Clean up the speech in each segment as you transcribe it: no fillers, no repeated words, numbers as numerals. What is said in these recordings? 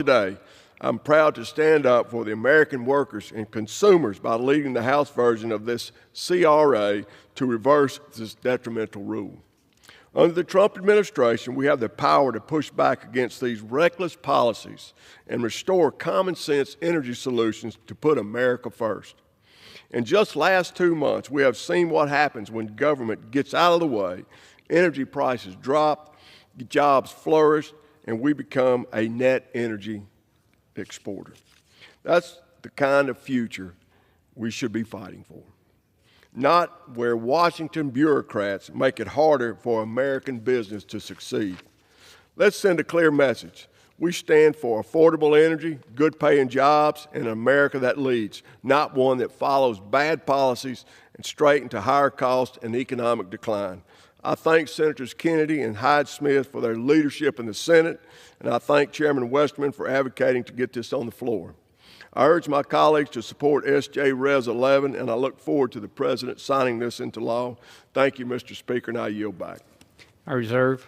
Today, I'm proud to stand up for the American workers and consumers by leading the House version of this CRA to reverse this detrimental rule. Under the Trump administration, we have the power to push back against these reckless policies and restore common sense energy solutions to put America first. In just last 2 months, we have seen what happens when government gets out of the way, energy prices drop, jobs flourish, and we become a net energy exporter. That's the kind of future we should be fighting for. Not where Washington bureaucrats make it harder for American business to succeed. Let's send a clear message. We stand for affordable energy, good paying jobs, and an America that leads, not one that follows bad policies and straight into higher costs and economic decline. I thank Senators Kennedy and Hyde-Smith for their leadership in the Senate, and I thank Chairman Westerman for advocating to get this on the floor. I urge my colleagues to support S.J. Res. 11, and I look forward to the President signing this into law. Thank you, Mr. Speaker, and I yield back. I reserve.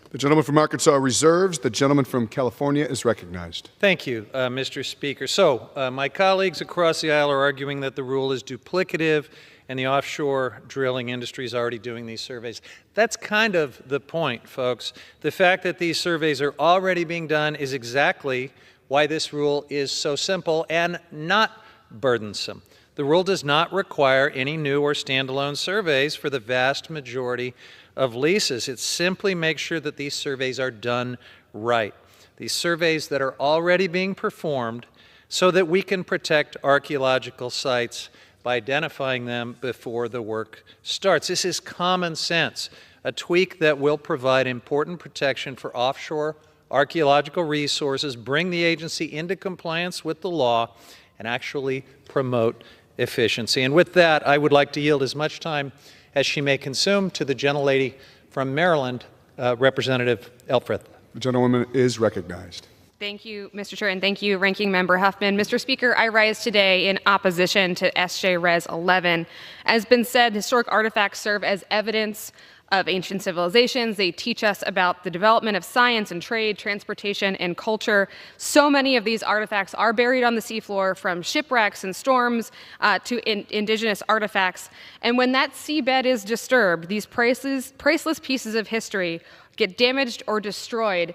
The gentleman from Arkansas reserves. The gentleman from California is recognized. Thank you, Mr. Speaker. So, my colleagues across the aisle are arguing that the rule is duplicative and the offshore drilling industry is already doing these surveys. That's kind of the point, folks. The fact that these surveys are already being done is exactly why this rule is so simple and not burdensome. The rule does not require any new or standalone surveys for the vast majority of leases. It simply makes sure that these surveys are done right. These surveys that are already being performed so that we can protect archaeological sites by identifying them before the work starts. This is common sense, a tweak that will provide important protection for offshore archaeological resources, bring the agency into compliance with the law, and actually promote efficiency. And with that, I would like to yield as much time as she may consume to the gentlelady from Maryland, Representative Elfreth. The gentlewoman is recognized. Thank you, Mr. Chair, and thank you, Ranking Member Huffman. Mr. Speaker, I rise today in opposition to S.J. Res. 11. As been said, historic artifacts serve as evidence of ancient civilizations. They teach us about the development of science and trade, transportation, and culture. So many of these artifacts are buried on the seafloor, from shipwrecks and storms to indigenous artifacts. And when that seabed is disturbed, these priceless pieces of history get damaged or destroyed,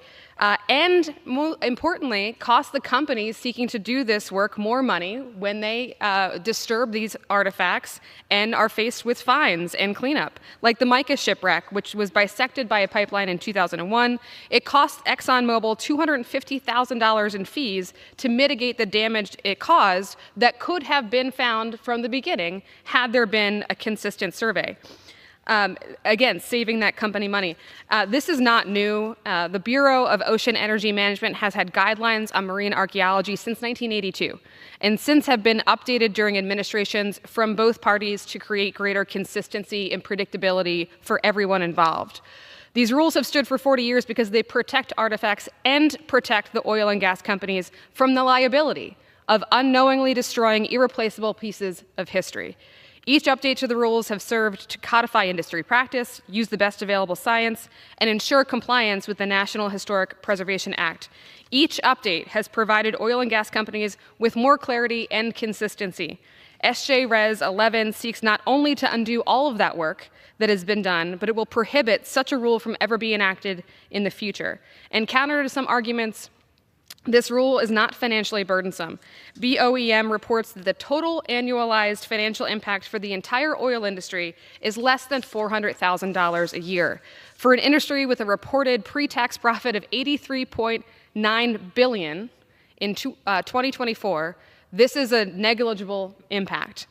and more importantly, cost the companies seeking to do this work more money when they disturb these artifacts and are faced with fines and cleanup. Like the Micah shipwreck, which was bisected by a pipeline in 2001. It cost ExxonMobil $250,000 in fees to mitigate the damage it caused that could have been found from the beginning had there been a consistent survey. Again, saving that company money. This is not new. The Bureau of Ocean Energy Management has had guidelines on marine archaeology since 1982, and since have been updated during administrations from both parties to create greater consistency and predictability for everyone involved. These rules have stood for 40 years because they protect artifacts and protect the oil and gas companies from the liability of unknowingly destroying irreplaceable pieces of history. Each update to the rules have served to codify industry practice, use the best available science, and ensure compliance with the National Historic Preservation Act. Each update has provided oil and gas companies with more clarity and consistency. S.J. Res. 11 seeks not only to undo all of that work that has been done, but it will prohibit such a rule from ever being enacted in the future. And counter to some arguments, this rule is not financially burdensome. BOEM reports that the total annualized financial impact for the entire oil industry is less than $400,000 a year. For an industry with a reported pre-tax profit of $83.9 billion in 2024, this is a negligible impact.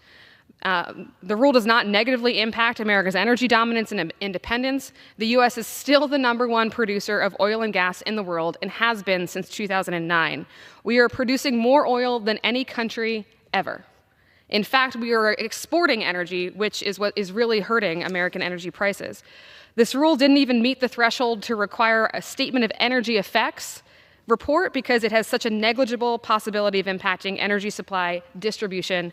The rule does not negatively impact America's energy dominance and independence. The U.S. is still the #1 producer of oil and gas in the world and has been since 2009. We are producing more oil than any country ever. In fact, we are exporting energy, which is what is really hurting American energy prices. This rule didn't even meet the threshold to require a statement of energy effects report because it has such a negligible possibility of impacting energy supply, distribution,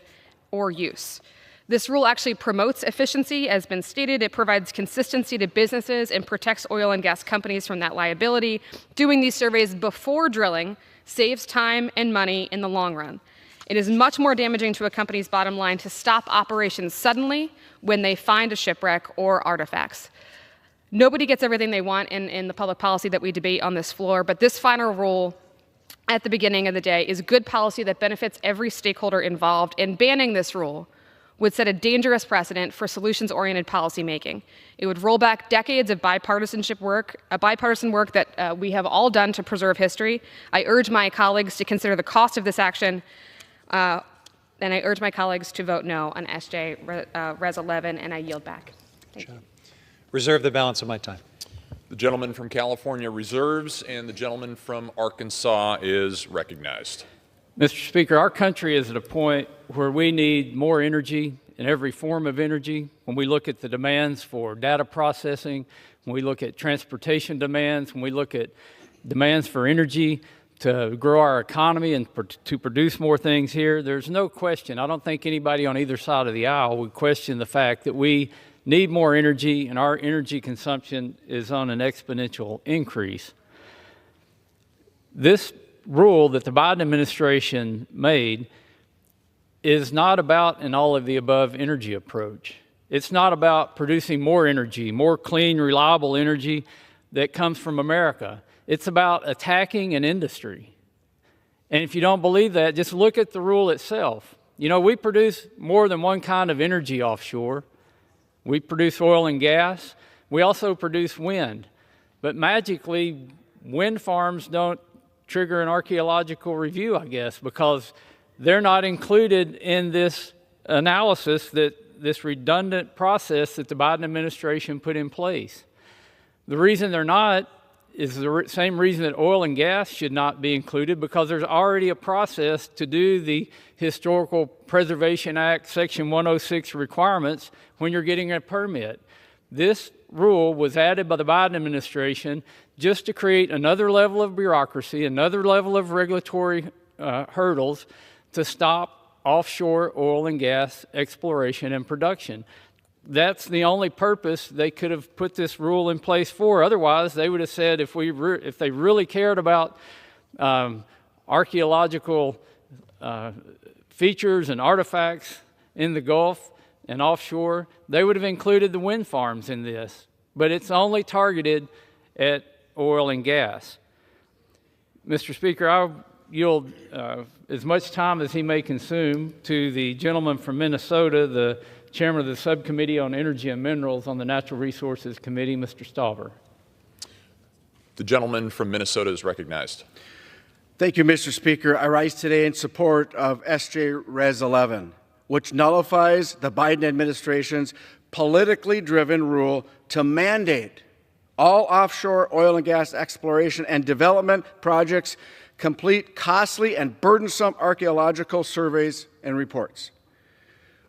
or use. This rule actually promotes efficiency. As been stated, it provides consistency to businesses and protects oil and gas companies from that liability. Doing these surveys before drilling saves time and money in the long run. It is much more damaging to a company's bottom line to stop operations suddenly when they find a shipwreck or artifacts. Nobody gets everything they want in the public policy that we debate on this floor, but this final rule at the beginning of the day is good policy that benefits every stakeholder involved, and banning this rule would set a dangerous precedent for solutions-oriented policymaking. It would roll back decades of bipartisan work that we have all done to preserve history. I urge my colleagues to consider the cost of this action, and I urge my colleagues to vote no on SJ Res 11, and I yield back. Thank you. Reserve the balance of my time. The gentleman from California reserves, and the gentleman from Arkansas is recognized. Mr. Speaker, our country is at a point where we need more energy in every form of energy. When we look at the demands for data processing, when we look at transportation demands, when we look at demands for energy to grow our economy and to produce more things here, there's no question. I don't think anybody on either side of the aisle would question the fact that we need more energy, and our energy consumption is on an exponential increase. This rule that the Biden administration made is not about an all-of-the-above energy approach. It's not about producing more energy, more clean, reliable energy that comes from America. It's about attacking an industry. And if you don't believe that, just look at the rule itself. You know, we produce more than one kind of energy offshore. We produce oil and gas. We also produce wind. But magically, wind farms don't trigger an archaeological review, I guess, because they're not included in this analysis, that this redundant process that the Biden administration put in place. The reason they're not is the same reason that oil and gas should not be included, because there's already a process to do the Historical Preservation Act Section 106 requirements when you're getting a permit. This rule was added by the Biden administration just to create another level of bureaucracy, another level of regulatory hurdles to stop offshore oil and gas exploration and production. That's the only purpose they could have put this rule in place for. Otherwise, they would have said if they really cared about archaeological features and artifacts in the Gulf and offshore, they would have included the wind farms in this. But it's only targeted at oil and gas. Mr. Speaker, I'll yield as much time as he may consume to the gentleman from Minnesota, the Chairman of the Subcommittee on Energy and Minerals on the Natural Resources Committee, Mr. Stauber. The gentleman from Minnesota is recognized. Thank you, Mr. Speaker. I rise today in support of SJ Res 11, which nullifies the Biden administration's politically driven rule to mandate all offshore oil and gas exploration and development projects complete costly and burdensome archaeological surveys and reports.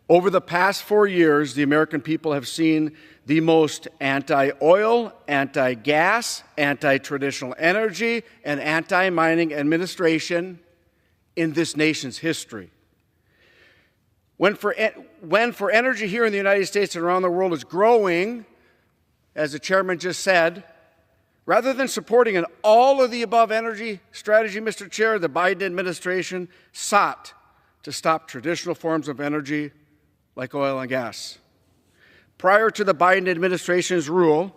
Over the past 4 years, the American people have seen the most anti-oil, anti-gas, anti-traditional energy, and anti-mining administration in this nation's history. When for energy here in the United States and around the world is growing, as the chairman just said, rather than supporting an all-of-the-above energy strategy, Mr. Chair, the Biden administration sought to stop traditional forms of energy like oil and gas. Prior to the Biden administration's rule,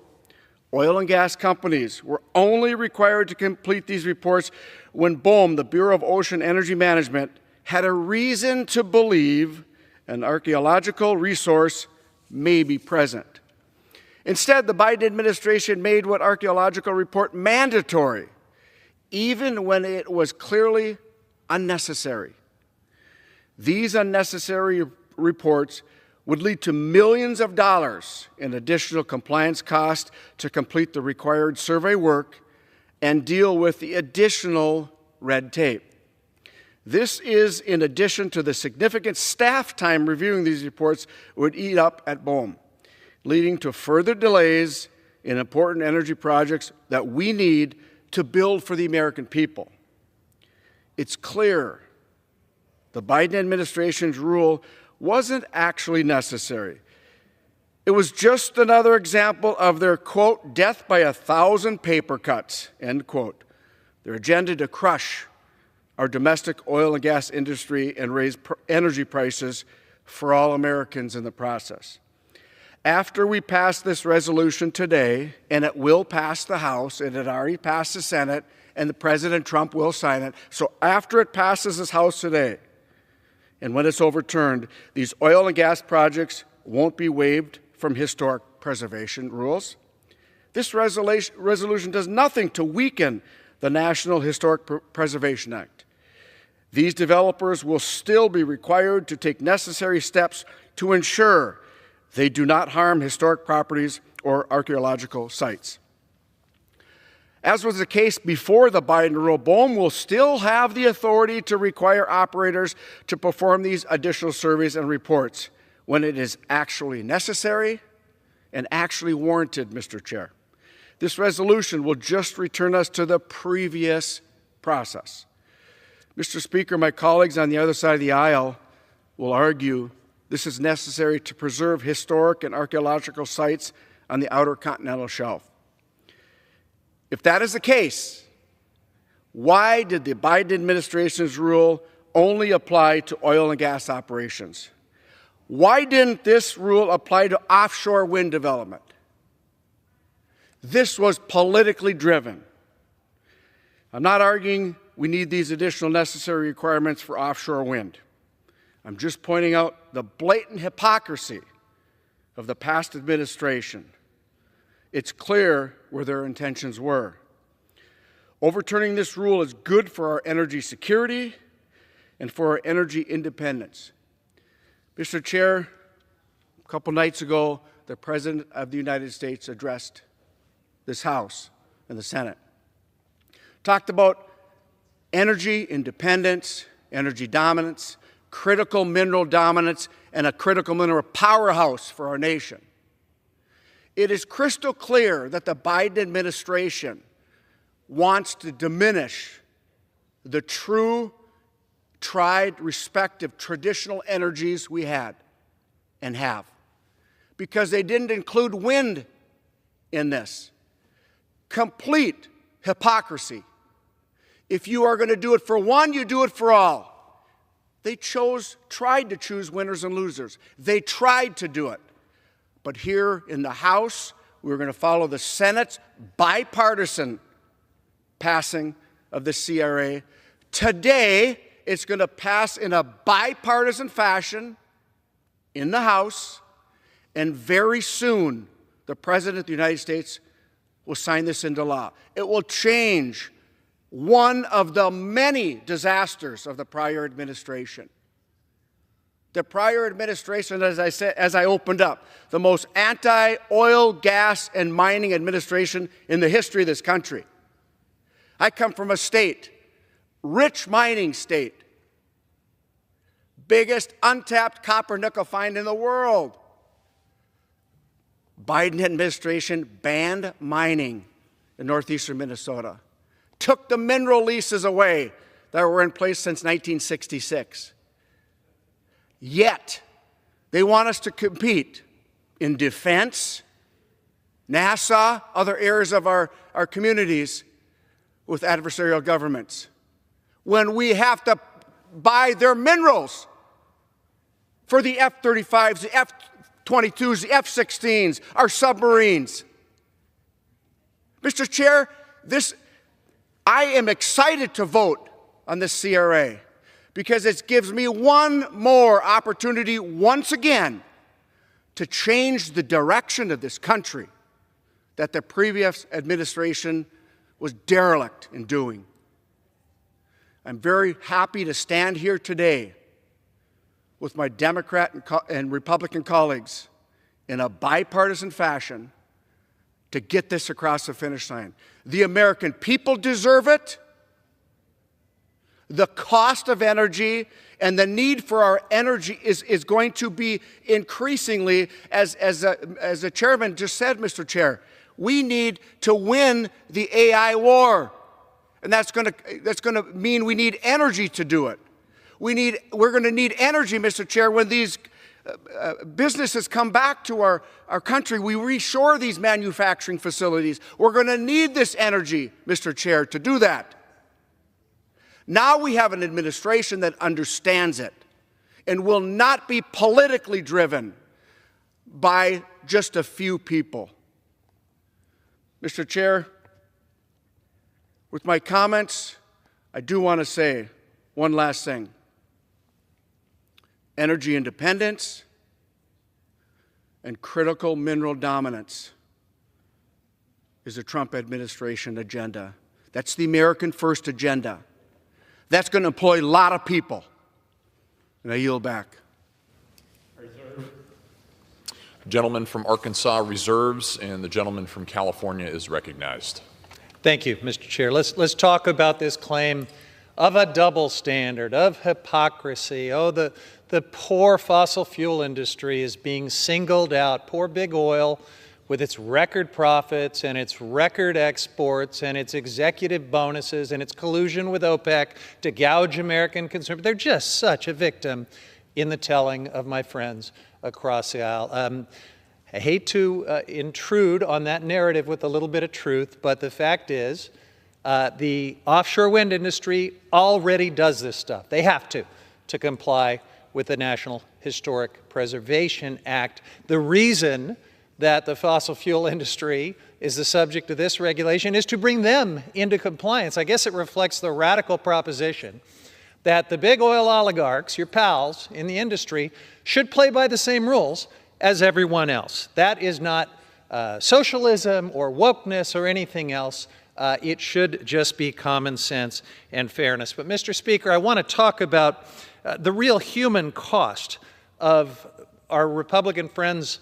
oil and gas companies were only required to complete these reports when BOEM, the Bureau of Ocean Energy Management, had a reason to believe an archaeological resource may be present. Instead, the Biden administration made what archaeological report mandatory, even when it was clearly unnecessary. These unnecessary reports would lead to millions of dollars in additional compliance costs to complete the required survey work and deal with the additional red tape. This is in addition to the significant staff time reviewing these reports would eat up at BOEM, leading to further delays in important energy projects that we need to build for the American people. It's clear the Biden administration's rule wasn't actually necessary. It was just another example of their, quote, death by 1,000 paper cuts, end quote. Their agenda to crush our domestic oil and gas industry and raise energy prices for all Americans in the process. After we pass this resolution today, and it will pass the House, and it already passed the Senate, and President Trump will sign it. So after it passes this House today, and when it's overturned, these oil and gas projects won't be waived from historic preservation rules. This resolution does nothing to weaken the National Historic Preservation Act. These developers will still be required to take necessary steps to ensure they do not harm historic properties or archaeological sites. As was the case before the Biden rule, BOEM will still have the authority to require operators to perform these additional surveys and reports when it is actually necessary and actually warranted, Mr. Chair. This resolution will just return us to the previous process. Mr. Speaker, my colleagues on the other side of the aisle will argue this is necessary to preserve historic and archaeological sites on the outer continental shelf. If that is the case, why did the Biden administration's rule only apply to oil and gas operations? Why didn't this rule apply to offshore wind development? This was politically driven. I'm not arguing we need these additional necessary requirements for offshore wind. I'm just pointing out the blatant hypocrisy of the past administration. It's clear where their intentions were. Overturning this rule is good for our energy security and for our energy independence. Mr. Chair, a couple nights ago, the President of the United States addressed this House and the Senate. Talked about energy independence, energy dominance, critical mineral dominance, and a critical mineral powerhouse for our nation. It is crystal clear that the Biden administration wants to diminish the true, tried, respective, traditional energies we had and have, because they didn't include wind in this. Complete hypocrisy. If you are going to do it for one, you do it for all. They tried to choose winners and losers. They tried to do it. But here in the House, we're going to follow the Senate's bipartisan passing of the CRA. Today, it's going to pass in a bipartisan fashion in the House, and very soon, the President of the United States will sign this into law. It will change one of the many disasters of the prior administration. The prior administration, as I said, as I opened up, the most anti-oil, gas, and mining administration in the history of this country. I come from a state, rich mining state, biggest untapped copper nickel find in the world. Biden administration banned mining in northeastern Minnesota. Took the mineral leases away that were in place since 1966. Yet, they want us to compete in defense, NASA, other areas of our communities with adversarial governments, when we have to buy their minerals for the F-35s, the F-22s, the F-16s, our submarines. Mr. Chair, I am excited to vote on this CRA because it gives me one more opportunity once again to change the direction of this country that the previous administration was derelict in doing. I'm very happy to stand here today with my Democrat and Republican colleagues in a bipartisan fashion to get this across the finish line. The American people deserve it. The cost of energy and the need for our energy is going to be increasingly, as the chairman just said, Mr. Chair, we need to win the AI war. And that's going to mean we need energy to do it. We're going to need energy, Mr. Chair, when these businesses come back to our country. We reshore these manufacturing facilities. We're going to need this energy, Mr. Chair, to do that. Now we have an administration that understands it and will not be politically driven by just a few people. Mr. Chair, with my comments, I do want to say one last thing. Energy independence and critical mineral dominance is a Trump administration agenda. That's the American First agenda. That's going to employ a lot of people. And I yield back. The gentleman from Arkansas reserves, and the gentleman from California is recognized. Thank you, Mr. Chair. Let's talk about this claim of a double standard, of hypocrisy. Oh, the poor fossil fuel industry is being singled out. Poor big oil with its record profits and its record exports and its executive bonuses and its collusion with OPEC to gouge American consumers. They're just such a victim in the telling of my friends across the aisle. I hate to intrude on that narrative with a little bit of truth, but the fact is the offshore wind industry already does this stuff. They have to comply with the National Historic Preservation Act. The reason that the fossil fuel industry is the subject of this regulation is to bring them into compliance. I guess it reflects the radical proposition that the big oil oligarchs, your pals in the industry, should play by the same rules as everyone else. That is not socialism or wokeness or anything else. It should just be common sense and fairness. But, Mr. Speaker, I want to talk about the real human cost of our Republican friends'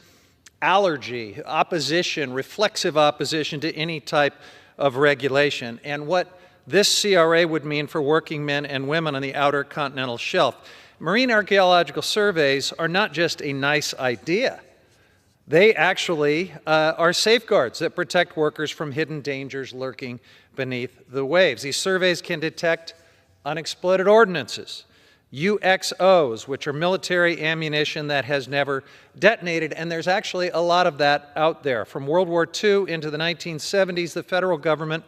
allergy, opposition, reflexive opposition to any type of regulation, and what this CRA would mean for working men and women on the outer continental shelf. Marine archaeological surveys are not just a nice idea. They actually are safeguards that protect workers from hidden dangers lurking beneath the waves. These surveys can detect unexploded ordnances, UXOs, which are military ammunition that has never detonated, and there's actually a lot of that out there. From World War II into the 1970s, the federal government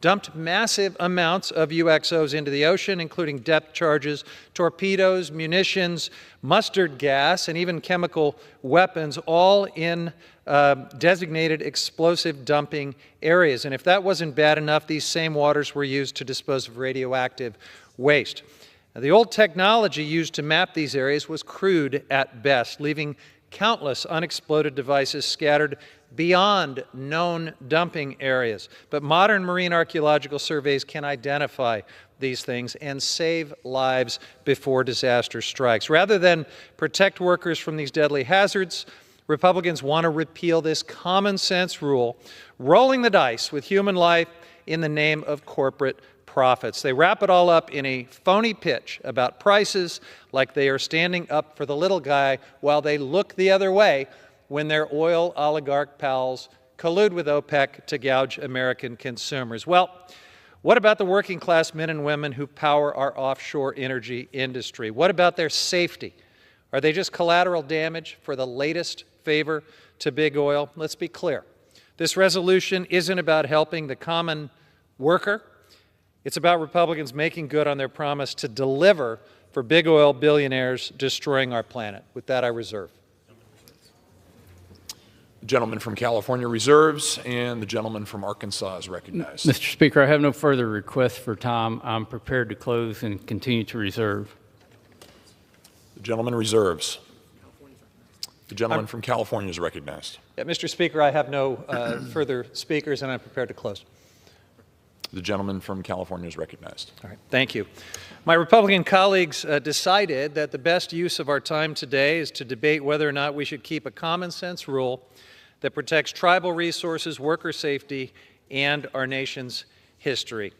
dumped massive amounts of UXOs into the ocean, including depth charges, torpedoes, munitions, mustard gas, and even chemical weapons, all in designated explosive dumping areas. And if that wasn't bad enough, these same waters were used to dispose of radioactive waste. Now, the old technology used to map these areas was crude at best, leaving countless unexploded devices scattered beyond known dumping areas. But modern marine archaeological surveys can identify these things and save lives before disaster strikes. Rather than protect workers from these deadly hazards, Republicans want to repeal this common sense rule, rolling the dice with human life in the name of corporate profits. They wrap it all up in a phony pitch about prices, like they are standing up for the little guy while they look the other way when their oil oligarch pals collude with OPEC to gouge American consumers. Well, what about the working class men and women who power our offshore energy industry? What about their safety? Are they just collateral damage for the latest favor to big oil? Let's be clear. This resolution isn't about helping the common worker. It's about Republicans making good on their promise to deliver for big oil billionaires destroying our planet. With that, I reserve. The gentleman from California reserves, and the gentleman from Arkansas is recognized. Mr. Speaker, I have no further requests for time. I'm prepared to close and continue to reserve. The gentleman reserves. The gentleman from California is recognized. Yeah, Mr. Speaker, I have no further speakers, and I'm prepared to close. The gentleman from California is recognized. All right, thank you. My Republican colleagues decided that the best use of our time today is to debate whether or not we should keep a common sense rule that protects tribal resources, worker safety, and our nation's history.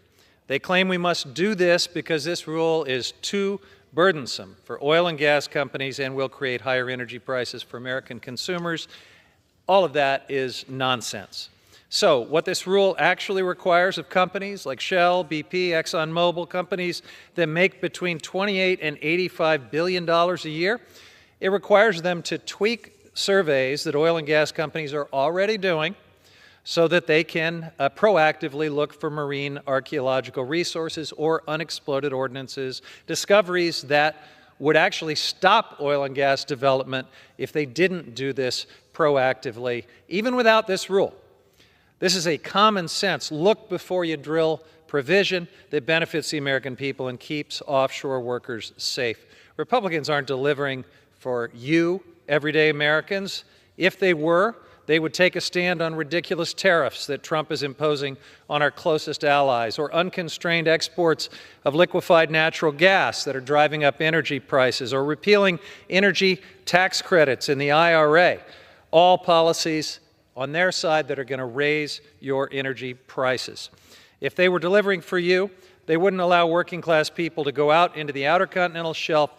They claim we must do this because this rule is too burdensome for oil and gas companies and will create higher energy prices for American consumers. All of that is nonsense. So what this rule actually requires of companies like Shell, BP, ExxonMobil, companies that make between $28 and $85 billion a year, it requires them to tweak surveys that oil and gas companies are already doing so that they can proactively look for marine archaeological resources or unexploded ordnances, discoveries that would actually stop oil and gas development if they didn't do this proactively, even without this rule. This is a common sense, look before you drill provision that benefits the American people and keeps offshore workers safe. Republicans aren't delivering for you, everyday Americans. If they were, they would take a stand on ridiculous tariffs that Trump is imposing on our closest allies, or unconstrained exports of liquefied natural gas that are driving up energy prices, or repealing energy tax credits in the IRA. All policies on their side that are going to raise your energy prices. If they were delivering for you, they wouldn't allow working class people to go out into the outer continental shelf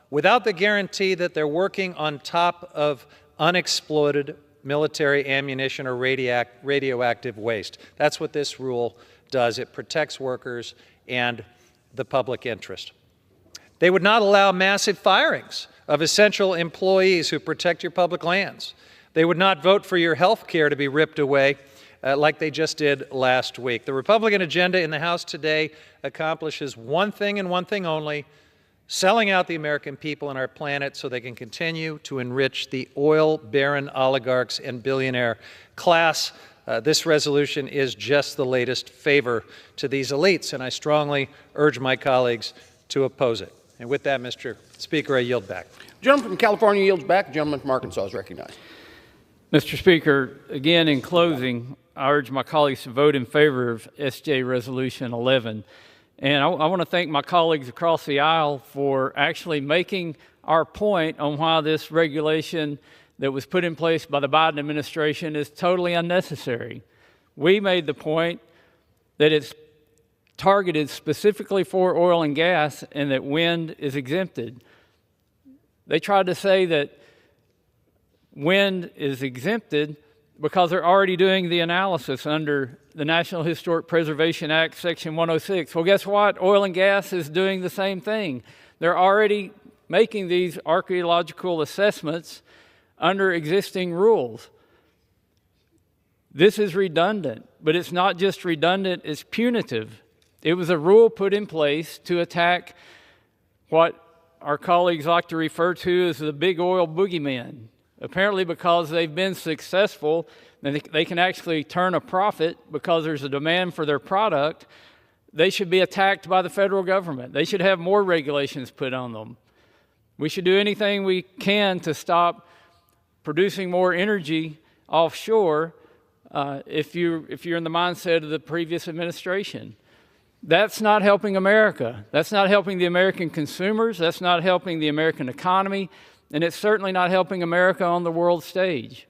without the guarantee that they're working on top of unexploded military ammunition or radioactive waste. That's what this rule does. It protects workers and the public interest. They would not allow massive firings of essential employees who protect your public lands. They would not vote for your health care to be ripped away like they just did last week. The Republican agenda in the House today accomplishes one thing and one thing only: selling out the American people and our planet so they can continue to enrich the oil-baron oligarchs and billionaire class. This resolution is just the latest favor to these elites, and I strongly urge my colleagues to oppose it. And with that, Mr. Speaker, I yield back. The gentleman from California yields back. The gentleman from Arkansas is recognized. Mr. Speaker, again, in closing, I urge my colleagues to vote in favor of SJ Resolution 11. And I want to thank my colleagues across the aisle for actually making our point on why this regulation that was put in place by the Biden administration is totally unnecessary. We made the point that it's targeted specifically for oil and gas and that wind is exempted. They tried to say that wind is exempted because they're already doing the analysis under the National Historic Preservation Act, Section 106. Well, guess what? Oil and gas is doing the same thing. They're already making these archaeological assessments under existing rules. This is redundant, but it's not just redundant, it's punitive. It was a rule put in place to attack what our colleagues like to refer to as the big oil boogeyman. Apparently because they've been successful and they can actually turn a profit because there's a demand for their product, they should be attacked by the federal government. They should have more regulations put on them. We should do anything we can to stop producing more energy offshore if you're in the mindset of the previous administration. That's not helping America. That's not helping the American consumers. That's not helping the American economy. And it's certainly not helping America on the world stage.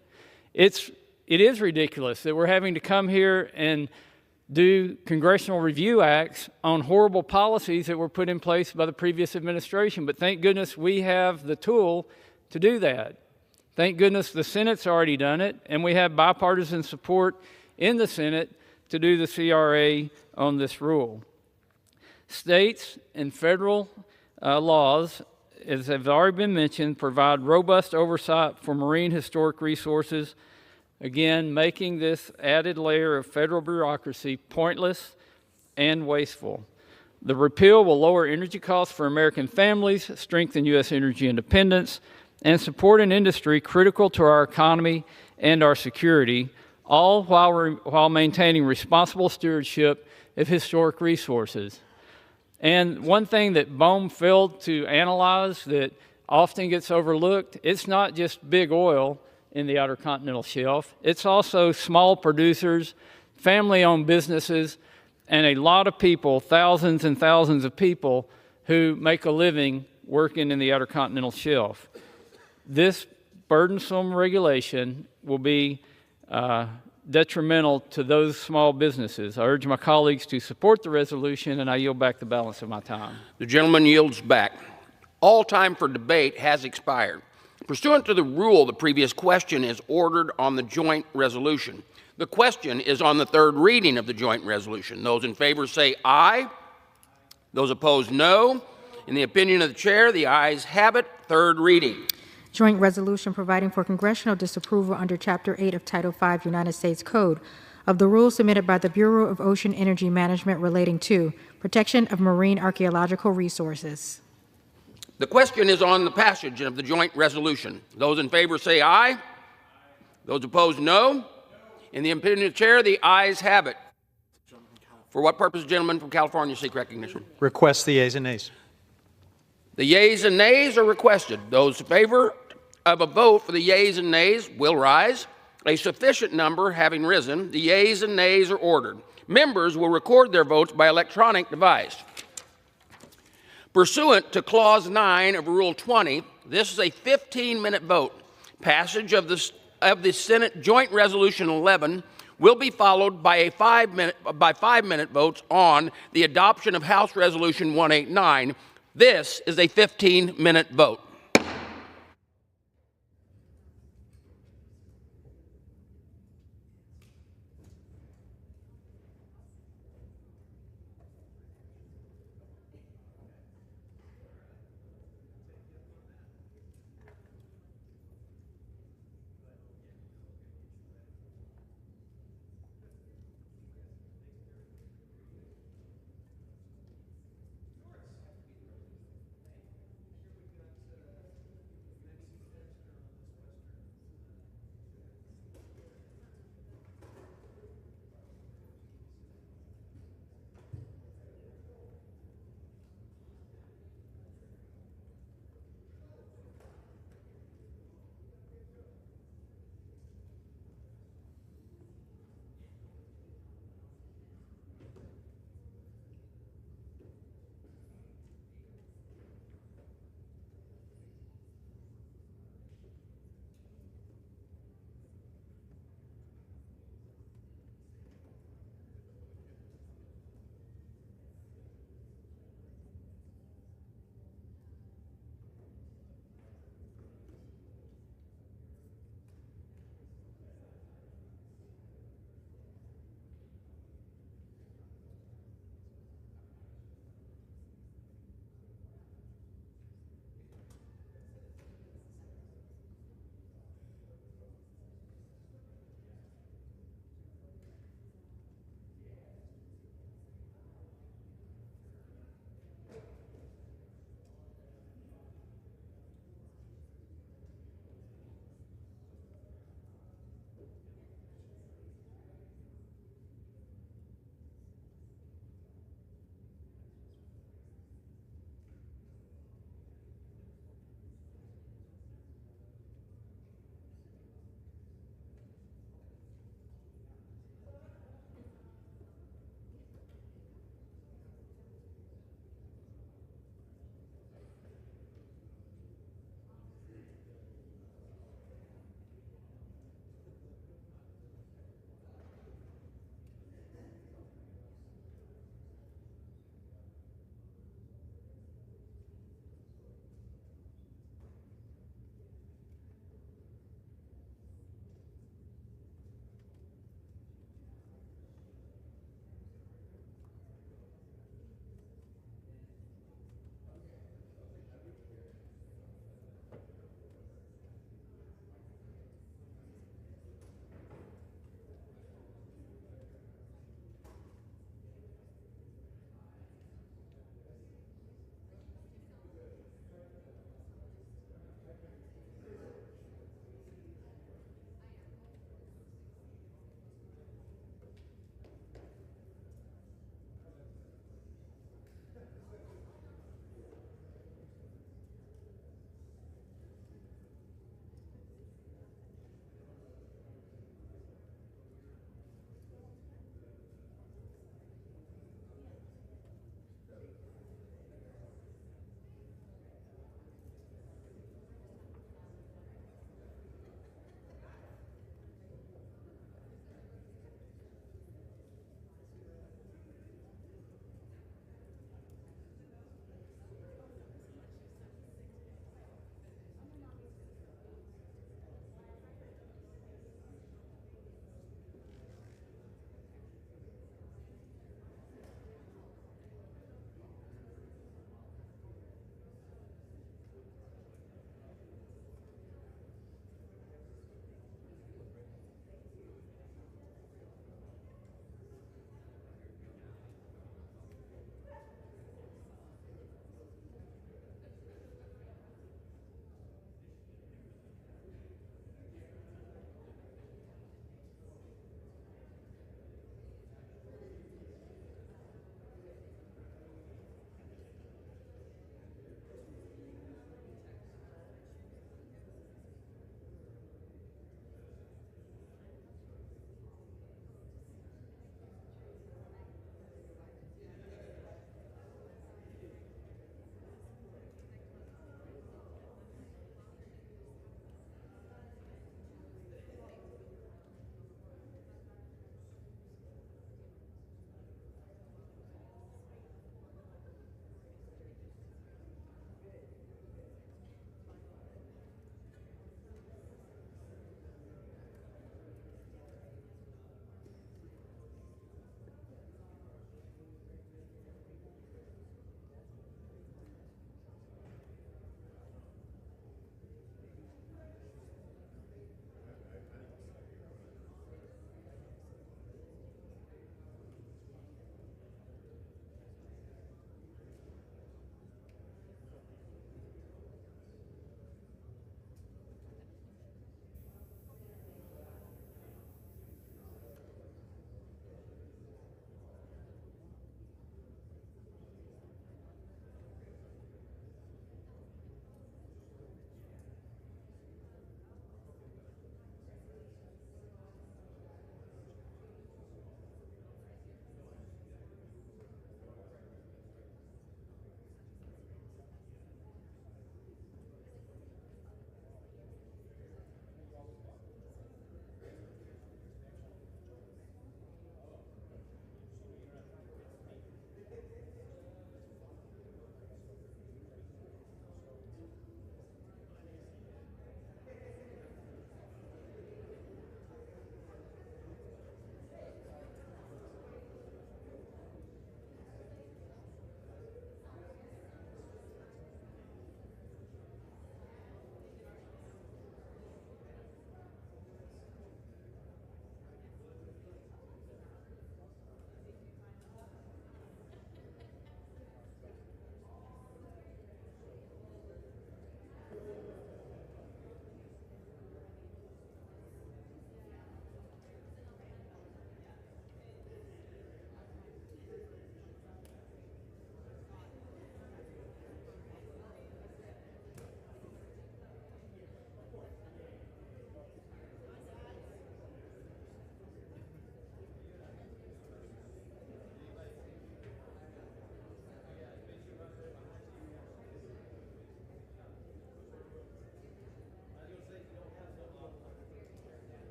It is ridiculous that we're having to come here and do congressional review acts on horrible policies that were put in place by the previous administration. But thank goodness we have the tool to do that. Thank goodness the Senate's already done it, and we have bipartisan support in the Senate to do the CRA on this rule. States and federal laws, as have already been mentioned, provide robust oversight for marine historic resources, again, making this added layer of federal bureaucracy pointless and wasteful. The repeal will lower energy costs for American families, strengthen U.S. energy independence, and support an industry critical to our economy and our security, all while maintaining responsible stewardship of historic resources. And one thing that BOEM failed to analyze that often gets overlooked, it's not just big oil in the Outer Continental Shelf. It's also small producers, family-owned businesses, and a lot of people, thousands and thousands of people, who make a living working in the Outer Continental Shelf. This burdensome regulation will be detrimental to those small businesses. I urge my colleagues to support the resolution, and I yield back the balance of my time. The gentleman yields back. All time for debate has expired. Pursuant to the rule, the previous question is ordered on the joint resolution. The question is on the third reading of the joint resolution. Those in favor say aye. Those opposed, no. In the opinion of the chair, the ayes have it. Third reading. Joint resolution providing for congressional disapproval under Chapter 8 of Title V United States Code of the rule submitted by the Bureau of Ocean Energy Management relating to protection of marine archaeological resources. The question is on the passage of the joint resolution. Those in favor say aye. Those opposed, no. In the opinion of the chair, the ayes have it. For what purpose, gentlemen from California, seek recognition? Request the yeas and nays. The yeas and nays are requested. Those in favor of a vote for the yeas and nays will rise. A sufficient number having risen, the yeas and nays are ordered. Members will record their votes by electronic device. Pursuant to Clause 9 of Rule 20, this is a 15-minute vote. Passage of the Senate Joint Resolution 11 will be followed by a 5-minute votes on the adoption of House Resolution 189. This is a 15-minute vote.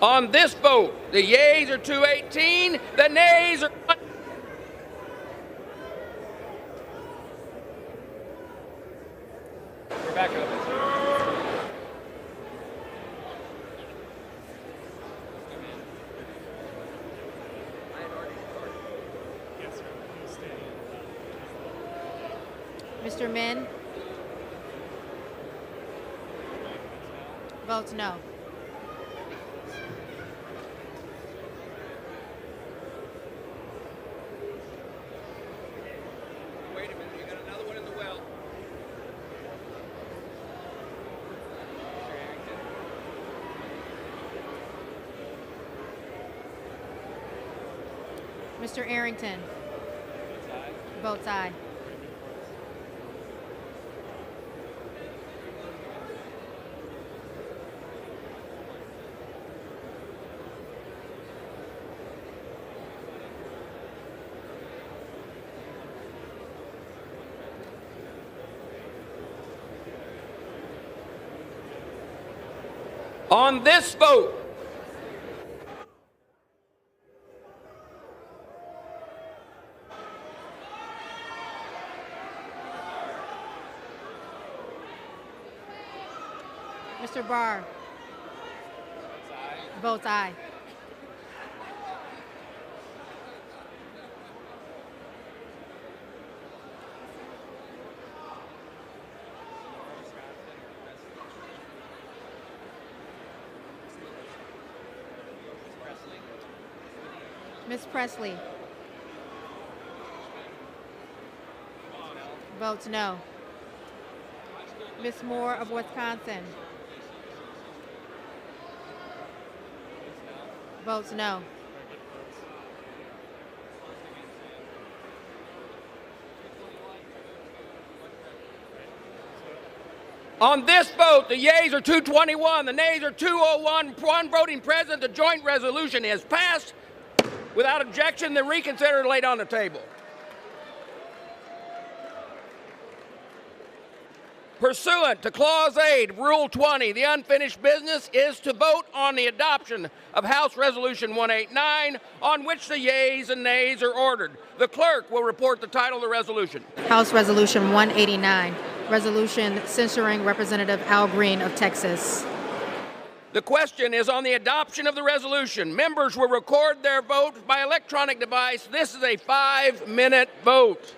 On this vote, the yeas are 218, the nays are... We're back up. Mr. Min? Votes no. Wait a minute, you got another one in the well. Mr. Arrington? Votes aye. On this vote, Mr. Barr? Votes aye. Ms. Presley? Votes no. Ms. Moore of Wisconsin? Votes no. on this vote, the yeas are 221, the nays are 201, one voting present. The joint resolution is passed. Without objection, the reconsider laid on the table. Pursuant to Clause 8, Rule 20, the unfinished business is to vote on the adoption of House Resolution 189, on which the yeas and nays are ordered. The clerk will report the title of the resolution. House Resolution 189, resolution censuring Representative Al Green of Texas. The question is on the adoption of the resolution. Members will record their vote by electronic device. This is a 5-minute vote.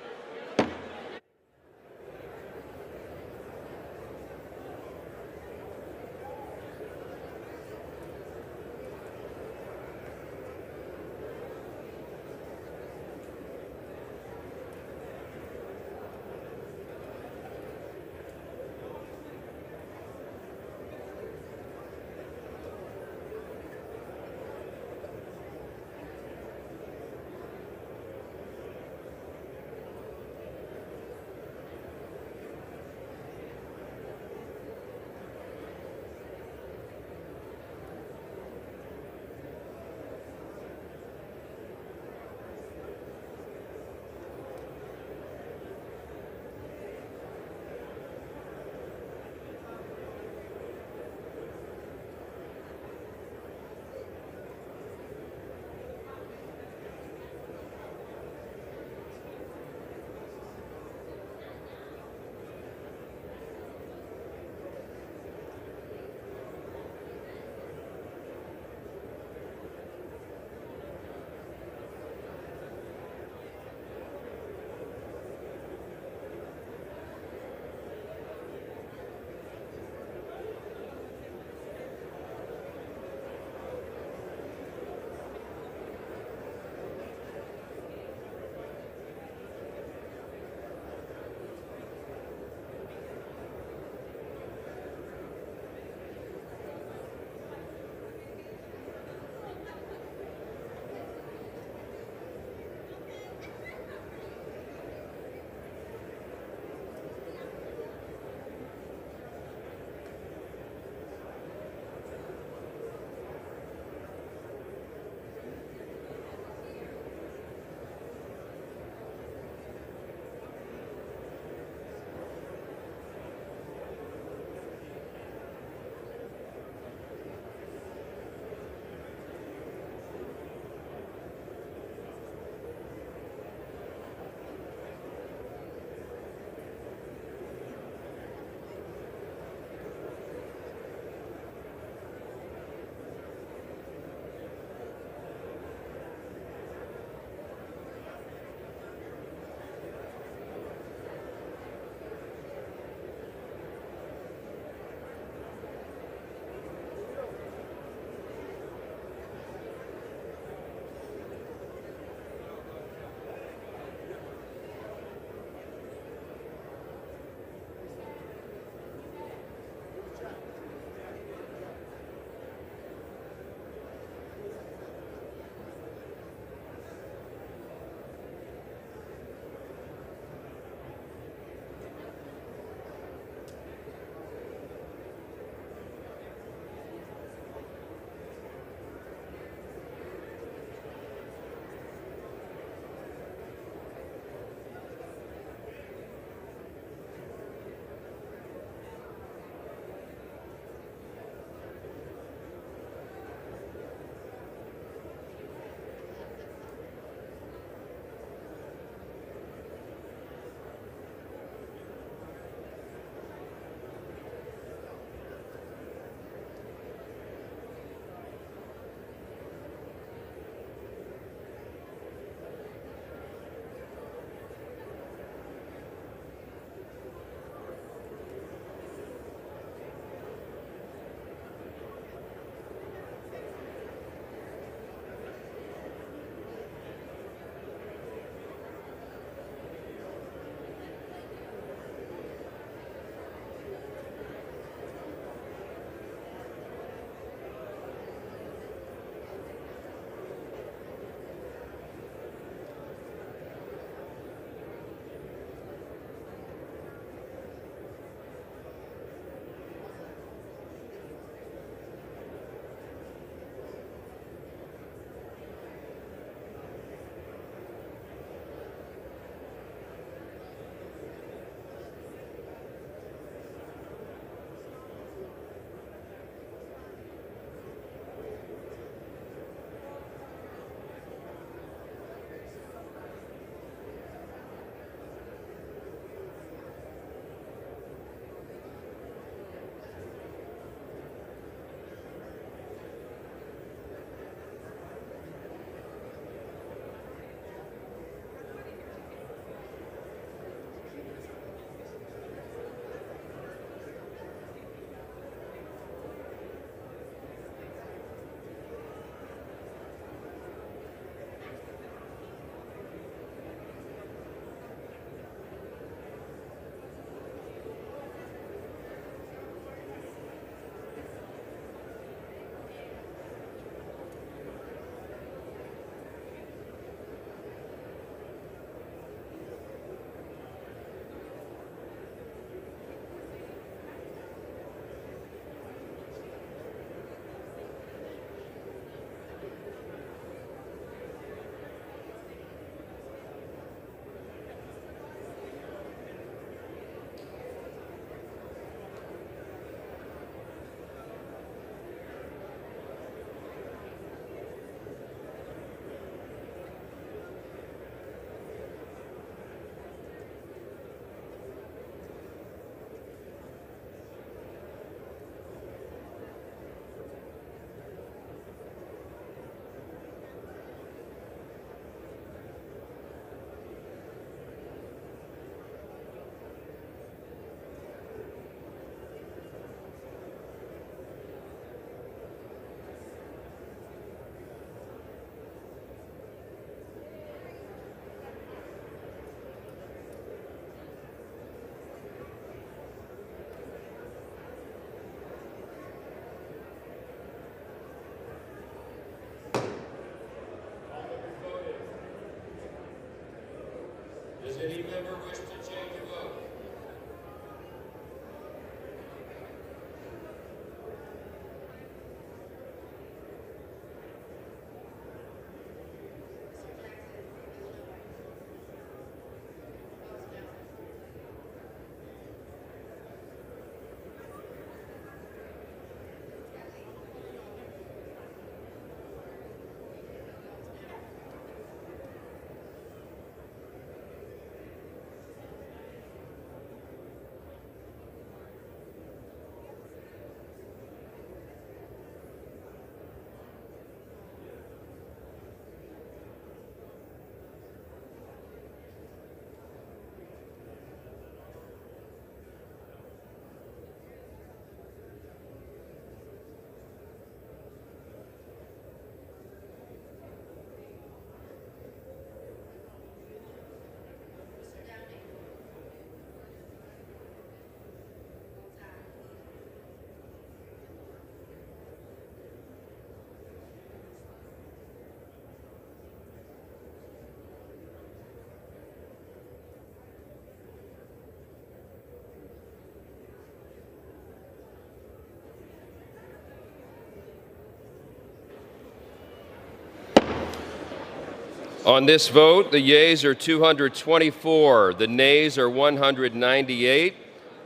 On this vote, the yeas are 224, the nays are 198,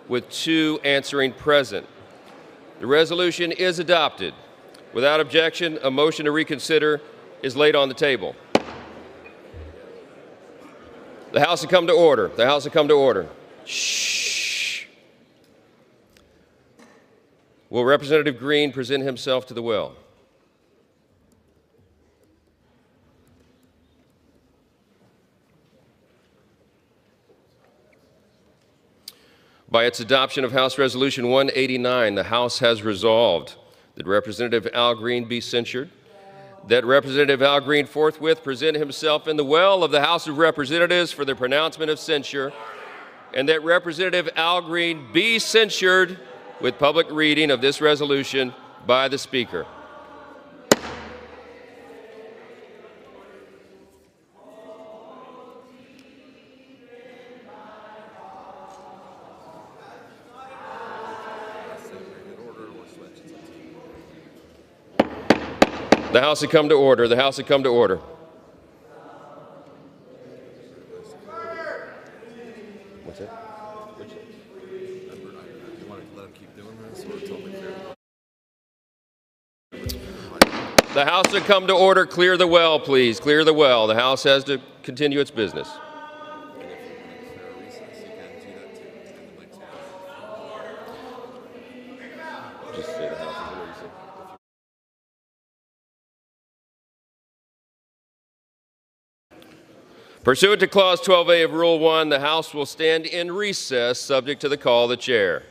with 2 answering present. The resolution is adopted. Without objection, a motion to reconsider is laid on the table. The House will come to order. The House will come to order. Shh. Will Representative Green present himself to the well? By its adoption of House Resolution 189, the House has resolved that Representative Al Green be censured, that Representative Al Green forthwith present himself in the well of the House of Representatives for the pronouncement of censure, and that Representative Al Green be censured with public reading of this resolution by the Speaker. The House will come to order. The House will come to order. What's that? You want to let him keep doing this, or totally fair? The House will come to order. Clear the well, please. Clear the well. The House has to continue its business. Just say the House is in recess. Pursuant to Clause 12A of Rule 1, the House will stand in recess subject to the call of the chair.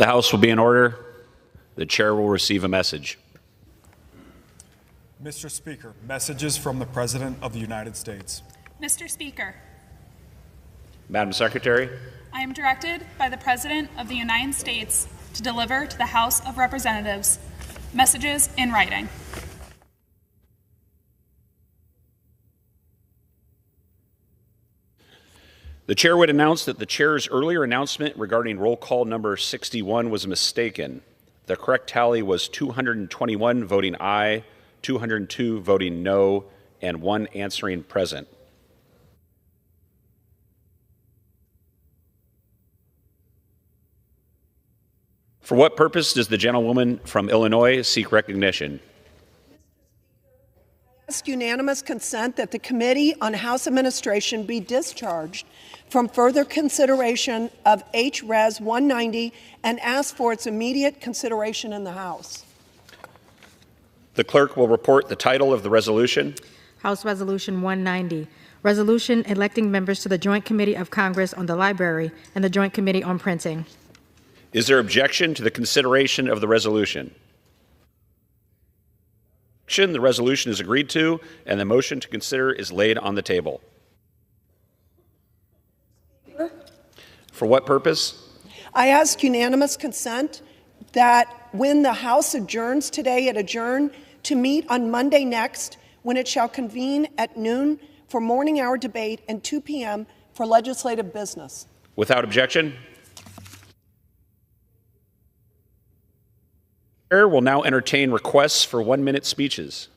The House will be in order. The chair will receive a message. Mr. Speaker, messages from the President of the United States. Mr. Speaker, Madam Secretary. I am directed by the President of the United States to deliver to the House of Representatives messages in writing. The chair would announce that the chair's earlier announcement regarding roll call number 61 was mistaken. The correct tally was 221 voting aye, 202 voting no, and 1 answering present. For what purpose does the gentlewoman from Illinois seek recognition? Ask unanimous consent that the Committee on House Administration be discharged from further consideration of H-Res 190 and ask for its immediate consideration in the House. The clerk will report the title of the resolution. House Resolution 190, Resolution electing members to the Joint Committee of Congress on the Library and the Joint Committee on Printing. Is there objection to the consideration of the resolution? The resolution is agreed to, and the motion to consider is laid on the table. For what purpose? I ask unanimous consent that when the House adjourns today, it adjourn to meet on Monday next, when it shall convene at noon for morning hour debate and 2 p.m. for legislative business. Without objection? The chair will now entertain requests for 1-minute speeches.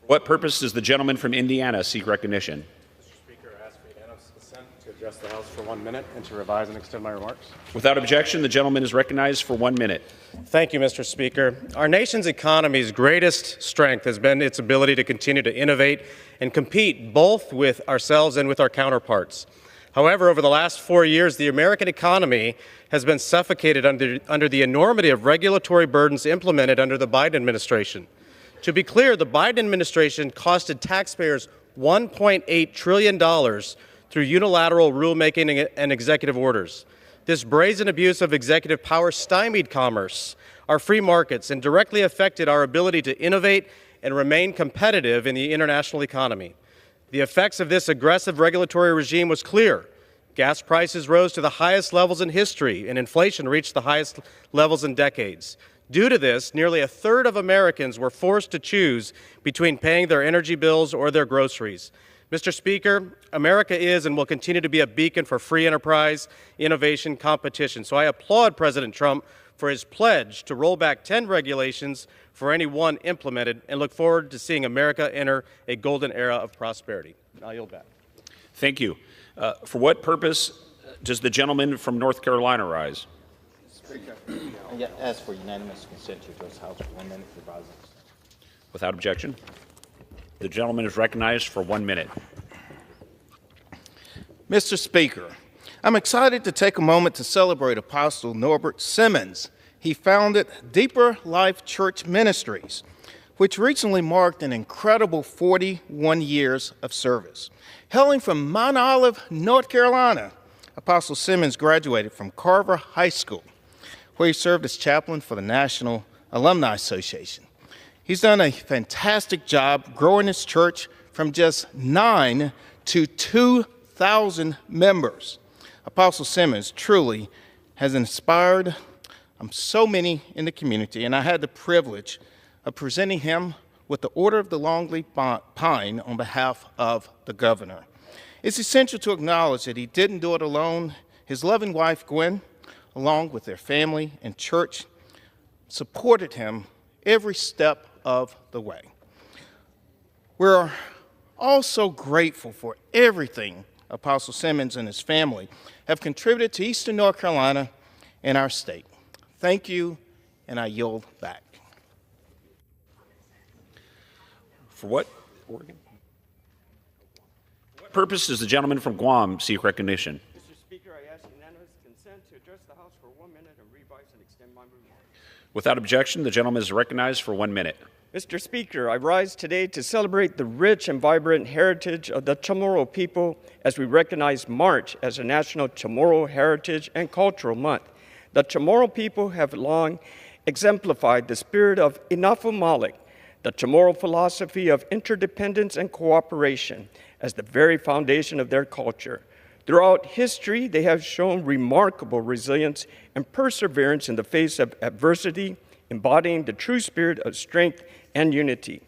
For what purpose does the gentleman from Indiana seek recognition? Mr. Speaker, I ask for unanimous consent to address the House for 1 minute and to revise and extend my remarks. Without objection, the gentleman is recognized for 1 minute. Thank you, Mr. Speaker. Our nation's economy's greatest strength has been its ability to continue to innovate and compete both with ourselves and with our counterparts. However, over the last 4 years, the American economy has been suffocated under the enormity of regulatory burdens implemented under the Biden administration. To be clear, the Biden administration costed taxpayers $1.8 trillion through unilateral rulemaking and executive orders. This brazen abuse of executive power stymied commerce, our free markets, and directly affected our ability to innovate and remain competitive in the international economy. The effects of this aggressive regulatory regime was clear. Gas prices rose to the highest levels in history, and inflation reached the highest levels in decades. Due to this, nearly a third of Americans were forced to choose between paying their energy bills or their groceries. Mr. Speaker, America is and will continue to be a beacon for free enterprise, innovation, competition. So I applaud President Trump for his pledge to roll back 10 regulations for any one implemented, and look forward to seeing America enter a golden era of prosperity. I'll yield back. Thank you. For what purpose does the gentleman from North Carolina rise? Speaker, I ask for unanimous consent to address the House for 1 minute for advising. Without objection, the gentleman is recognized for 1 minute. Mr. Speaker, I'm excited to take a moment to celebrate Apostle Norbert Simmons. He founded Deeper Life Church Ministries, which recently marked an incredible 41 years of service. Hailing from Mount Olive, North Carolina, Apostle Simmons graduated from Carver High School, where he served as chaplain for the National Alumni Association. He's done a fantastic job growing his church from just 9 to 2,000 members. Apostle Simmons truly has inspired so many in the community, and I had the privilege of presenting him with the Order of the Longleaf Pine on behalf of the governor. It's essential to acknowledge that he didn't do it alone. His loving wife, Gwen, along with their family and church, supported him every step of the way. We're also grateful for everything Apostle Simmons and his family have contributed to Eastern North Carolina and our state. Thank you, and I yield back. For what purpose does the gentleman from Guam seek recognition? Mr. Speaker, I ask unanimous consent to address the House for 1 minute and revise and extend my remarks. Without objection, the gentleman is recognized for 1 minute. Mr. Speaker, I rise today to celebrate the rich and vibrant heritage of the Chamorro people as we recognize March as a National Chamorro Heritage and Cultural Month. The Chamorro people have long exemplified the spirit of Inafu Malik, the Chamorro philosophy of interdependence and cooperation, as the very foundation of their culture. Throughout history, they have shown remarkable resilience and perseverance in the face of adversity, embodying the true spirit of strength and unity.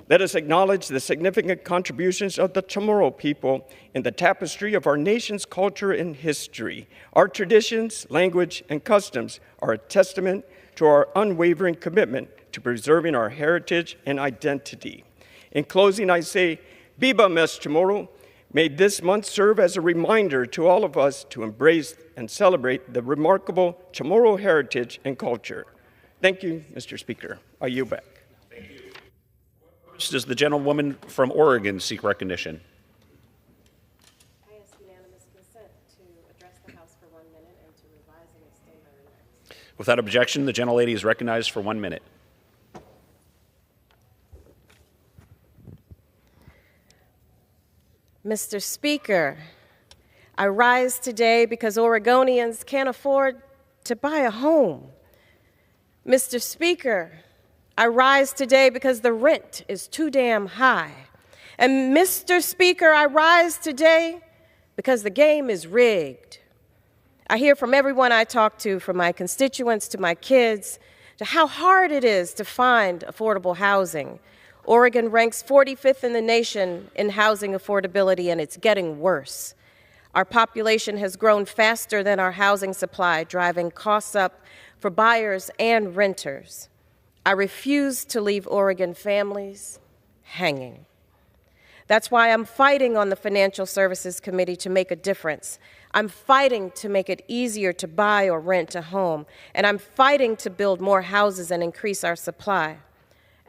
Let us acknowledge the significant contributions of the Chamorro people in the tapestry of our nation's culture and history. Our traditions, language, and customs are a testament to our unwavering commitment to preserving our heritage and identity. In closing, I say, Biba Mes Chamorro. May this month serve as a reminder to all of us to embrace and celebrate the remarkable Chamorro heritage and culture. Thank you, Mr. Speaker. I yield back. Thank you. Does the gentlewoman from Oregon seek recognition? I ask unanimous consent to address the House for 1 minute and to revise and extend my remarks. Without objection, the gentlelady is recognized for 1 minute. Mr. Speaker, I rise today because Oregonians can't afford to buy a home. Mr. Speaker, I rise today because the rent is too damn high. And Mr. Speaker, I rise today because the game is rigged. I hear from everyone I talk to, from my constituents to my kids, to how hard it is to find affordable housing. Oregon ranks 45th in the nation in housing affordability, and it's getting worse. Our population has grown faster than our housing supply, driving costs up for buyers and renters. I refuse to leave Oregon families hanging. That's why I'm fighting on the Financial Services Committee to make a difference. I'm fighting to make it easier to buy or rent a home, and I'm fighting to build more houses and increase our supply.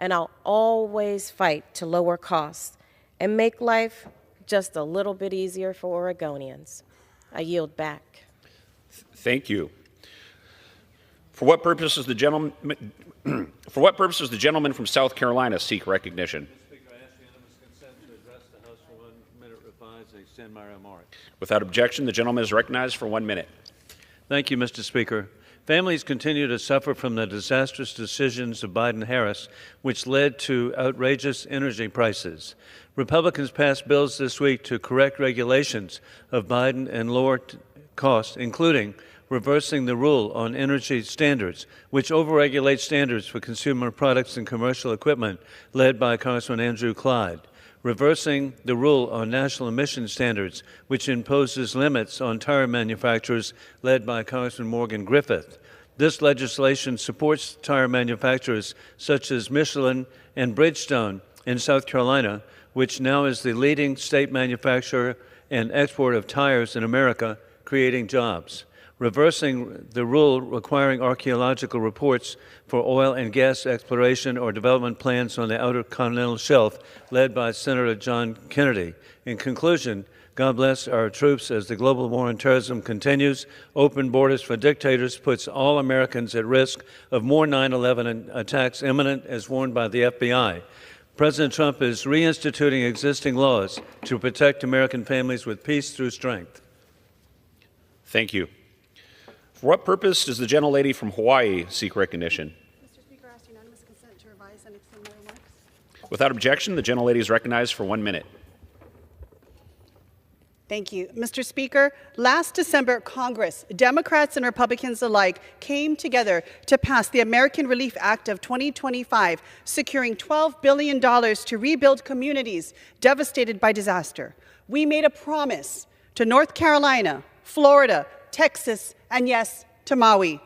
And I'll always fight to lower costs and make life just a little bit easier for Oregonians. I yield back. Thank you. For what purpose does the gentleman from South Carolina seek recognition? Speaker, I ask unanimous consent to address the House for 1 minute, revise, and extend my remarks. Without objection, the gentleman is recognized for 1 minute. Thank you, Mr. Speaker. Families continue to suffer from the disastrous decisions of Biden-Harris, which led to outrageous energy prices. Republicans passed bills this week to correct regulations of Biden and lower costs, including reversing the rule on energy standards, which overregulates standards for consumer products and commercial equipment, led by Congressman Andrew Clyde. Reversing the rule on national emission standards, which imposes limits on tire manufacturers, led by Congressman Morgan Griffith. This legislation supports tire manufacturers such as Michelin and Bridgestone in South Carolina, which now is the leading state manufacturer and exporter of tires in America, creating jobs. Reversing the rule requiring archaeological reports for oil and gas exploration or development plans on the Outer Continental Shelf, led by Senator John Kennedy. In conclusion, God bless our troops as the global war on terrorism continues. Open borders for dictators puts all Americans at risk of more 9/11 attacks imminent, as warned by the FBI. President Trump is reinstituting existing laws to protect American families with peace through strength. Thank you. For what purpose does the gentlelady from Hawaii seek recognition? Mr. Speaker, I ask unanimous consent to revise and extend my remarks. Without objection, the gentlelady is recognized for 1 minute. Thank you. Mr. Speaker, last December, Congress, Democrats and Republicans alike, came together to pass the American Relief Act of 2025, securing $12 billion to rebuild communities devastated by disaster. We made a promise to North Carolina, Florida, Texas, and yes, to Maui.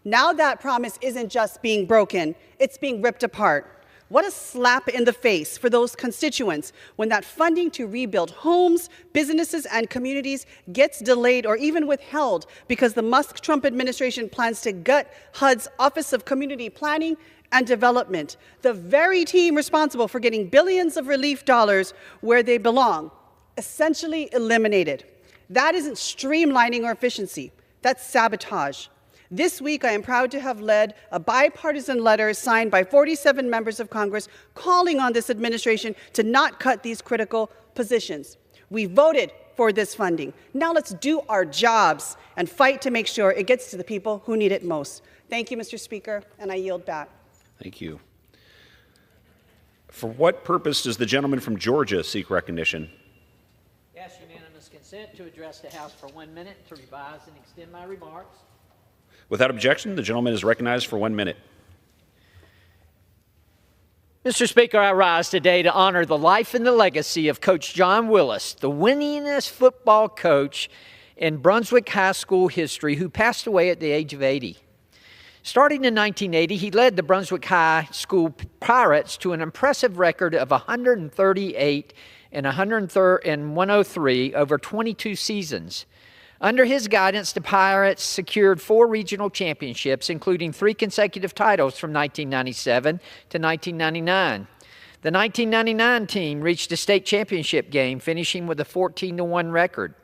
Now that promise isn't just being broken, it's being ripped apart. What a slap in the face for those constituents when that funding to rebuild homes, businesses, and communities gets delayed or even withheld because the Musk-Trump administration plans to gut HUD's Office of Community Planning and Development, the very team responsible for getting billions of relief dollars where they belong, essentially eliminated. That isn't streamlining or efficiency. That's sabotage. This week, I am proud to have led a bipartisan letter signed by 47 members of Congress calling on this administration to not cut these critical positions. We voted for this funding. Now let's do our jobs and fight to make sure it gets to the people who need it most. Thank you, Mr. Speaker, and I yield back. Thank you. For what purpose does the gentleman from Georgia seek recognition? Ask unanimous consent to address the House for 1 minute to revise and extend my remarks. Without objection, the gentleman is recognized for 1 minute. Mr. Speaker, I rise today to honor the life and the legacy of Coach John Willis, the winningest football coach in Brunswick High School history, who passed away at the age of 80. Starting in 1980, he led the Brunswick High School Pirates to an impressive record of 138 and 103 over 22 seasons. Under his guidance, the Pirates secured 4 regional championships, including 3 consecutive titles from 1997 to 1999. The 1999 team reached a state championship game, finishing with a 14-1 record.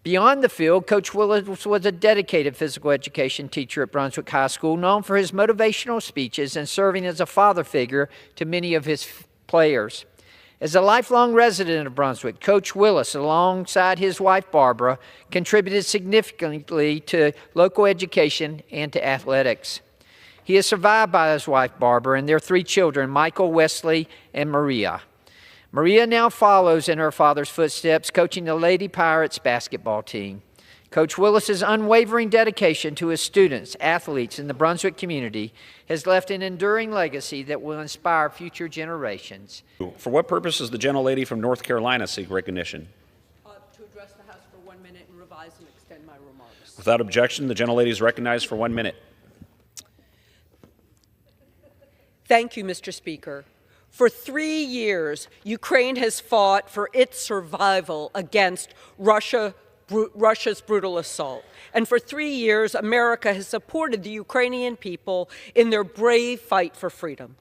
Beyond the field, Coach Willis was a dedicated physical education teacher at Brunswick High School, known for his motivational speeches and serving as a father figure to many of his players. As a lifelong resident of Brunswick, Coach Willis, alongside his wife Barbara, contributed significantly to local education and to athletics. He is survived by his wife Barbara and their 3 children, Michael, Wesley, and Maria. Maria now follows in her father's footsteps, coaching the Lady Pirates basketball team. Coach Willis's unwavering dedication to his students, athletes, and the Brunswick community has left an enduring legacy that will inspire future generations. For what purpose does the gentlelady from North Carolina seek recognition? To address the House for 1 minute and revise and extend my remarks. Without objection, the gentlelady is recognized for 1 minute. Thank you, Mr. Speaker. For 3 years, Ukraine has fought for its survival against Russia's brutal assault. And for 3 years, America has supported the Ukrainian people in their brave fight for freedom.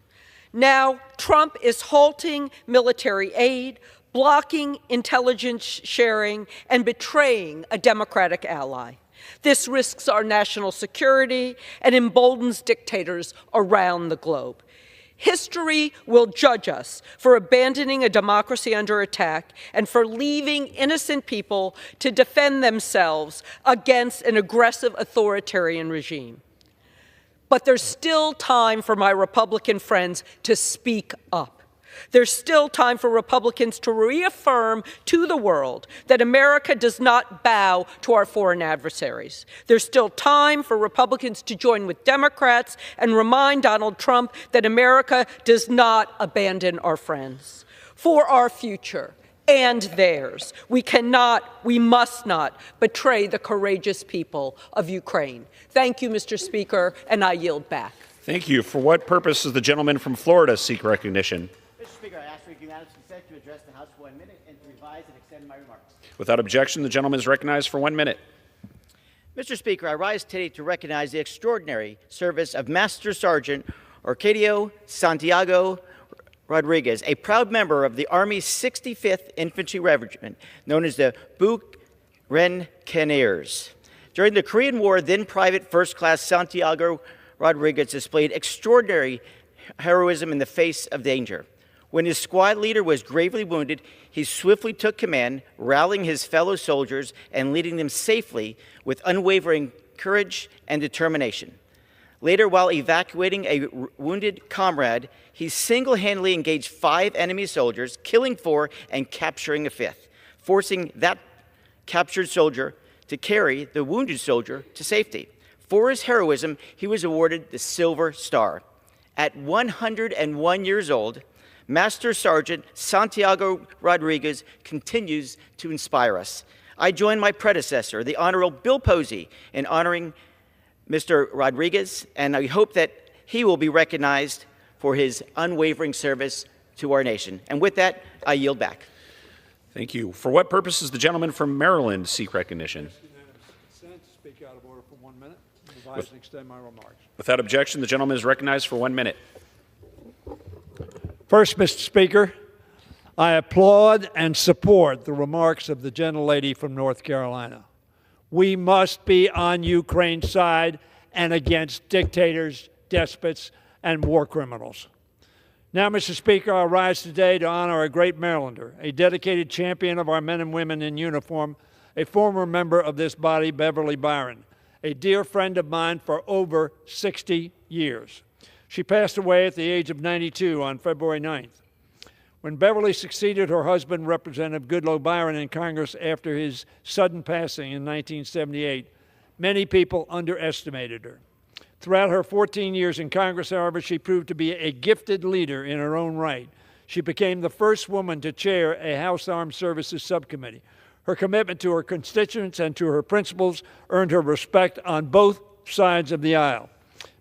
Now, Trump is halting military aid, blocking intelligence sharing, and betraying a democratic ally. This risks our national security and emboldens dictators around the globe. History will judge us for abandoning a democracy under attack and for leaving innocent people to defend themselves against an aggressive authoritarian regime. But there's still time for my Republican friends to speak up. There's still time for Republicans to reaffirm to the world that America does not bow to our foreign adversaries. There's still time for Republicans to join with Democrats and remind Donald Trump that America does not abandon our friends. For our future and theirs, we must not betray the courageous people of Ukraine. Thank you, Mr. Speaker, and I yield back. Thank you. For what purpose does the gentleman from Florida seek recognition? Mr. Speaker, I ask for unanimous consent to address the House for 1 minute and to revise and extend my remarks. Without objection, the gentleman is recognized for 1 minute. Mr. Speaker, I rise today to recognize the extraordinary service of Master Sergeant Arcadio Santiago Rodriguez, a proud member of the Army's 65th Infantry Regiment, known as the Buccaneers. During the Korean War, then Private First Class Santiago Rodriguez displayed extraordinary heroism in the face of danger. When his squad leader was gravely wounded, he swiftly took command, rallying his fellow soldiers and leading them safely with unwavering courage and determination. Later, while evacuating a wounded comrade, he single-handedly engaged 5 enemy soldiers, killing 4 and capturing a 5th, forcing that captured soldier to carry the wounded soldier to safety. For his heroism, he was awarded the Silver Star. At 101 years old, Master Sergeant Santiago Rodriguez continues to inspire us. I join my predecessor, the Honorable Bill Posey, in honoring Mr. Rodriguez, and I hope that he will be recognized for his unwavering service to our nation. And with that, I yield back. Thank you. For what purpose does the gentleman from Maryland seek recognition? Consent to speak out of order for 1 minute. Revise and extend my remarks. Without objection, the gentleman is recognized for 1 minute. First, Mr. Speaker, I applaud and support the remarks of the gentlelady from North Carolina. We must be on Ukraine's side and against dictators, despots, and war criminals. Now, Mr. Speaker, I rise today to honor a great Marylander, a dedicated champion of our men and women in uniform, a former member of this body, Beverly Byron, a dear friend of mine for over 60 years. She passed away at the age of 92 on February 9th. When Beverly succeeded her husband, Representative Goodloe Byron, in Congress after his sudden passing in 1978, many people underestimated her. Throughout her 14 years in Congress, however, she proved to be a gifted leader in her own right. She became the first woman to chair a House Armed Services subcommittee. Her commitment to her constituents and to her principles earned her respect on both sides of the aisle.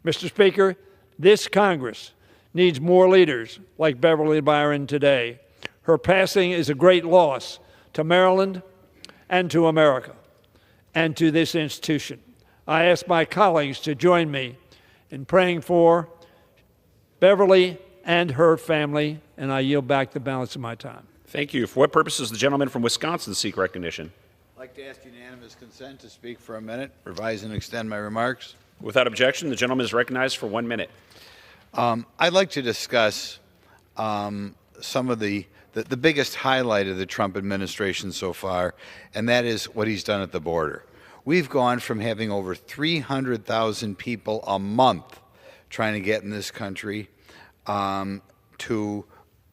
Mr. Speaker, this Congress needs more leaders like Beverly Byron today. Her passing is a great loss to Maryland and to America and to this institution. I ask my colleagues to join me in praying for Beverly and her family, and I yield back the balance of my time. Thank you. For what purpose does the gentleman from Wisconsin seek recognition? I'd like to ask unanimous consent to speak for a minute, revise and extend my remarks. Without objection, the gentleman is recognized for 1 minute. I'd like to discuss some of the biggest highlight of the Trump administration so far, and that is what he's done at the border. We've gone from having over 300,000 people a month trying to get in this country to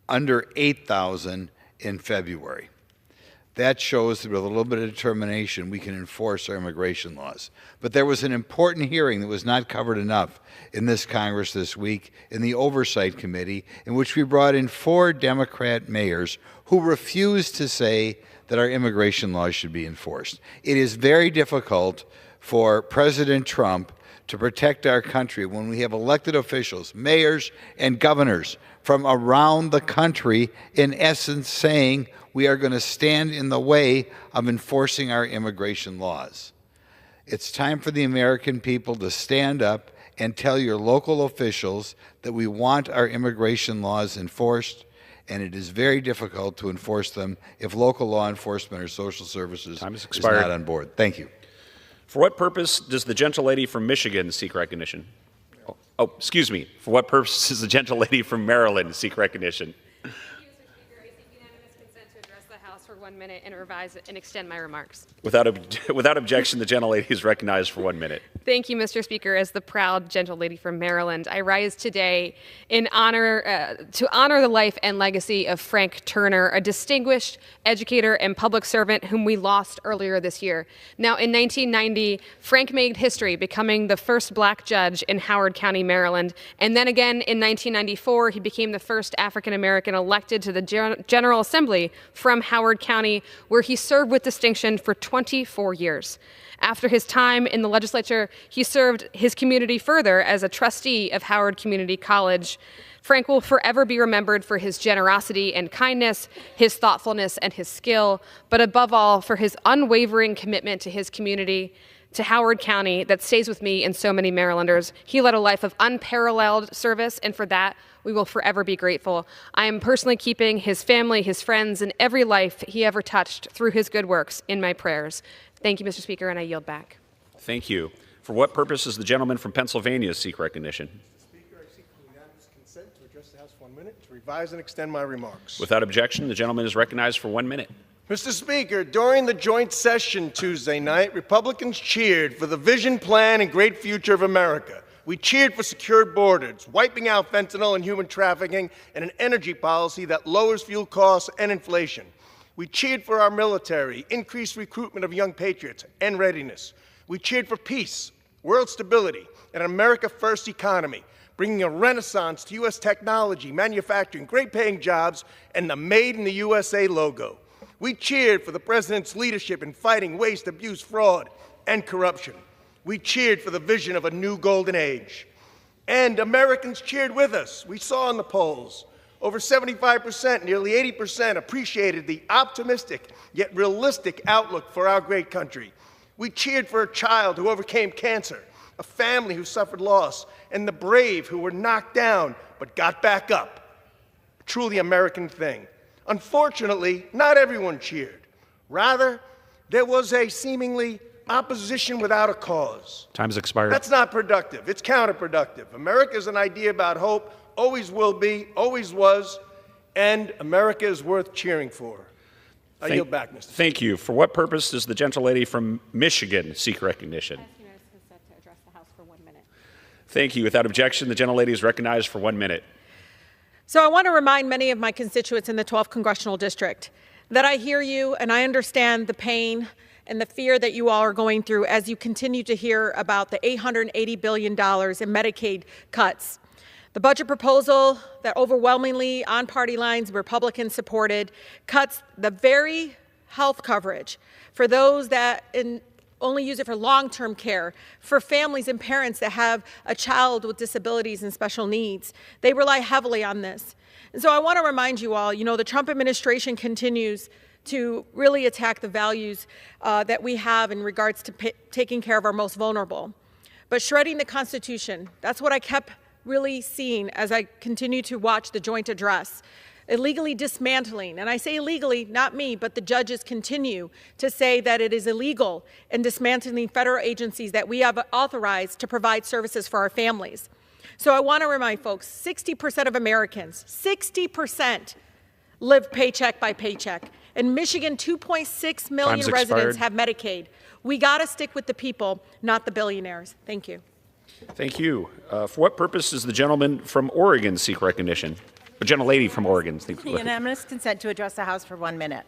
under 8,000 in February. That shows that with a little bit of determination, we can enforce our immigration laws. But there was an important hearing that was not covered enough in this Congress this week in the Oversight Committee, in which we brought in 4 Democrat mayors who refused to say that our immigration laws should be enforced. It is very difficult for President Trump to protect our country when we have elected officials, mayors and governors from around the country, in essence saying we are going to stand in the way of enforcing our immigration laws. It's time for the American people to stand up and tell your local officials that we want our immigration laws enforced, and it is very difficult to enforce them if local law enforcement or social services is not on board. Thank you. For what purpose does the gentlelady from Michigan seek recognition? Oh, excuse me. For what purpose does the gentlelady from Maryland seek recognition? For 1 minute and revise and extend my remarks. Without objection, the gentlelady is recognized for 1 minute. Thank you, Mr. Speaker. As the proud gentlelady from Maryland, I rise today in honor to honor the life and legacy of Frank Turner, a distinguished educator and public servant whom we lost earlier this year. Now, in 1990, Frank made history, becoming the first black judge in Howard County, Maryland. And then again in 1994, he became the first African American elected to the General Assembly from Howard County, where he served with distinction for 24 years. After his time in the legislature, he served his community further as a trustee of Howard Community College. Frank will forever be remembered for his generosity and kindness, his thoughtfulness and his skill, but above all for his unwavering commitment to his community, to Howard County, that stays with me and so many Marylanders. He led a life of unparalleled service, and for that, we will forever be grateful. I am personally keeping his family, his friends, and every life he ever touched through his good works in my prayers. Thank you, Mr. Speaker, and I yield back. Thank you. For what purpose does the gentleman from Pennsylvania seek recognition? Speaker, I seek unanimous consent to address the House for 1 minute to revise and extend my remarks. Without objection, the gentleman is recognized for 1 minute. Mr. Speaker, during the joint session Tuesday night, Republicans cheered for the vision, plan, and great future of America. We cheered for secured borders, wiping out fentanyl and human trafficking, and an energy policy that lowers fuel costs and inflation. We cheered for our military, increased recruitment of young patriots, and readiness. We cheered for peace, world stability, and an America-first economy, bringing a renaissance to U.S. technology, manufacturing, great-paying jobs, and the Made in the USA logo. We cheered for the President's leadership in fighting waste, abuse, fraud, and corruption. We cheered for the vision of a new golden age. And Americans cheered with us. We saw in the polls, over 75%, nearly 80% appreciated the optimistic yet realistic outlook for our great country. We cheered for a child who overcame cancer, a family who suffered loss, and the brave who were knocked down but got back up. A truly American thing. Unfortunately, not everyone cheered. Rather, there was a seemingly opposition without a cause. Time's expired. That's not productive. It's counterproductive. America is an idea about hope, always will be, always was, and America is worth cheering for. I yield back, Mr. Speaker. Thank you. For what purpose does the gentlelady from Michigan seek recognition? Thank you. Without objection, the gentlelady is recognized for 1 minute. So I want to remind many of my constituents in the 12th Congressional District that I hear you and I understand the pain and the fear that you all are going through as you continue to hear about the $880 billion in Medicaid cuts. The budget proposal that overwhelmingly on party lines Republicans supported cuts the very health coverage for those that only use it for long-term care, for families and parents that have a child with disabilities and special needs. They rely heavily on this. And so I want to remind you all, the Trump administration continues to really attack the values that we have in regards to taking care of our most vulnerable. But shredding the Constitution, that's what I kept really seeing as I continue to watch the joint address. Illegally dismantling, and I say illegally, not me, but the judges continue to say that it is illegal in dismantling federal agencies that we have authorized to provide services for our families. So I want to remind folks, 60% of Americans, 60% live paycheck by paycheck. In Michigan, 2.6 million residents have Medicaid. We got to stick with the people, not the billionaires. Thank you. Thank you. For what purpose does the gentleman from Oregon seek recognition? The gentlelady from Oregon. Unanimous consent to address the House for 1 minute.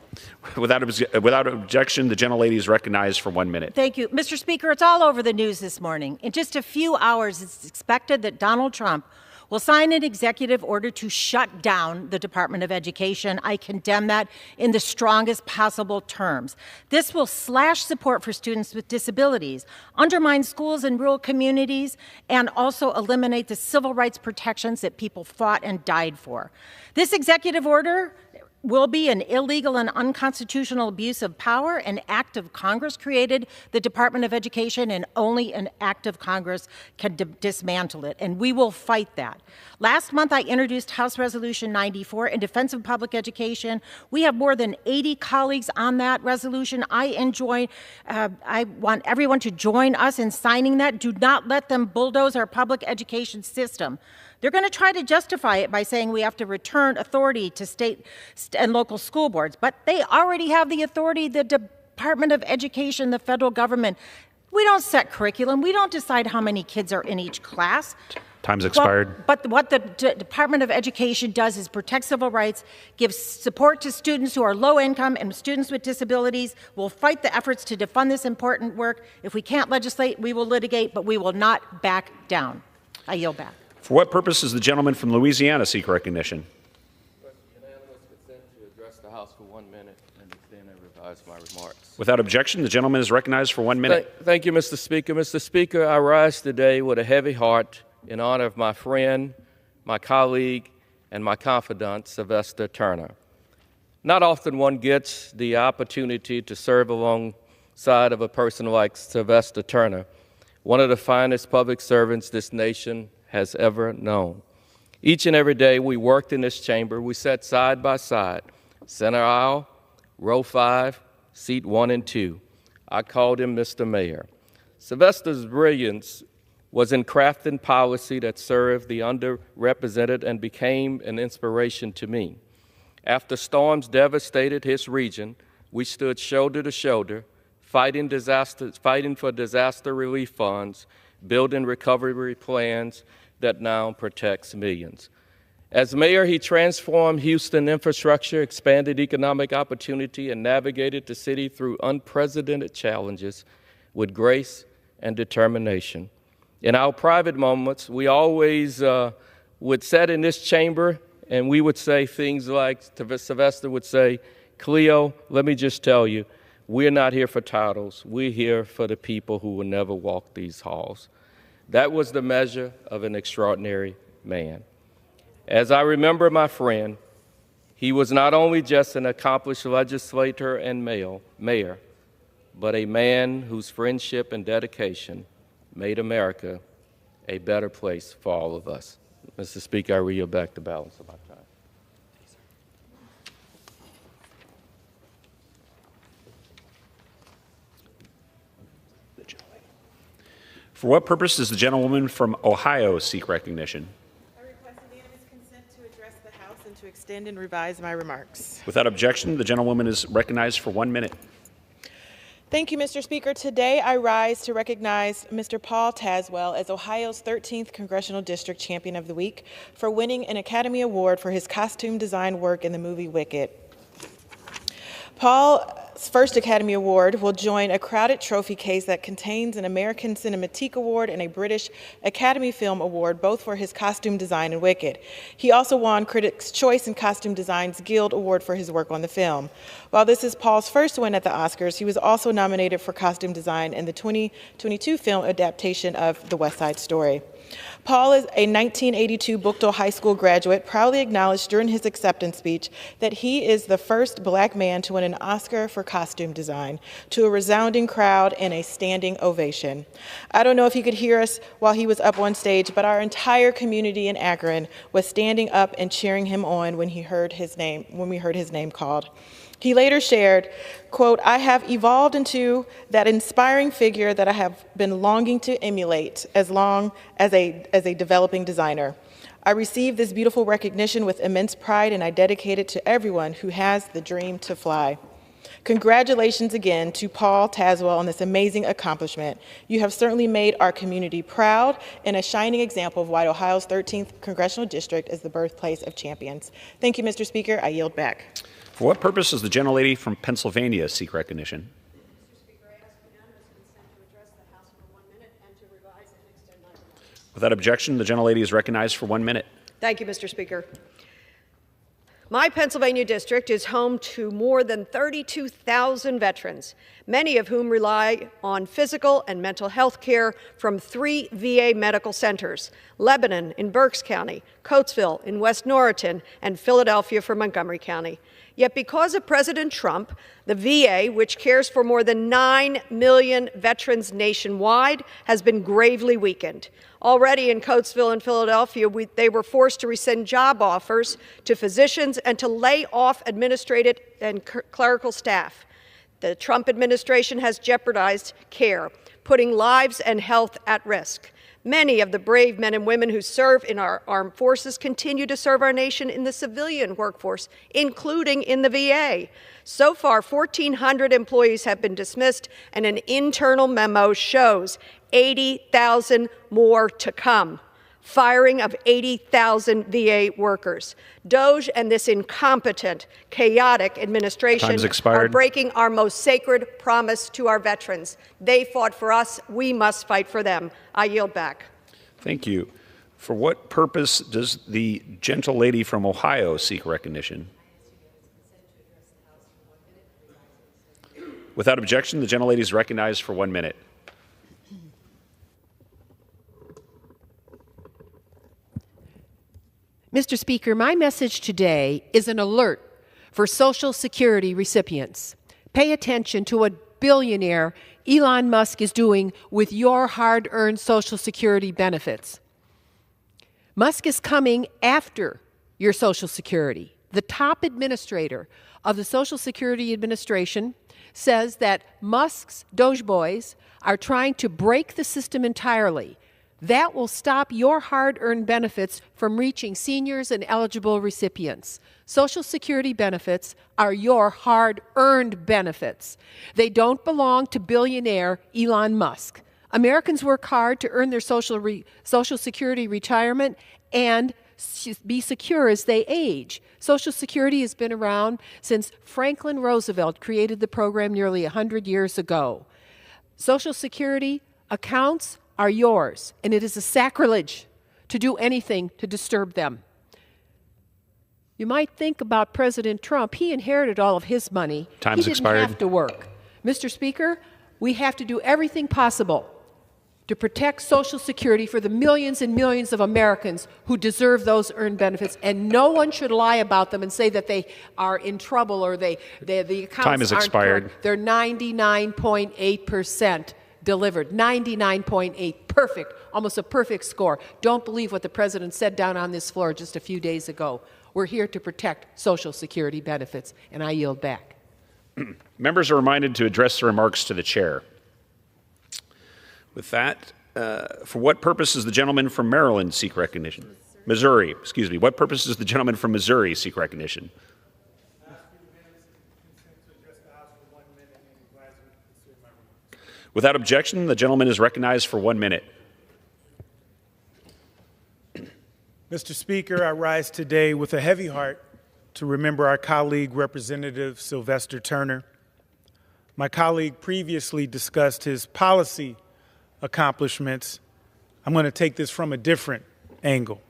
Without objection, the gentlelady is recognized for 1 minute. Thank you. Mr. Speaker, it's all over the news this morning. In just a few hours, it's expected that Donald Trump will sign an executive order to shut down the Department of Education. I condemn that in the strongest possible terms. This will slash support for students with disabilities, undermine schools in rural communities, and also eliminate the civil rights protections that people fought and died for. This executive order will be an illegal and unconstitutional abuse of power. An act of Congress created the Department of Education, and only an act of Congress can dismantle it, and we will fight that. Last month, I introduced House Resolution 94 in defense of public education. We have more than 80 colleagues on that resolution. I want everyone to join us in signing that. Do not let them bulldoze our public education system. They're going to try to justify it by saying we have to return authority to state and local school boards, but they already have the authority, the Department of Education, the federal government. We don't set curriculum. We don't decide how many kids are in each class. Time's expired. But what the Department of Education does is protect civil rights, gives support to students who are low income and students with disabilities. We'll fight the efforts to defund this important work. If we can't legislate, we will litigate, but we will not back down. I yield back. For what purpose does the gentleman from Louisiana seek recognition? Unanimous consent to address the House for 1 minute and then I revise my remarks. Without objection, the gentleman is recognized for 1 minute. Thank you, Mr. Speaker. Mr. Speaker, I rise today with a heavy heart in honor of my friend, my colleague, and my confidant, Sylvester Turner. Not often one gets the opportunity to serve alongside of a person like Sylvester Turner, one of the finest public servants this nation has ever known. Each and every day we worked in this chamber. We sat side by side, center aisle, row 5, seat 1 and 2. I called him Mr. Mayor. Sylvester's brilliance was in crafting policy that served the underrepresented and became an inspiration to me. After storms devastated his region, we stood shoulder to shoulder, fighting for disaster relief funds, building recovery plans that now protects millions. As mayor, he transformed Houston infrastructure, expanded economic opportunity, and navigated the city through unprecedented challenges with grace and determination. In our private moments, we always would sit in this chamber and we would say things like, Sylvester would say, Cleo, let me just tell you, we're not here for titles. We're here for the people who will never walk these halls. That was the measure of an extraordinary man. As I remember my friend, he was not only just an accomplished legislator and mayor, but a man whose friendship and dedication made America a better place for all of us. Mr. Speaker, I yield back the balance of my time. For what purpose does the gentlewoman from Ohio seek recognition? I request unanimous consent to address the House and to extend and revise my remarks. Without objection, the gentlewoman is recognized for 1 minute. Thank you, Mr. Speaker. Today I rise to recognize Mr. Paul Tazewell as Ohio's 13th Congressional District Champion of the Week for winning an Academy Award for his costume design work in the movie Wicked. Paul's first Academy Award will join a crowded trophy case that contains an American Cinematique Award and a British Academy Film Award, both for his costume design in Wicked. He also won Critics' Choice and Costume Design's Guild Award for his work on the film. While this is Paul's first win at the Oscars, he was also nominated for costume design in the 2022 film adaptation of The West Side Story. Paul is a 1982 Buchtel High School graduate, proudly acknowledged during his acceptance speech that he is the first black man to win an Oscar for costume design, to a resounding crowd and a standing ovation. I don't know if he could hear us while he was up on stage, but our entire community in Akron was standing up and cheering him on when we heard his name called. He later shared, quote, "I have evolved into that inspiring figure that I have been longing to emulate as long as a developing designer. I received this beautiful recognition with immense pride, and I dedicate it to everyone who has the dream to fly." Congratulations again to Paul Tazewell on this amazing accomplishment. You have certainly made our community proud and a shining example of why Ohio's 13th Congressional District is the birthplace of champions. Thank you, Mr. Speaker. I yield back. For what purpose does the gentlelady from Pennsylvania seek recognition? Without objection, the gentlelady is recognized for 1 minute. Thank you, Mr. Speaker. My Pennsylvania district is home to more than 32,000 veterans, many of whom rely on physical and mental health care from 3 VA medical centers: Lebanon in Berks County, Coatesville in West Norriton, and Philadelphia for Montgomery County. Yet because of President Trump, the VA, which cares for more than 9 million veterans nationwide, has been gravely weakened. Already in Coatesville and Philadelphia, they were forced to rescind job offers to physicians and to lay off administrative and clerical staff. The Trump administration has jeopardized care, putting lives and health at risk. Many of the brave men and women who serve in our armed forces continue to serve our nation in the civilian workforce, including in the VA. So far, 1,400 employees have been dismissed, and an internal memo shows 80,000 more to come. Firing of 80,000 VA workers. DOGE and this incompetent, chaotic administration are breaking our most sacred promise to our veterans. They fought for us. We must fight for them. I yield back. Thank you. For what purpose does the gentlelady from Ohio seek recognition? Without objection, the gentlelady is recognized for 1 minute. Mr. Speaker, my message today is an alert for Social Security recipients. Pay attention to what billionaire Elon Musk is doing with your hard-earned Social Security benefits. Musk is coming after your Social Security. The top administrator of the Social Security Administration says that Musk's Doge boys are trying to break the system entirely. That will stop your hard-earned benefits from reaching seniors and eligible recipients. Social Security benefits are your hard-earned benefits. They don't belong to billionaire Elon Musk. Americans work hard to earn their Social Security retirement and be secure as they age. Social Security has been around since Franklin Roosevelt created the program nearly 100 years ago. Social Security accounts are yours, and it is a sacrilege to do anything to disturb them. You might think about President Trump. He inherited all of his money. Time's he didn't expired. have to work. Mr. Speaker, we have to do everything possible to protect Social Security for the millions and millions of Americans who deserve those earned benefits, and no one should lie about them and say that they are in trouble or the accounts Time is aren't expired. correct. They're 99.8% delivered. 99.8, perfect, almost a perfect score. Don't believe what the President said down on this floor just a few days ago. We're here to protect Social Security benefits, and I yield back. Members are reminded to address their remarks to the chair. With that, For what purpose does the gentleman from Maryland seek recognition? Missouri, excuse me. What purpose does the gentleman from Missouri seek recognition? Without objection, the gentleman is recognized for 1 minute. Mr. Speaker, I rise today with a heavy heart to remember our colleague, Representative Sylvester Turner. My colleague previously discussed his policy accomplishments. I'm going to take this from a different angle.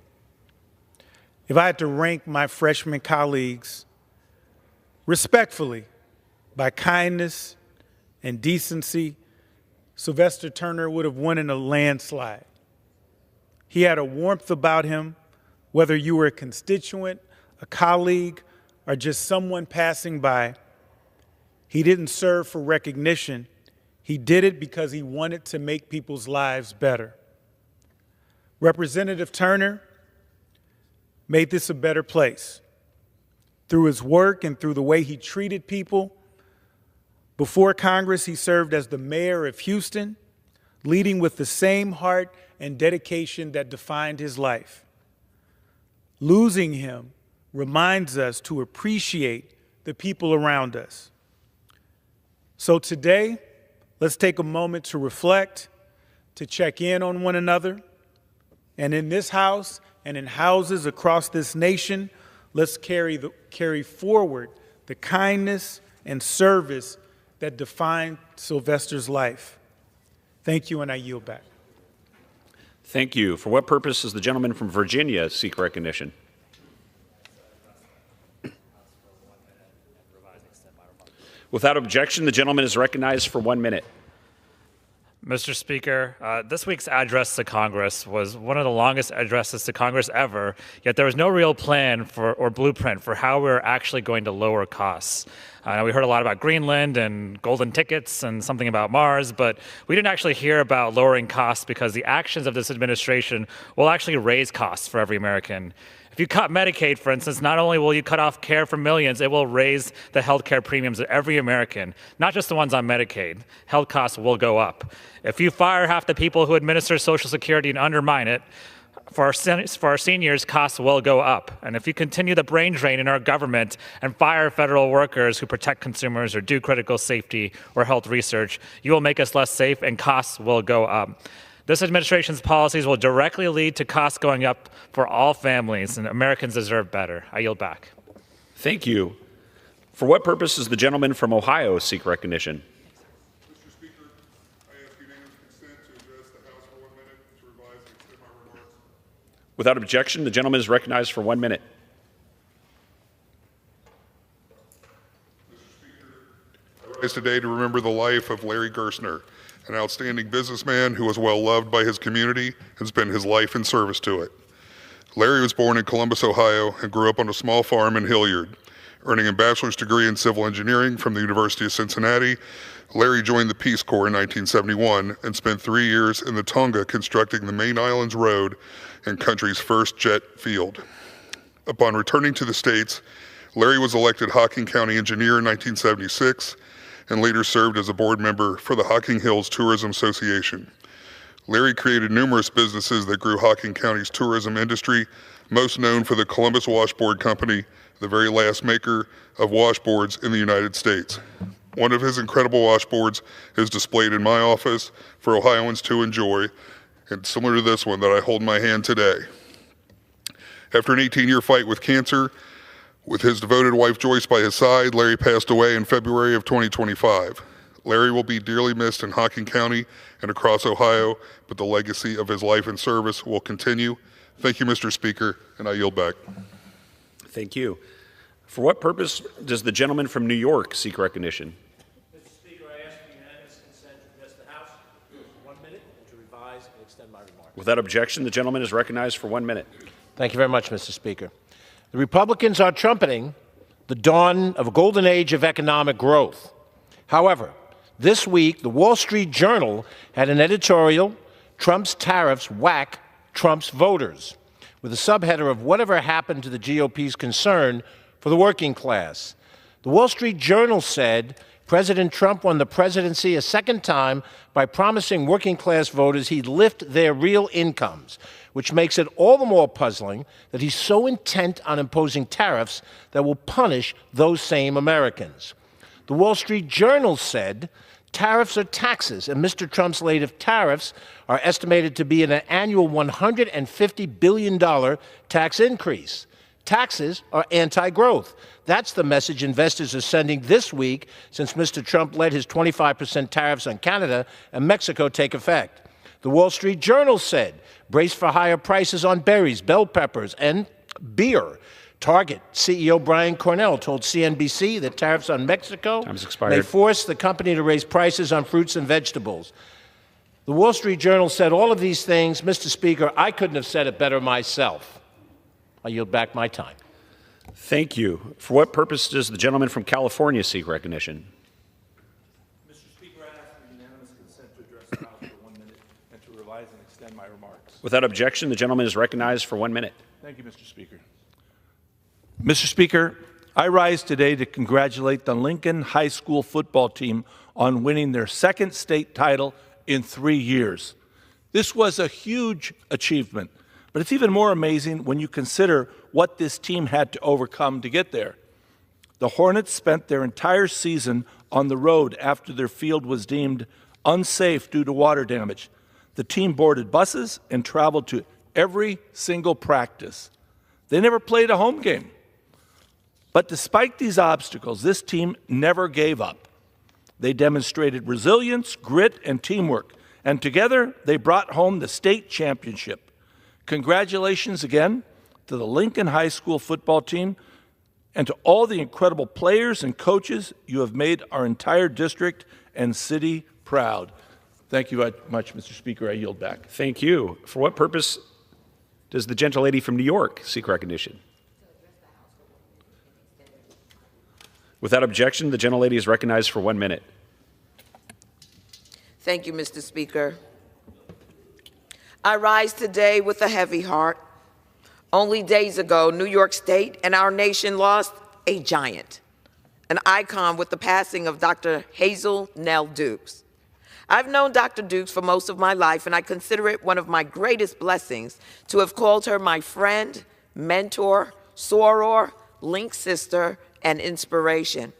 If I had to rank my freshman colleagues respectfully by kindness and decency, Sylvester Turner would have won in a landslide. He had a warmth about him, whether you were a constituent, a colleague, or just someone passing by. He didn't serve for recognition. He did it because he wanted to make people's lives better. Representative Turner made this a better place through his work and through the way he treated people. Before Congress, he served as the mayor of Houston, leading with the same heart and dedication that defined his life. Losing him reminds us to appreciate the people around us. So today, let's take a moment to reflect, to check in on one another. And in this house and in houses across this nation, let's carry forward the kindness and service that defined Sylvester's life. Thank you, and I yield back. Thank you. For what purpose does the gentleman from Virginia seek recognition? Without objection, the gentleman is recognized for 1 minute. Mr. Speaker, this week's address to Congress was one of the longest addresses to Congress ever, yet there was no real plan or blueprint for how we were actually going to lower costs. We heard a lot about Greenland and golden tickets and something about Mars, but we didn't actually hear about lowering costs because the actions of this administration will actually raise costs for every American. If you cut Medicaid, for instance, not only will you cut off care for millions, it will raise the health care premiums of every American, not just the ones on Medicaid. Health costs will go up. If you fire half the people who administer Social Security and undermine it, for our seniors, costs will go up. And if you continue the brain drain in our government and fire federal workers who protect consumers or do critical safety or health research, you will make us less safe and costs will go up. This administration's policies will directly lead to costs going up for all families, and Americans deserve better. I yield back. Thank you. For what purpose does the gentleman from Ohio seek recognition? Mr. Speaker, I ask unanimous consent to address the House for 1 minute to revise and extend my remarks. Without objection, the gentleman is recognized for 1 minute. Mr. Speaker, I rise today to remember the life of Larry Gerstner, an outstanding businessman who was well loved by his community and spent his life in service to it. Larry was born in Columbus, Ohio, and grew up on a small farm in Hilliard. Earning a bachelor's degree in civil engineering from the University of Cincinnati, Larry joined the Peace Corps in 1971 and spent 3 years in the Tonga constructing the Main Islands Road and country's first jet field. Upon returning to the States, Larry was elected Hocking County Engineer in 1976 and later served as a board member for the Hocking Hills Tourism Association. Larry created numerous businesses that grew Hocking County's tourism industry, most known for the Columbus Washboard Company, the very last maker of washboards in the United States. One of his incredible washboards is displayed in my office for Ohioans to enjoy, and similar to this one that I hold in my hand today. After an 18-year fight with cancer, with his devoted wife Joyce by his side, Larry passed away in February of 2025. Larry will be dearly missed in Hocking County and across Ohio, but the legacy of his life and service will continue. Thank you, Mr. Speaker, and I yield back. Thank you. For what purpose does the gentleman from New York seek recognition? Mr. Speaker, I ask for unanimous consent to address the House for 1 minute and to revise and extend my remarks. Without objection, the gentleman is recognized for 1 minute. Thank you very much, Mr. Speaker. The Republicans are trumpeting the dawn of a golden age of economic growth. However, this week, the Wall Street Journal had an editorial, Trump's Tariffs Whack Trump's Voters, with a subheader of whatever happened to the GOP's concern for the working class. The Wall Street Journal said President Trump won the presidency a second time by promising working-class voters he'd lift their real incomes, which makes it all the more puzzling that he's so intent on imposing tariffs that will punish those same Americans. The Wall Street Journal said tariffs are taxes, and Mr. Trump's latest tariffs are estimated to be an annual $150 billion tax increase. Taxes are anti-growth. That's the message investors are sending this week since Mr. Trump let his 25% tariffs on Canada and Mexico take effect. The Wall Street Journal said, brace for higher prices on berries, bell peppers, and beer. Target CEO Brian Cornell told CNBC that tariffs on Mexico may force the company to raise prices on fruits and vegetables. The Wall Street Journal said all of these things. Mr. Speaker, I couldn't have said it better myself. I yield back my time. Thank you. For what purpose does the gentleman from California seek recognition? Mr. Speaker, I ask for unanimous consent to address the House for 1 minute and to revise and extend my remarks. Without objection, the gentleman is recognized for 1 minute. Thank you, Mr. Speaker. Mr. Speaker, I rise today to congratulate the Lincoln High School football team on winning their second state title in 3 years. This was a huge achievement. But it's even more amazing when you consider what this team had to overcome to get there. The Hornets spent their entire season on the road after their field was deemed unsafe due to water damage. The team boarded buses and traveled to every single practice. They never played a home game. But despite these obstacles, this team never gave up. They demonstrated resilience, grit, and teamwork, and together they brought home the state championship. Congratulations again to the Lincoln High School football team and to all the incredible players and coaches. You have made our entire district and city proud. Thank you much, Mr. Speaker. I yield back. Thank you. For what purpose does the gentlelady from New York seek recognition? Without objection, the gentlelady is recognized for 1 minute. Thank you, Mr. Speaker. I rise today with a heavy heart. Only days ago, New York State and our nation lost a giant, an icon with the passing of Dr. Hazel Nell Dukes. I've known Dr. Dukes for most of my life, and I consider it one of my greatest blessings to have called her my friend, mentor, soror, link sister, and inspiration.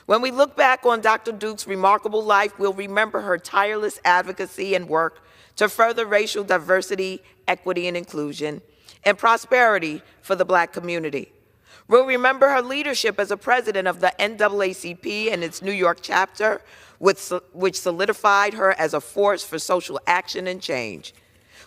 When we look back on Dr. Dukes' remarkable life, we'll remember her tireless advocacy and work to further racial diversity, equity, and inclusion, and prosperity for the Black community. We'll remember her leadership as a president of the NAACP and its New York chapter, which solidified her as a force for social action and change.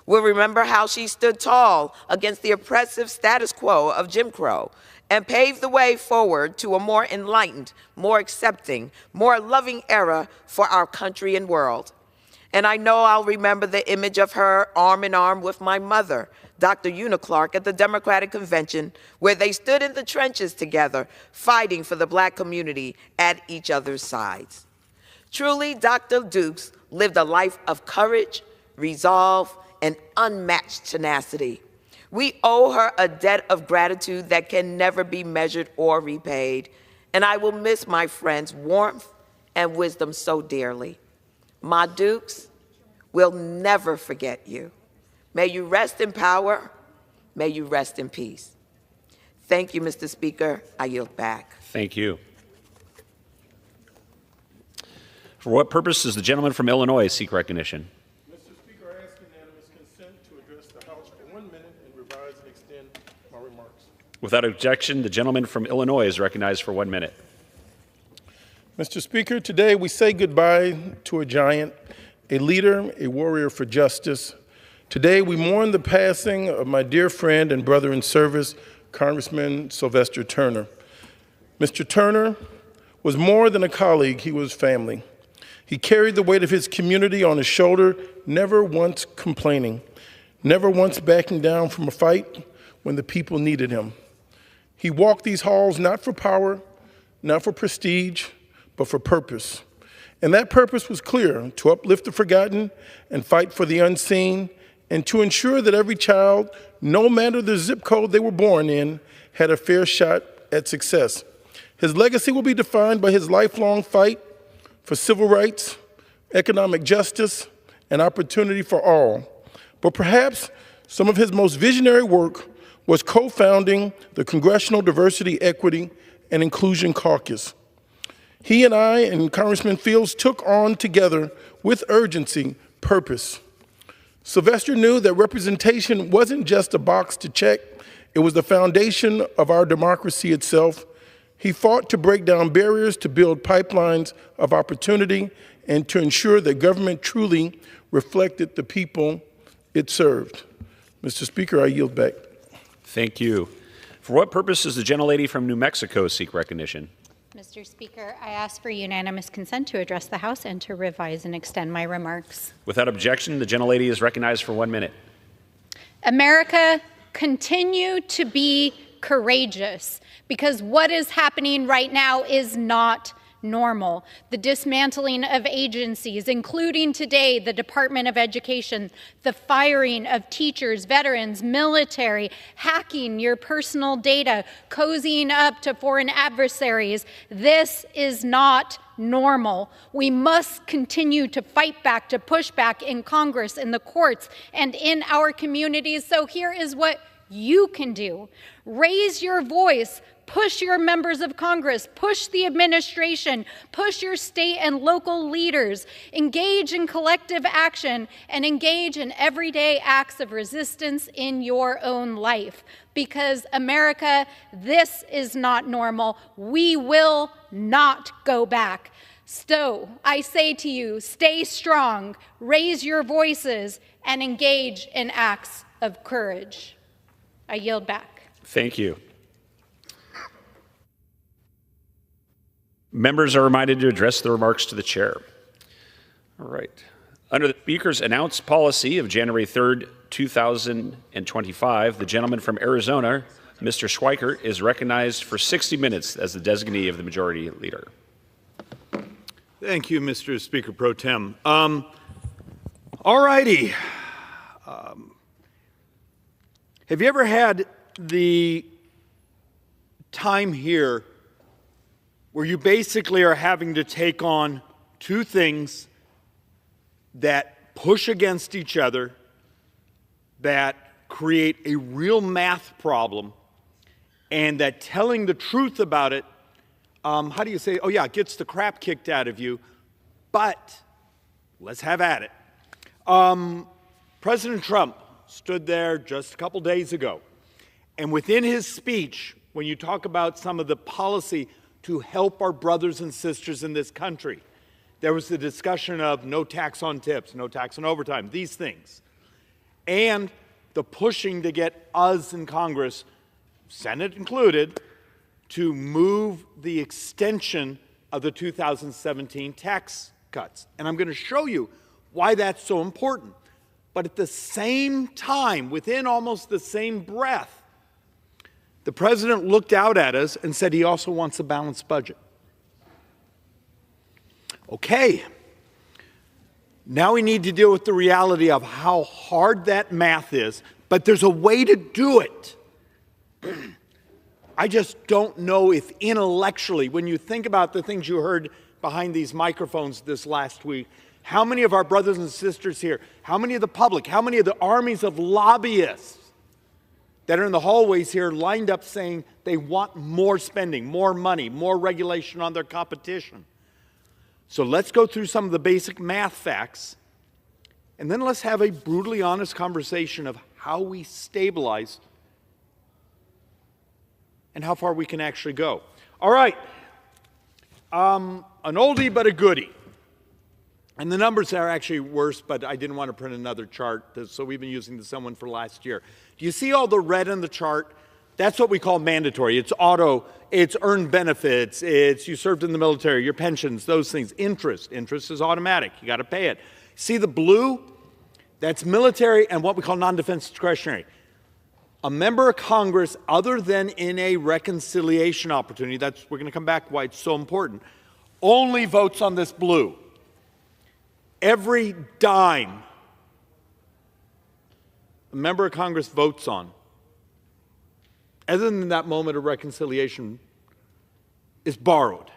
We'll remember how she stood tall against the oppressive status quo of Jim Crow and paved the way forward to a more enlightened, more accepting, more loving era for our country and world. And I know I'll remember the image of her arm in arm with my mother, Dr. Una Clark, at the Democratic Convention, where they stood in the trenches together, fighting for the Black community at each other's sides. Truly, Dr. Dukes lived a life of courage, resolve, and unmatched tenacity. We owe her a debt of gratitude that can never be measured or repaid, and I will miss my friend's warmth and wisdom so dearly. Ma Dukes, we'll never forget you. May you rest in power. May you rest in peace. Thank you, Mr. Speaker. I yield back. Thank you. For what purpose does the gentleman from Illinois seek recognition? Mr. Speaker, I ask unanimous consent to address the House for 1 minute and revise and extend my remarks. Without objection, the gentleman from Illinois is recognized for 1 minute. Mr. Speaker, today we say goodbye to a giant, a leader, a warrior for justice. Today we mourn the passing of my dear friend and brother in service, Congressman Sylvester Turner. Mr. Turner was more than a colleague, he was family. He carried the weight of his community on his shoulder, never once complaining, never once backing down from a fight when the people needed him. He walked these halls not for power, not for prestige, but for purpose. And that purpose was clear: to uplift the forgotten and fight for the unseen, and to ensure that every child, no matter the zip code they were born in, had a fair shot at success. His legacy will be defined by his lifelong fight for civil rights, economic justice, and opportunity for all. But perhaps some of his most visionary work was co-founding the Congressional Diversity, Equity, and Inclusion Caucus. He and I and Congressman Fields took on together with urgency purpose. Sylvester knew that representation wasn't just a box to check, it was the foundation of our democracy itself. He fought to break down barriers, to build pipelines of opportunity, and to ensure that government truly reflected the people it served. Mr. Speaker, I yield back. Thank you. For what purpose does the gentlelady from New Mexico seek recognition? Mr. Speaker, I ask for unanimous consent to address the House and to revise and extend my remarks. Without objection, the gentlelady is recognized for 1 minute. America, continue to be courageous, because what is happening right now is not normal. The dismantling of agencies, including today the Department of Education, the firing of teachers, veterans, military, hacking your personal data, cozying up to foreign adversaries. This is not normal. We must continue to fight back, to push back in Congress, in the courts, and in our communities. So here is what you can do. Raise your voice. Push your members of Congress, push the administration, push your state and local leaders, engage in collective action, and engage in everyday acts of resistance in your own life. Because America, this is not normal. We will not go back. So I say to you, stay strong, raise your voices, and engage in acts of courage. I yield back. Thank you. Members are reminded to address the remarks to the chair. All right. Under the Speaker's announced policy of January 3rd, 2025, the gentleman from Arizona, Mr. Schweikert, is recognized for 60 minutes as the designee of the Majority Leader. Thank you, Mr. Speaker Pro Tem. All righty. Have you ever had the time here where you basically are having to take on two things that push against each other, that create a real math problem, and that telling the truth about it, how do you say, oh yeah, it gets the crap kicked out of you, but let's have at it. President Trump stood there just a couple days ago, and within his speech, when you talk about some of the policy to help our brothers and sisters in this country, there was the discussion of no tax on tips, no tax on overtime, these things. And the pushing to get us in Congress, Senate included, to move the extension of the 2017 tax cuts. And I'm going to show you why that's so important. But at the same time, within almost the same breath, the president looked out at us and said he also wants a balanced budget. Okay. Now we need to deal with the reality of how hard that math is, but there's a way to do it. I just don't know if intellectually, when you think about the things you heard behind these microphones this last week, how many of our brothers and sisters here, how many of the public, how many of the armies of lobbyists that are in the hallways here lined up saying they want more spending, more money, more regulation on their competition. So let's go through some of the basic math facts, and then let's have a brutally honest conversation of how we stabilize and how far we can actually go. All right, an oldie but a goodie. And the numbers are actually worse, but I didn't want to print another chart, so we've been using the same one for last year. Do you see all the red on the chart? That's what we call mandatory. It's auto, it's earned benefits, it's you served in the military, your pensions, those things. Interest is automatic. You got to pay it. See the blue? That's military and what we call non-defense discretionary. A member of Congress, other than in a reconciliation opportunity, we're going to come back why it's so important, only votes on this blue. Every dime a member of Congress votes on, other than that moment of reconciliation, is borrowed.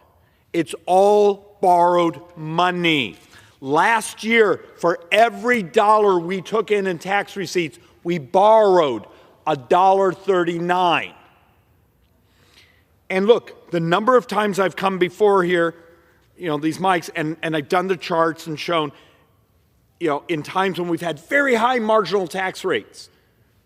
It's all borrowed money. Last year, for every dollar we took in tax receipts, we borrowed $1.39. And look, the number of times I've come before here, these mics, and I've done the charts and shown, in times when we've had very high marginal tax rates,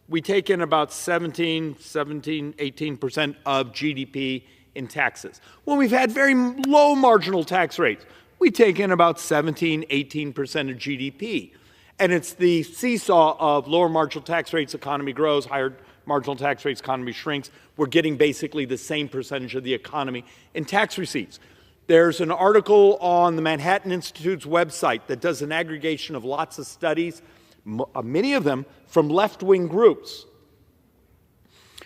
we take in about 18% of GDP in taxes. When we've had very low marginal tax rates, we take in about 18% of GDP. And it's the seesaw of lower marginal tax rates, economy grows, higher marginal tax rates, economy shrinks. We're getting basically the same percentage of the economy in tax receipts. There's an article on the Manhattan Institute's website that does an aggregation of lots of studies, many of them from left-wing groups,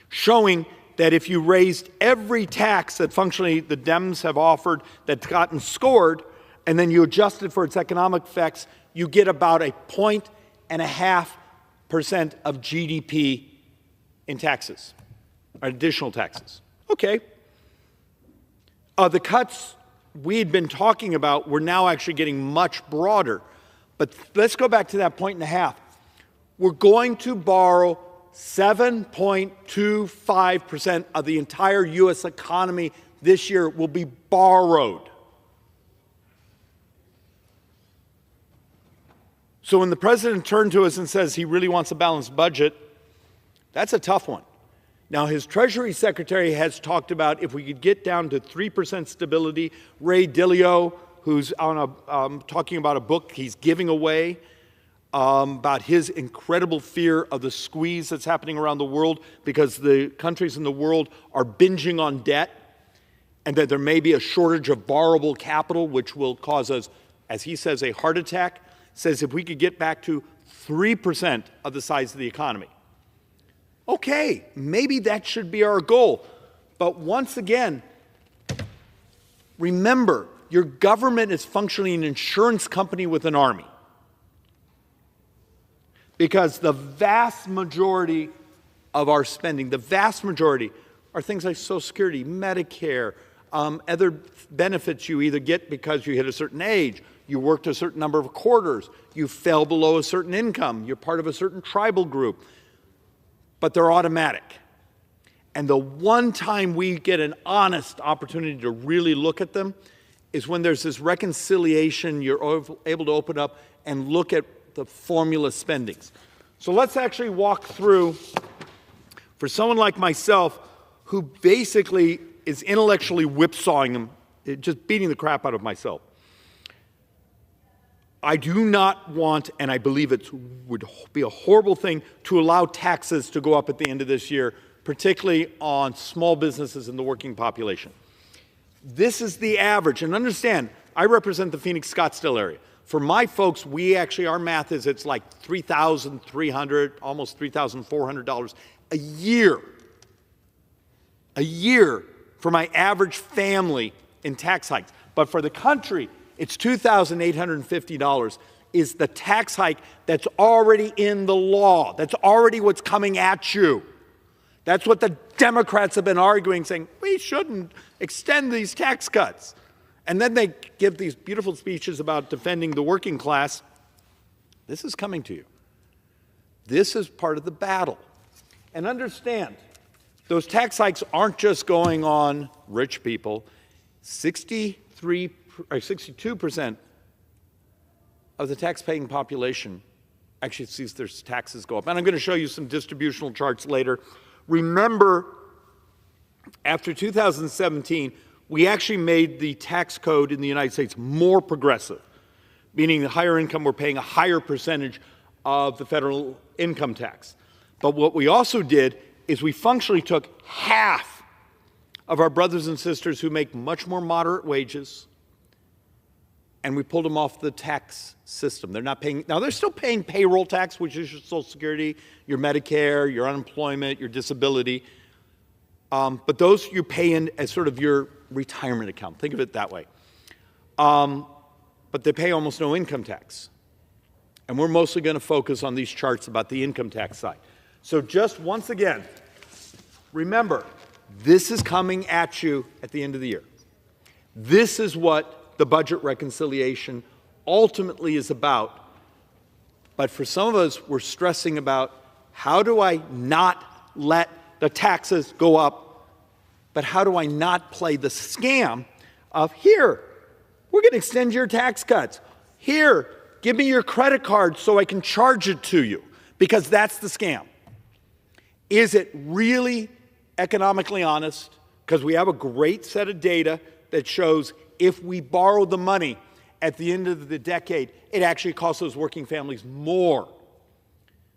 showing that if you raised every tax that functionally the Dems have offered that's gotten scored, and then you adjusted for its economic effects, you get about 1.5% of GDP in taxes, or additional taxes. Okay. The cuts we had been talking about were now actually getting much broader. But let's go back to that 1.5. We're going to borrow 7.25% of the entire U.S. economy this year will be borrowed. So when the president turned to us and says he really wants a balanced budget, that's a tough one. Now, his Treasury Secretary has talked about if we could get down to 3% stability. Ray Dalio, who's on talking about a book he's giving away about his incredible fear of the squeeze that's happening around the world because the countries in the world are binging on debt, and that there may be a shortage of borrowable capital, which will cause us, as he says, a heart attack. Says if we could get back to 3% of the size of the economy. Okay, maybe that should be our goal. But once again, remember, your government is functionally an insurance company with an army. Because the vast majority of our spending, the vast majority, are things like Social Security, Medicare, other benefits you either get because you hit a certain age, you worked a certain number of quarters, you fell below a certain income, you're part of a certain tribal group, but they're automatic. And the one time we get an honest opportunity to really look at them is when there's this reconciliation, you're able to open up and look at the formula spendings. So let's actually walk through, for someone like myself, who basically is intellectually whipsawing them, just beating the crap out of myself. I do not want, and I believe it would be a horrible thing, to allow taxes to go up at the end of this year, particularly on small businesses and the working population. This is the average, and understand, I represent the Phoenix-Scottsdale area. For my folks, our math is it's like $3,300, almost $3,400 a year. A year for my average family in tax hikes. But for the country, it's $2,850 is the tax hike that's already in the law. That's already what's coming at you. That's what the Democrats have been arguing, saying, we shouldn't extend these tax cuts. And then they give these beautiful speeches about defending the working class. This is coming to you. This is part of the battle. And understand, those tax hikes aren't just going on rich people. 62% of the tax-paying population actually sees their taxes go up. And I'm going to show you some distributional charts later. Remember, after 2017, we actually made the tax code in the United States more progressive, meaning the higher income, we're paying a higher percentage of the federal income tax. But what we also did is we functionally took half of our brothers and sisters who make much more moderate wages, and we pulled them off the tax system. They're not paying, now they're still paying payroll tax, which is your Social Security, your Medicare, your unemployment, your disability. But those you pay in as sort of your retirement account. Think of it that way. But they pay almost no income tax. And we're mostly going to focus on these charts about the income tax side. So just once again, remember, this is coming at you at the end of the year. This is what the budget reconciliation ultimately is about. But for some of us, we're stressing about how do I not let the taxes go up, but how do I not play the scam of here, we're going to extend your tax cuts. Here, give me your credit card so I can charge it to you, because that's the scam. Is it really economically honest? Because we have a great set of data that shows if we borrow the money at the end of the decade, it actually costs those working families more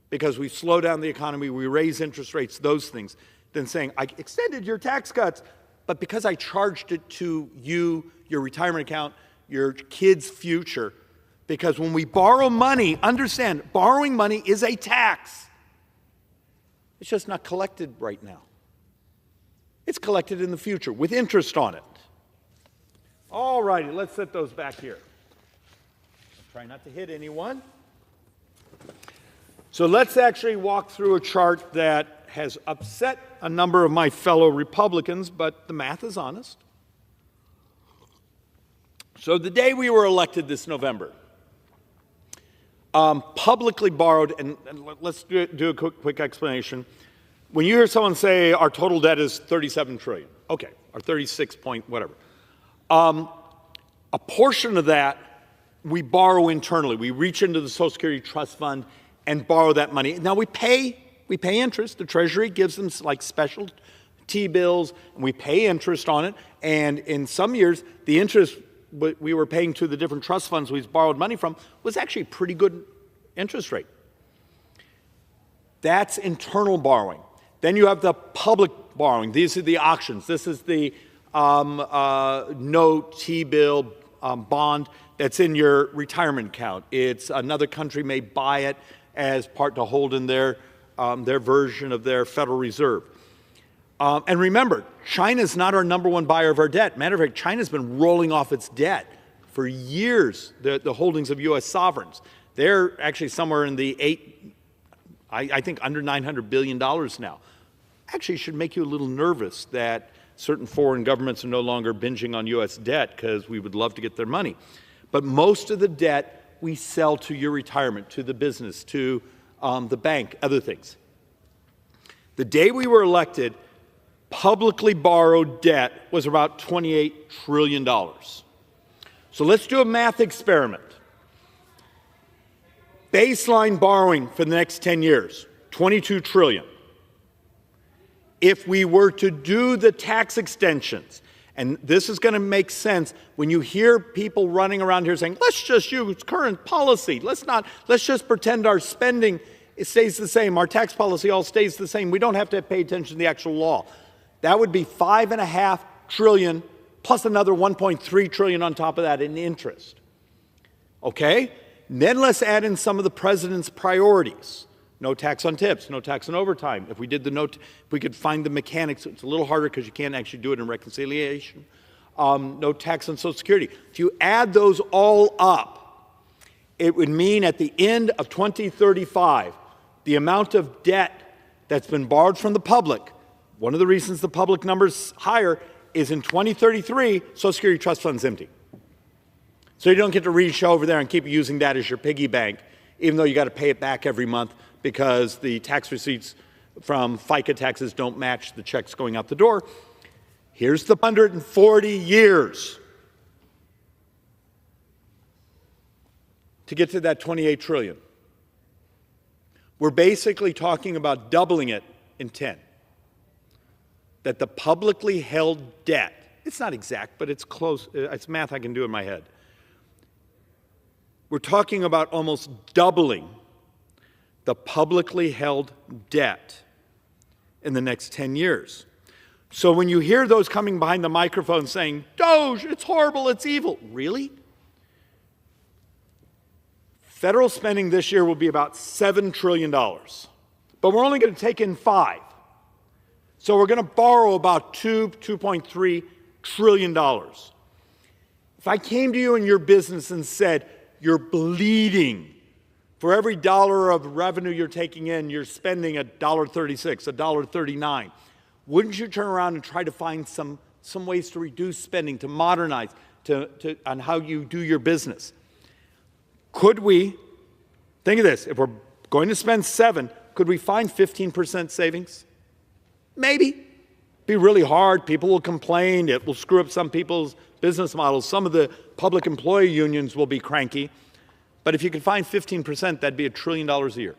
because we slow down the economy, we raise interest rates, those things, than saying, I extended your tax cuts, but because I charged it to you, your retirement account, your kid's future, because when we borrow money, understand, borrowing money is a tax. It's just not collected right now. It's collected in the future with interest on it. All righty, let's set those back here. Try not to hit anyone. So let's actually walk through a chart that has upset a number of my fellow Republicans, but the math is honest. So the day we were elected this November, publicly borrowed, and let's do a quick explanation. When you hear someone say our total debt is 37 trillion, okay, or 36 point whatever, a portion of that we borrow internally. We reach into the Social Security Trust Fund and borrow that money. Now we pay interest. The Treasury gives them like special T-bills, and we pay interest on it. And in some years, the interest we were paying to the different trust funds we borrowed money from was actually a pretty good interest rate. That's internal borrowing. Then you have the public borrowing. These are the auctions. This is the note, T-bill, bond that's in your retirement account. It's another country may buy it as part to hold in their version of their Federal Reserve. And remember, China's not our number one buyer of our debt. Matter of fact, China's been rolling off its debt for years, the holdings of U.S. sovereigns. They're actually somewhere in the I think under $900 billion now. Actually, should make you a little nervous that certain foreign governments are no longer binging on U.S. debt because we would love to get their money. But most of the debt we sell to your retirement, to the business, to the bank, other things. The day we were elected, publicly borrowed debt was about $28 trillion. So let's do a math experiment. Baseline borrowing for the next 10 years, $22 trillion. If we were to do the tax extensions, and this is going to make sense when you hear people running around here saying, let's just use current policy. Let's just pretend our spending it stays the same. Our tax policy all stays the same. We don't have to pay attention to the actual law. That would be $5.5 trillion plus another $1.3 trillion on top of that in interest. Okay? And then let's add in some of the president's priorities. No tax on tips, no tax on overtime. If we did if we could find the mechanics, it's a little harder because you can't actually do it in reconciliation. No tax on Social Security. If you add those all up, it would mean at the end of 2035, the amount of debt that's been borrowed from the public, one of the reasons the public number's higher is in 2033, Social Security Trust Fund's empty. So you don't get to reach over there and keep using that as your piggy bank, even though you got to pay it back every month because the tax receipts from FICA taxes don't match the checks going out the door. Here's the 140 years to get to that 28 trillion. We're basically talking about doubling it in 10. That the publicly held debt, it's not exact, but it's close, it's math I can do in my head. We're talking about almost doubling the publicly held debt in the next 10 years. So when you hear those coming behind the microphone saying, Doge, it's horrible, it's evil, really? Federal spending this year will be about $7 trillion, but we're only going to take in 5. So we're going to borrow about $2.3 trillion. If I came to you in your business and said, you're bleeding, for every dollar of revenue you're taking in, you're spending $1.36, $1.39, wouldn't you turn around and try to find some ways to reduce spending, to modernize, on how you do your business. Could we, think of this, if we're going to spend 7, could we find 15% savings? Maybe. Be really hard. People will complain. It will screw up some people's business models. Some of the public employee unions will be cranky. But if you could find 15%, that'd be $1 trillion a year.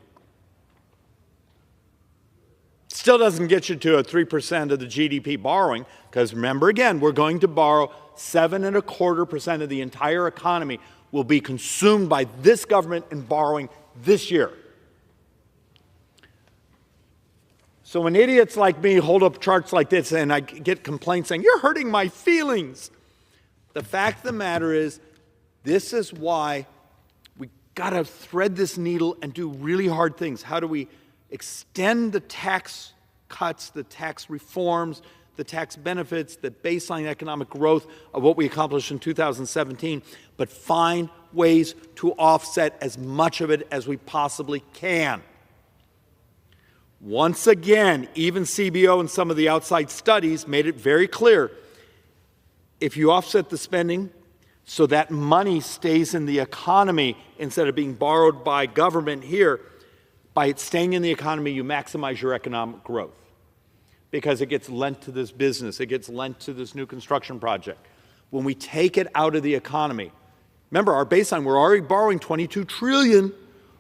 Still doesn't get you to a 3% of the GDP borrowing, because remember again, we're going to borrow 7.25% of the entire economy will be consumed by this government in borrowing this year. So when idiots like me hold up charts like this and I get complaints saying, you're hurting my feelings, the fact of the matter is, this is why we got to thread this needle and do really hard things. How do we extend the tax cuts, the tax reforms, the tax benefits, the baseline economic growth of what we accomplished in 2017, but find ways to offset as much of it as we possibly can. Once again, even CBO and some of the outside studies made it very clear, if you offset the spending so that money stays in the economy instead of being borrowed by government here, by it staying in the economy, you maximize your economic growth because it gets lent to this business, it gets lent to this new construction project. When we take it out of the economy, remember our baseline, we're already borrowing $22 trillion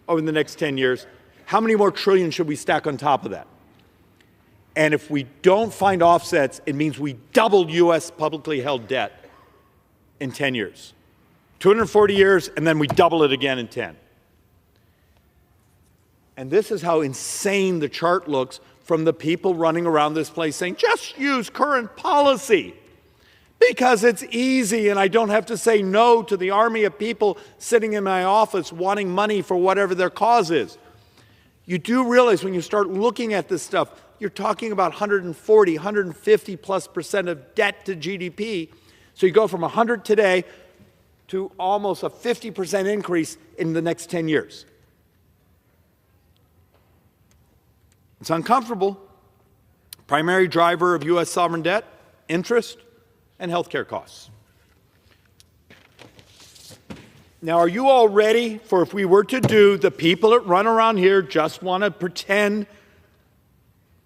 over the next 10 years. How many more trillion should we stack on top of that? And if we don't find offsets, it means we doubled U.S. publicly held debt in 10 years. 240 years, and then we double it again in 10. And this is how insane the chart looks from the people running around this place saying, just use current policy because it's easy and I don't have to say no to the army of people sitting in my office wanting money for whatever their cause is. You do realize when you start looking at this stuff, you're talking about 140, 150 plus % of debt to GDP. So you go from 100 today to almost a 50% increase in the next 10 years. It's uncomfortable. Primary driver of U.S. sovereign debt, interest, and healthcare costs. Now, are you all ready for if we were to do, the people that run around here just want to pretend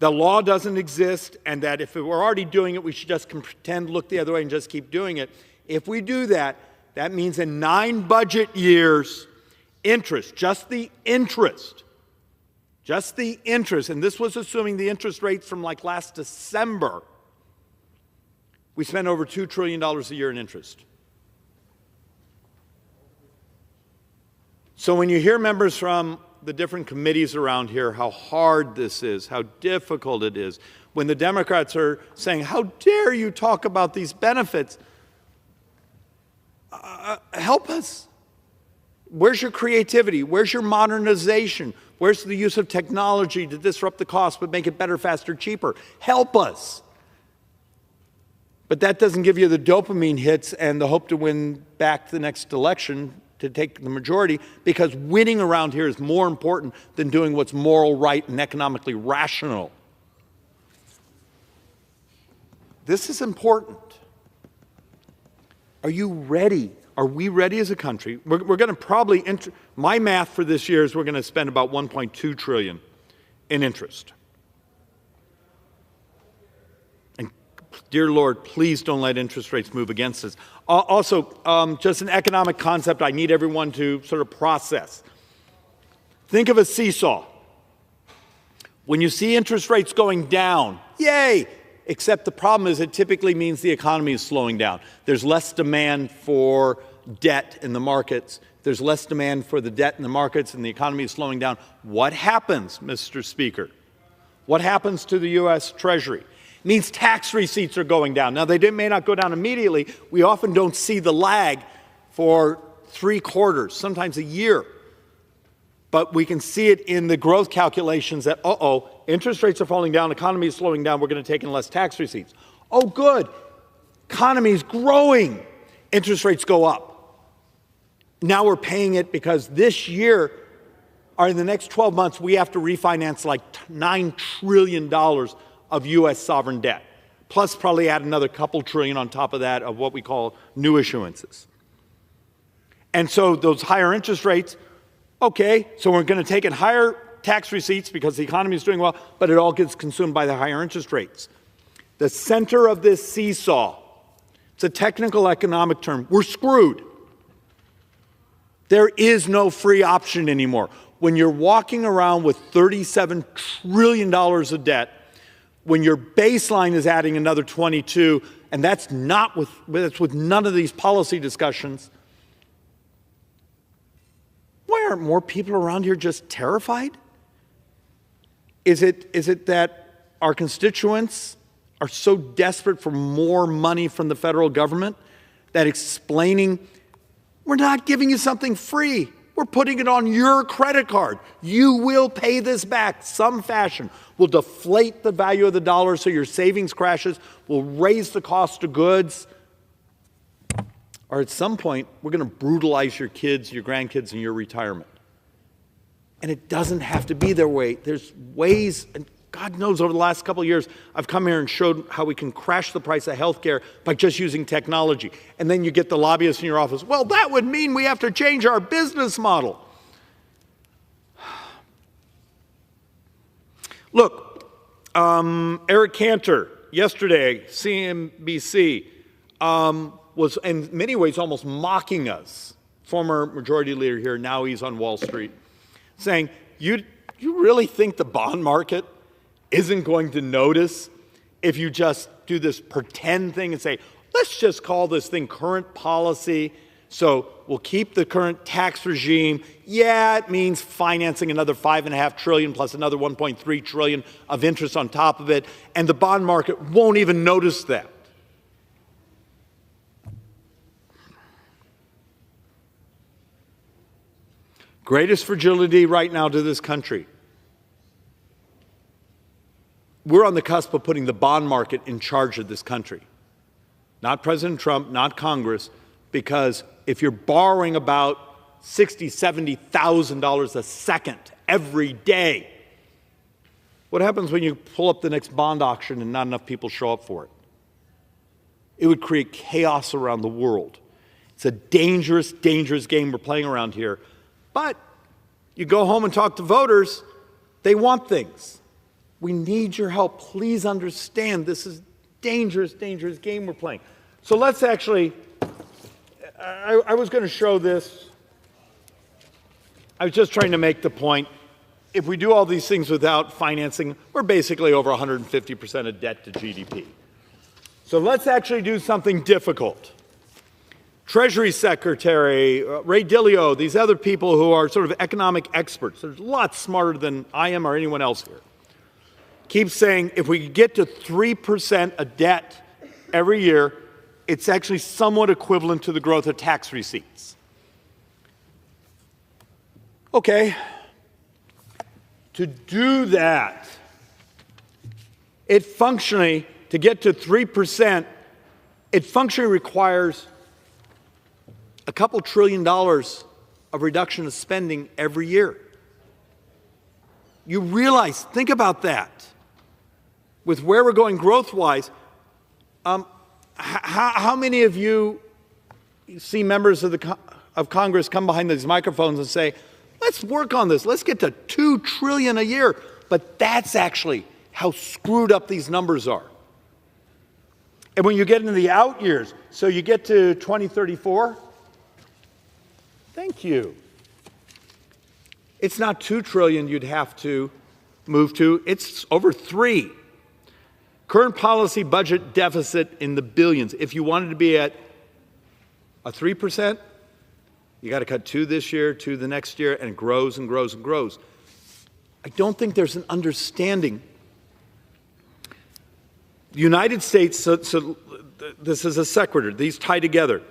the law doesn't exist and that if we're already doing it, we should just pretend, look the other way and just keep doing it. If we do that, that means in 9 budget years, interest, just the interest, and this was assuming the interest rates from like last December, we spent over $2 trillion a year in interest. So when you hear members from the different committees around here, how hard this is, how difficult it is, when the Democrats are saying, how dare you talk about these benefits, help us. Where's your creativity? Where's your modernization? Where's the use of technology to disrupt the cost but make it better, faster, cheaper? Help us. But that doesn't give you the dopamine hits and the hope to win back the next election to take the majority, because winning around here is more important than doing what's moral, right, and economically rational. This is important. Are you ready? Are we ready as a country? We're going to probably, my math for this year is we're going to spend about $1.2 trillion in interest. And dear Lord, please don't let interest rates move against us. Also, just an economic concept I need everyone to sort of process. Think of a seesaw. When you see interest rates going down, yay! Except the problem is it typically means the economy is slowing down. There's less demand for debt in the markets. There's less demand for the debt in the markets and the economy is slowing down. What happens, Mr. Speaker? What happens to the U.S. Treasury? It means tax receipts are going down. Now, they may not go down immediately. We often don't see the lag for 3 quarters, sometimes a year. But we can see it in the growth calculations that, interest rates are falling down, economy is slowing down, we're going to take in less tax receipts. Oh, good. Economy is growing. Interest rates go up. Now we're paying it because this year, or in the next 12 months, we have to refinance like $9 trillion of U.S. sovereign debt. plus probably add another couple trillion on top of that of what we call new issuances. And so those higher interest rates, okay, so we're going to take in higher tax receipts because the economy is doing well, but it all gets consumed by the higher interest rates. The center of this seesaw, it's a technical economic term, we're screwed. There is no free option anymore. When you're walking around with $37 trillion of debt, when your baseline is adding another 22, and that's with none of these policy discussions, why aren't more people around here just terrified? Is it that our constituents are so desperate for more money from the federal government that explaining, we're not giving you something free, we're putting it on your credit card. You will pay this back some fashion. We'll deflate the value of the dollar so your savings crashes. We'll raise the cost of goods. Or at some point, we're going to brutalize your kids, your grandkids, and your retirement. And it doesn't have to be their way. There's ways, and God knows over the last couple of years, I've come here and showed how we can crash the price of healthcare by just using technology. And then you get the lobbyists in your office, well, that would mean we have to change our business model. Look, Eric Cantor, yesterday, CNBC, was in many ways almost mocking us, former majority leader here, now he's on Wall Street, saying, you really think the bond market isn't going to notice if you just do this pretend thing and say, let's just call this thing current policy, so we'll keep the current tax regime. Yeah, it means financing another $5.5 trillion plus another $1.3 trillion of interest on top of it, and the bond market won't even notice that. Greatest fragility right now to this country. We're on the cusp of putting the bond market in charge of this country. Not President Trump, not Congress, because if you're borrowing about $60,000, $70,000 a second every day, what happens when you pull up the next bond auction and not enough people show up for it? It would create chaos around the world. It's a dangerous, dangerous game we're playing around here. But you go home and talk to voters, they want things. We need your help. Please understand this is dangerous, dangerous game we're playing. So let's actually, I was going to show this. I was just trying to make the point. If we do all these things without financing, we're basically over 150% of debt to GDP. So let's actually do something difficult. Treasury Secretary Ray Dalio, these other people who are sort of economic experts, they're lots smarter than I am or anyone else here, keep saying if we could get to 3% of debt every year, it's actually somewhat equivalent to the growth of tax receipts. Okay. To do that, it functionally, to get to 3%, it functionally requires a couple $2 trillion of reduction of spending every year. You realize, think about that. With where we're going growth-wise, how many of you see members of Congress come behind these microphones and say, let's work on this, let's get to $2 trillion a year, but that's actually how screwed up these numbers are. And when you get into the out years, so you get to 2034, thank you. It's not $2 trillion you'd have to move to, it's over 3. Current policy budget deficit in the billions. If you wanted to be at a 3%, you got to cut 2 this year, 2 the next year, and it grows and grows and grows. I don't think there's an understanding. The United States, so this is a sequitur, these tie together.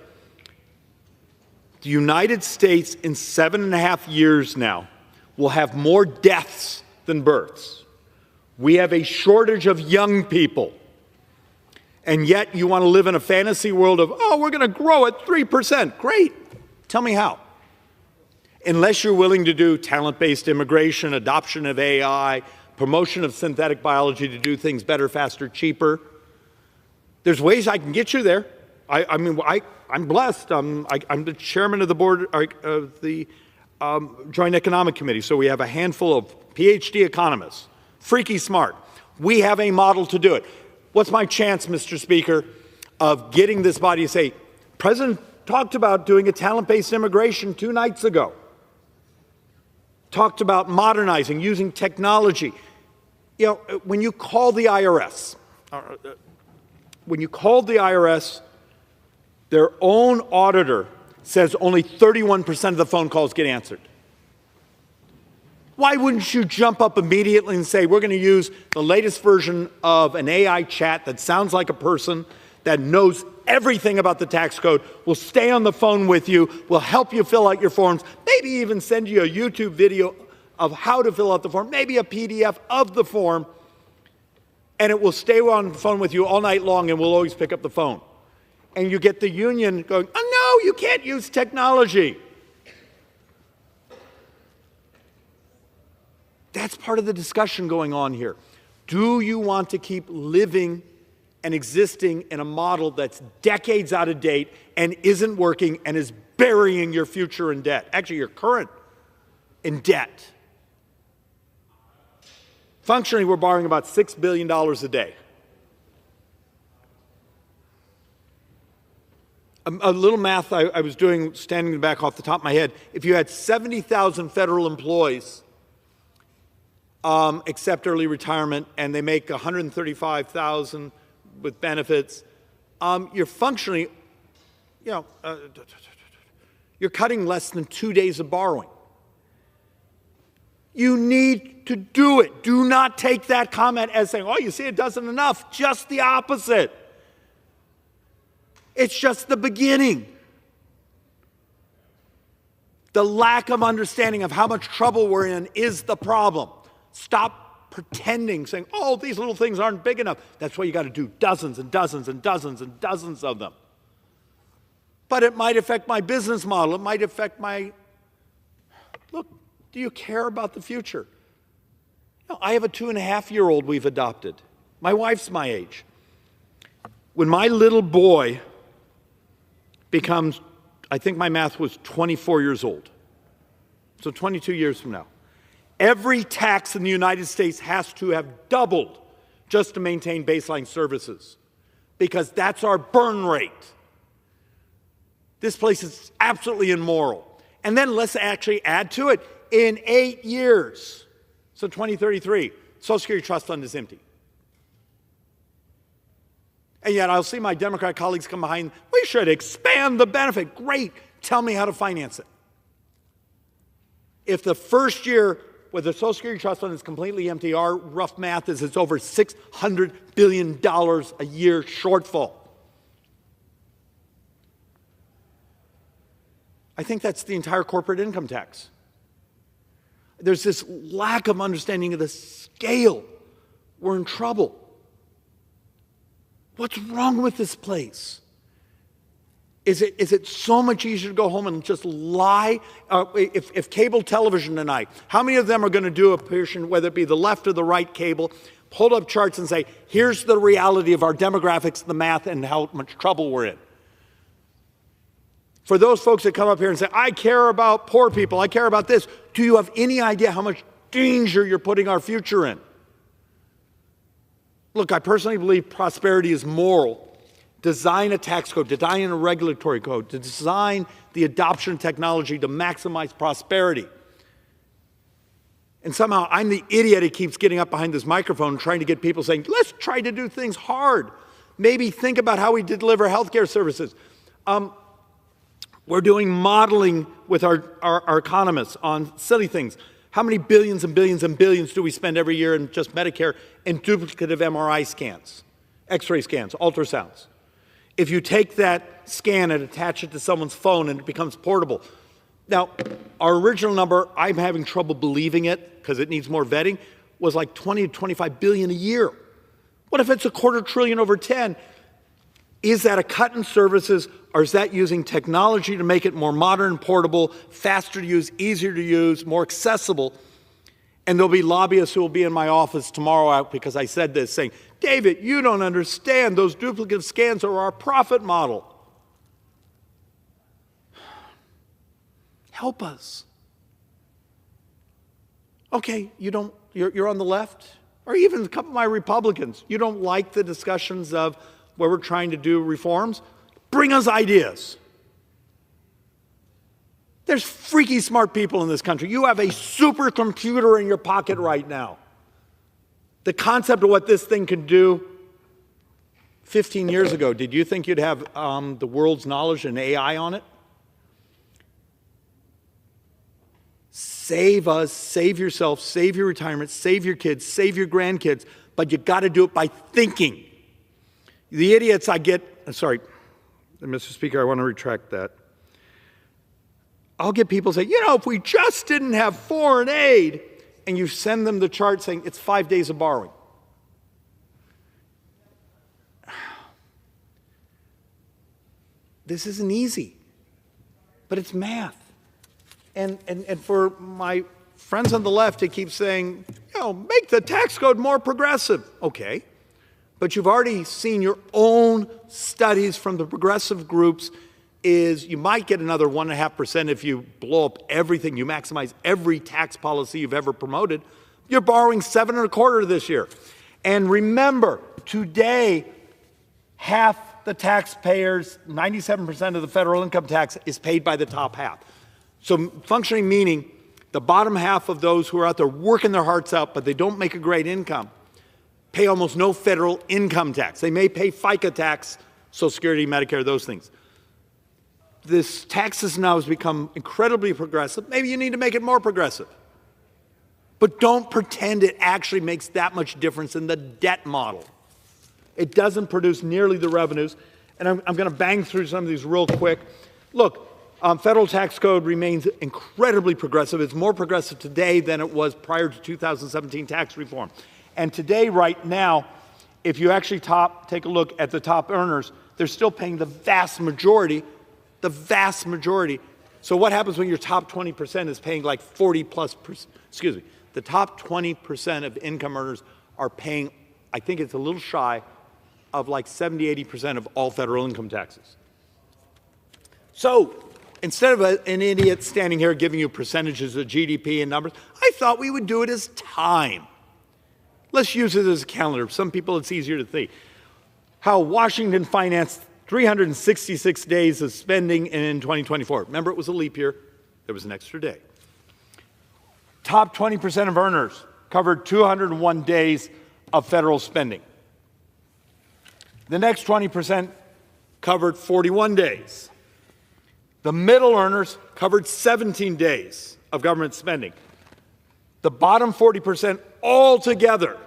The United States in 7.5 years now will have more deaths than births. We have a shortage of young people. And yet you want to live in a fantasy world of, oh, we're going to grow at 3%. Great. Tell me how. Unless you're willing to do talent-based immigration, adoption of AI, promotion of synthetic biology to do things better, faster, cheaper, There's ways I can get you there. I'm blessed. I'm the chairman of the board of the Joint Economic Committee, so we have a handful of PhD economists, freaky smart. We have a model to do it. What's my chance, Mr. Speaker, of getting this body to say, President talked about doing a talent-based immigration 2 nights ago, talked about modernizing, using technology. You know, when you call the IRS, their own auditor says only 31% of the phone calls get answered. Why wouldn't you jump up immediately and say, we're going to use the latest version of an AI chat that sounds like a person, that knows everything about the tax code, will stay on the phone with you, will help you fill out your forms, maybe even send you a YouTube video of how to fill out the form, maybe a PDF of the form, and it will stay on the phone with you all night long and we'll always pick up the phone. And you get the union going, oh no, you can't use technology. That's part of the discussion going on here. Do you want to keep living and existing in a model that's decades out of date and isn't working and is burying your future in debt? Actually, your current in debt. Functionally, we're borrowing about $6 billion a day. A little math I was doing, standing in the back off the top of my head. If you had 70,000 federal employees accept early retirement and they make $135,000 with benefits, you're functionally, you're cutting less than 2 days of borrowing. You need to do it. Do not take that comment as saying, oh, you see, it doesn't enough. Just the opposite. It's just the beginning. The lack of understanding of how much trouble we're in is the problem. Stop pretending, saying, oh, these little things aren't big enough. That's why you got to do dozens and dozens and dozens and dozens of them. But it might affect my business model. It might affect my... Look, do you care about the future? No, I have a 2.5-year-old we've adopted. My wife's my age. When my little boy becomes, I think my math was 24 years old, so 22 years from now, every tax in the United States has to have doubled just to maintain baseline services, because that's our burn rate. This place is absolutely immoral. And then let's actually add to it, in 8 years, so 2033, Social Security Trust Fund is empty. And yet I'll see my Democrat colleagues come behind, we should expand the benefit. Great, tell me how to finance it. If the first year where the Social Security Trust Fund is completely empty, our rough math is it's over $600 billion a year shortfall. I think that's the entire corporate income tax. There's this lack of understanding of the scale. We're in trouble. What's wrong with this place? Is it so much easier to go home and just lie? If cable television tonight, how many of them are going to do a portion, whether it be the left or the right cable, hold up charts and say, here's the reality of our demographics, the math, and how much trouble we're in? For those folks that come up here and say, I care about poor people, I care about this, do you have any idea how much danger you're putting our future in? Look, I personally believe prosperity is moral. Design a tax code, design a regulatory code, to design the adoption of technology to maximize prosperity. And somehow I'm the idiot who keeps getting up behind this microphone trying to get people saying, let's try to do things hard. Maybe think about how we deliver healthcare services. We're doing modeling with our economists on silly things. How many billions and billions and billions do we spend every year in just Medicare and duplicative MRI scans, X-ray scans, ultrasounds? If you take that scan and attach it to someone's phone and it becomes portable. Now, our original number, I'm having trouble believing it because it needs more vetting, was like 20 to 25 billion a year. What if it's $250 billion over 10? Is that a cut in services, or is that using technology to make it more modern, portable, faster to use, easier to use, more accessible? And there'll be lobbyists who will be in my office tomorrow out because I said this, saying, David, you don't understand. Those duplicative scans are our profit model. Help us. Okay, you're on the left, or even a couple of my Republicans. You don't like the discussions of where we're trying to do reforms? Bring us ideas. There's freaky smart people in this country. You have a supercomputer in your pocket right now. The concept of what this thing can do 15 years ago, did you think you'd have the world's knowledge and AI on it? Save us, save yourself, save your retirement, save your kids, save your grandkids, but you got to do it by thinking. The idiots I get, sorry, Mr. Speaker, I want to retract that. I'll get people say, if we just didn't have foreign aid, and you send them the chart saying it's 5 days of borrowing. This isn't easy, but it's math. And for my friends on the left, it keeps saying, make the tax code more progressive. Okay, but you've already seen your own studies from the progressive groups is you might get another 1.5% if you blow up everything, you maximize every tax policy you've ever promoted. You're borrowing 7.25% this year. And remember, today, half the taxpayers, 97% of the federal income tax is paid by the top half. So functioning meaning the bottom half of those who are out there working their hearts out, but they don't make a great income, pay almost no federal income tax. They may pay FICA tax, Social Security, Medicare, those things. This tax system now has become incredibly progressive. Maybe you need to make it more progressive. But don't pretend it actually makes that much difference in the debt model. It doesn't produce nearly the revenues. And I'm going to bang through some of these real quick. Look, federal tax code remains incredibly progressive. It's more progressive today than it was prior to 2017 tax reform. And today, right now, if you actually take a look at the top earners, they're still paying the vast majority. So what happens when your top 20% is paying like 40+%? Excuse me. The top 20% of income earners are paying, I think it's a little shy of like 70–80% of all federal income taxes. So instead of an idiot standing here giving you percentages of GDP and numbers, I thought we would do it as time. Let's use it as a calendar. Some people it's easier to think. How Washington financed 366 days of spending in 2024. Remember, it was a leap year. There was an extra day. Top 20% of earners covered 201 days of federal spending. The next 20% covered 41 days. The middle earners covered 17 days of government spending. The bottom 40% altogether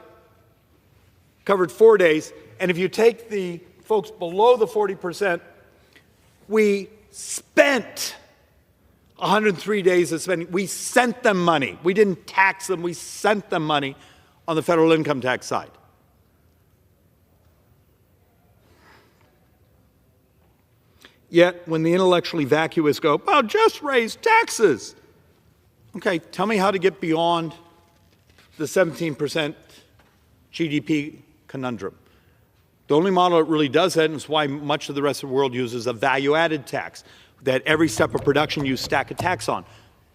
covered 4 days. And if you take the folks below the 40%, we spent 103 days of spending. We sent them money. We didn't tax them. We sent them money on the federal income tax side. Yet, when the intellectually vacuous go, well, just raise taxes. Okay, tell me how to get beyond the 17% GDP conundrum. The only model that really does that, and it's why much of the rest of the world uses a value-added tax, that every step of production you stack a tax on.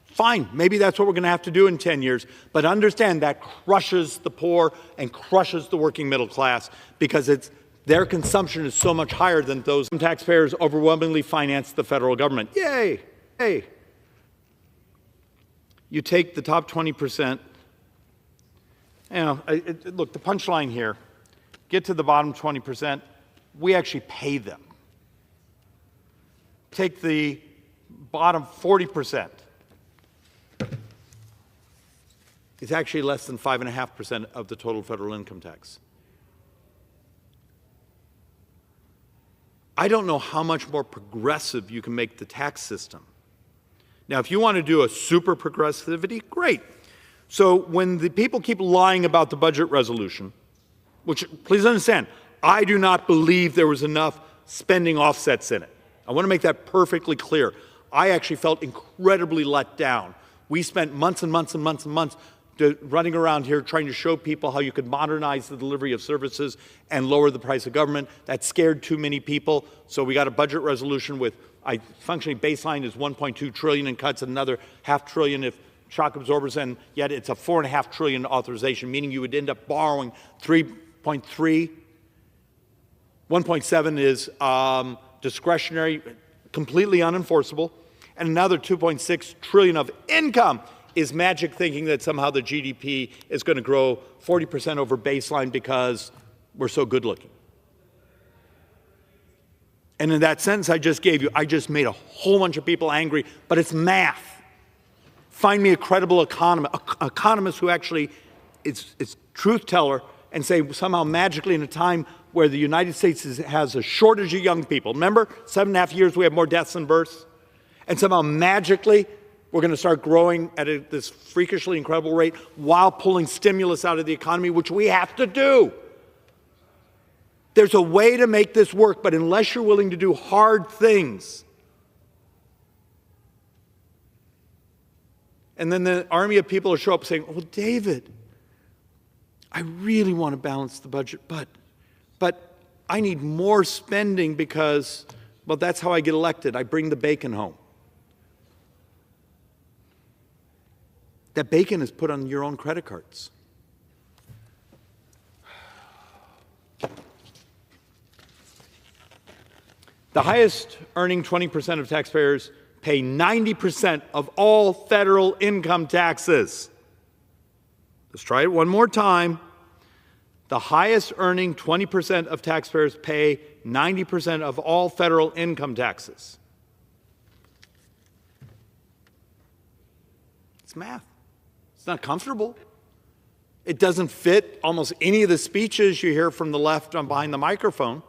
Fine, maybe that's what we're going to have to do in 10 years, but understand that crushes the poor and crushes the working middle class because their consumption is so much higher than those. Taxpayers overwhelmingly finance the federal government. Yay! Hey! You take the top 20%. Look, the punchline here. Get to the bottom 20%, we actually pay them. Take the bottom 40%. It's actually less than 5.5% of the total federal income tax. I don't know how much more progressive you can make the tax system. Now, if you want to do a super progressivity, great. So when the people keep lying about the budget resolution, which, please understand, I do not believe there was enough spending offsets in it. I want to make that perfectly clear. I actually felt incredibly let down. We spent months and months and months and months running around here trying to show people how you could modernize the delivery of services and lower the price of government. That scared too many people, so we got a budget resolution with functioning baseline is $1.2 trillion in cuts and another $0.5 trillion if shock absorbers, and yet it's a $4.5 trillion authorization, meaning you would end up borrowing 3.3. 1.7 is discretionary, completely unenforceable, and another 2.6 trillion of income is magic thinking that somehow the GDP is going to grow 40% over baseline because we're so good looking. And in that sentence I just gave you, I just made a whole bunch of people angry, but it's math. Find me a credible economist who actually is truth teller and say somehow magically in a time where the United States has a shortage of young people. Remember, 7.5 years we have more deaths than births? And somehow magically we're going to start growing at this freakishly incredible rate while pulling stimulus out of the economy, which we have to do. There's a way to make this work, but unless you're willing to do hard things, and then the army of people will show up saying, oh, David, I really want to balance the budget, but I need more spending because, well, that's how I get elected. I bring the bacon home. That bacon is put on your own credit cards. The highest earning 20% of taxpayers pay 90% of all federal income taxes. Let's try it one more time. The highest earning 20% of taxpayers pay 90% of all federal income taxes. It's math. It's not comfortable. It doesn't fit almost any of the speeches you hear from the left on behind the microphone.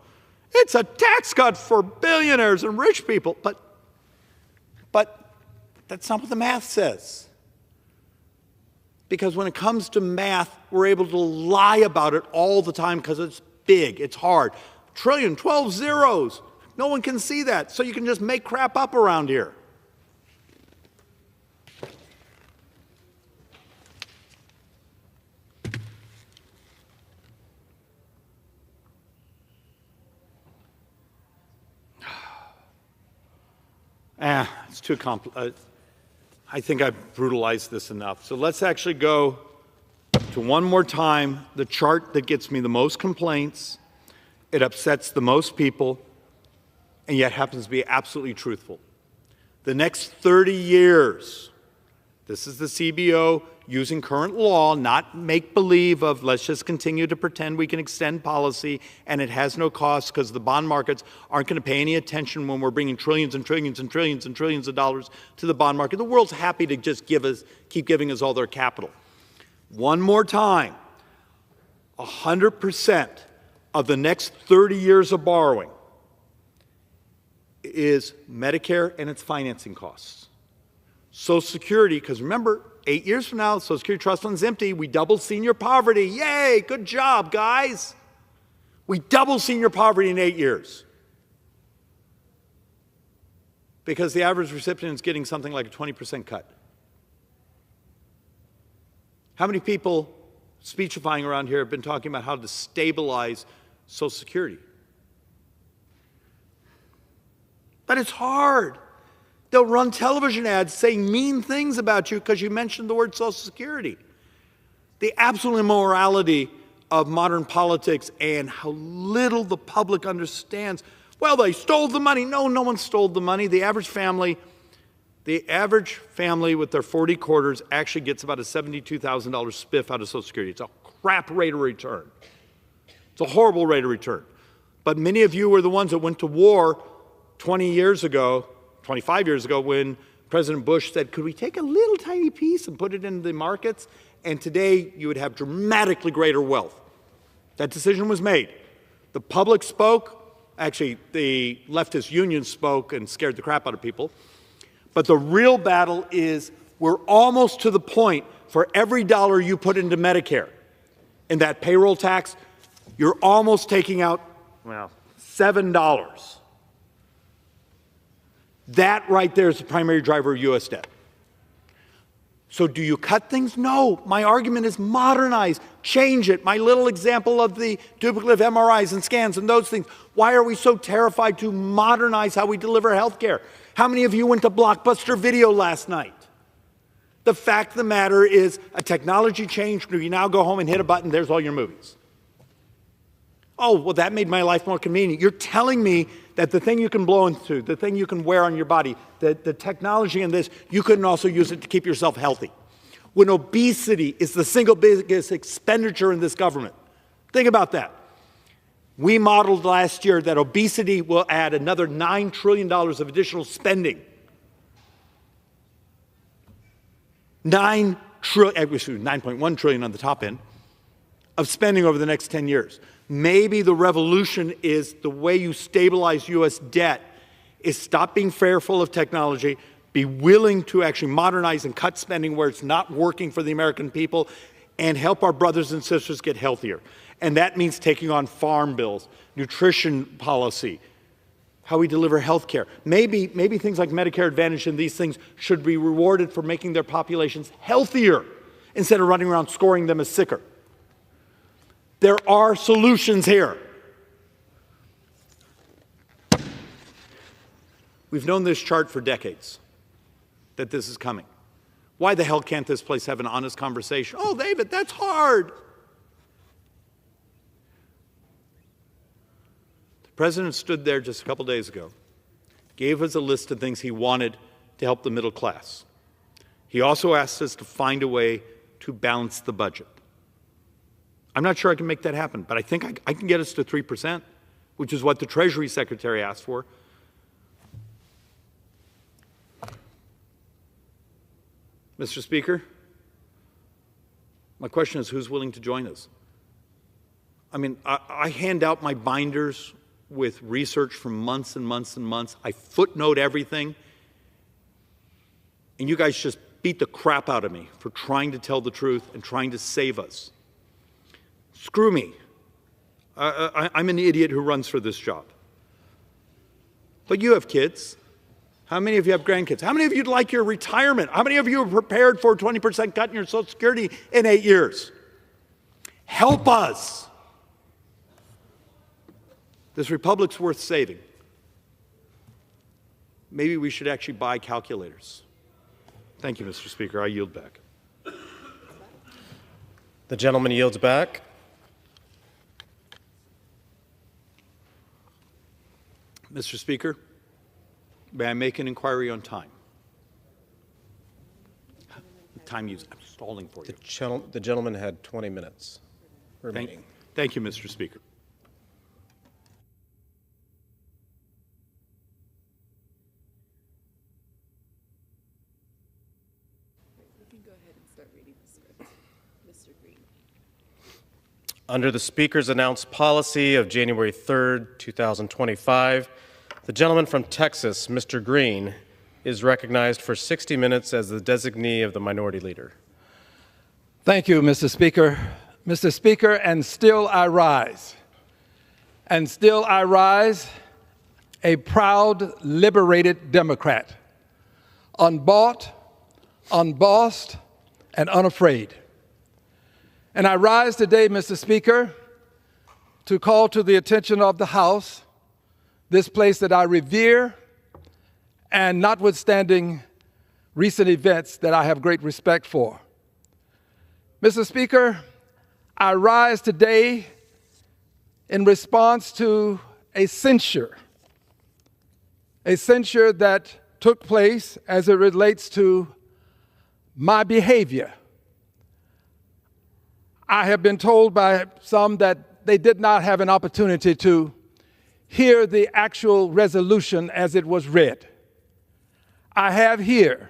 It's a tax cut for billionaires and rich people, but that's not what the math says. Because when it comes to math, we're able to lie about it all the time because it's big, it's hard. Trillion, 12 zeros. No one can see that, so you can just make crap up around here. It's too complicated. I think I've brutalized this enough. So let's actually go to one more time the chart that gets me the most complaints, it upsets the most people, and yet happens to be absolutely truthful. The next 30 years, this is the CBO using current law, not make-believe of let's just continue to pretend we can extend policy and it has no cost because the bond markets aren't going to pay any attention when we're bringing trillions and trillions and trillions and trillions of dollars to the bond market. The world's happy to just keep giving us all their capital. One more time, 100% of the next 30 years of borrowing is Medicare and its financing costs. Social Security, because remember, 8 years from now, Social Security Trust Fund's empty. We doubled senior poverty. Yay, good job, guys. We doubled senior poverty in 8 years. Because the average recipient is getting something like a 20% cut. How many people speechifying around here have been talking about how to stabilize Social Security? But it's hard. They'll run television ads saying mean things about you because you mentioned the word Social Security. The absolute immorality of modern politics and how little the public understands. Well, they stole the money. No, no one stole the money. The average family with their 40 quarters actually gets about a $72,000 spiff out of Social Security. It's a crap rate of return. It's a horrible rate of return. But many of you were the ones that went to war 20 years ago, 25 years ago, when President Bush said, could we take a little tiny piece and put it into the markets? And today you would have dramatically greater wealth. That decision was made. The public spoke. Actually, the leftist unions spoke and scared the crap out of people. But the real battle is we're almost to the point for every dollar you put into Medicare and that payroll tax, you're almost taking out, well, $7. That right there is the primary driver of U.S. debt. So do you cut things? No. My argument is modernize, change it. My little example of the duplicative MRIs and scans and those things. Why are we so terrified to modernize how we deliver health care? How many of you went to Blockbuster Video last night? The fact of the matter is a technology change where you now go home and hit a button, there's all your movies. Oh, well, that made my life more convenient. You're telling me that the thing you can blow into, the thing you can wear on your body, the technology in this, you couldn't also use it to keep yourself healthy. When obesity is the single biggest expenditure in this government. Think about that. We modeled last year that obesity will add another $9 trillion of additional spending. $9.1 trillion on the top end of spending over the next 10 years. Maybe the revolution is the way you stabilize U.S. debt is stop being fearful of technology, be willing to actually modernize and cut spending where it's not working for the American people, and help our brothers and sisters get healthier. And that means taking on farm bills, nutrition policy, how we deliver health care. Maybe things like Medicare Advantage and these things should be rewarded for making their populations healthier instead of running around scoring them as sicker. There are solutions here. We've known this chart for decades, that this is coming. Why the hell can't this place have an honest conversation? Oh, David, that's hard. The president stood there just a couple days ago, gave us a list of things he wanted to help the middle class. He also asked us to find a way to balance the budget. I'm not sure I can make that happen, but I think I can get us to 3%, which is what the Treasury Secretary asked for. Mr. Speaker, my question is, who's willing to join us? I mean, I hand out my binders with research for months and months and months. I footnote everything. And you guys just beat the crap out of me for trying to tell the truth and trying to save us. Screw me. I'm an idiot who runs for this job. But you have kids. How many of you have grandkids? How many of you like your retirement? How many of you are prepared for a 20% cut in your Social Security in 8 years? Help us. This republic's worth saving. Maybe we should actually buy calculators. Thank you, Mr. Speaker. I yield back. The gentleman yields back. Mr. Speaker, may I make an inquiry on time? Time use. I'm stalling for you. The gentleman had 20 minutes remaining. Thank you, Mr. Speaker. You can go ahead and start reading the script. Mr. Green. Under the Speaker's announced policy of January 3rd, 2025, the gentleman from Texas, Mr. Green, is recognized for 60 minutes as the designee of the Minority Leader. Thank you, Mr. Speaker. Mr. Speaker, and still I rise. And still I rise, a proud, liberated Democrat, unbought, unbossed, and unafraid. And I rise today, Mr. Speaker, to call to the attention of the House this place that I revere, and notwithstanding recent events that I have great respect for. Mr. Speaker, I rise today in response to a censure that took place as it relates to my behavior. I have been told by some that they did not have an opportunity to hear the actual resolution as it was read. I have here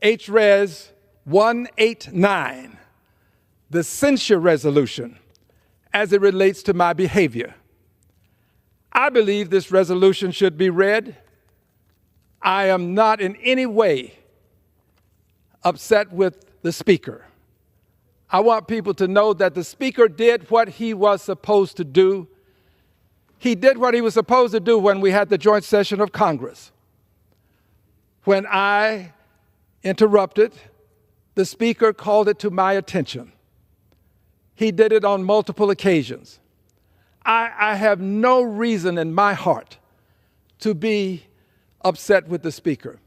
H-Res 189, the censure resolution as it relates to my behavior. I believe this resolution should be read. I am not in any way upset with the Speaker. I want people to know that the Speaker did what he was supposed to do. He did what he was supposed to do when we had the joint session of Congress, when I interrupted the Speaker called it to my attention. He did it on multiple occasions. I have no reason in my heart to be upset with the Speaker.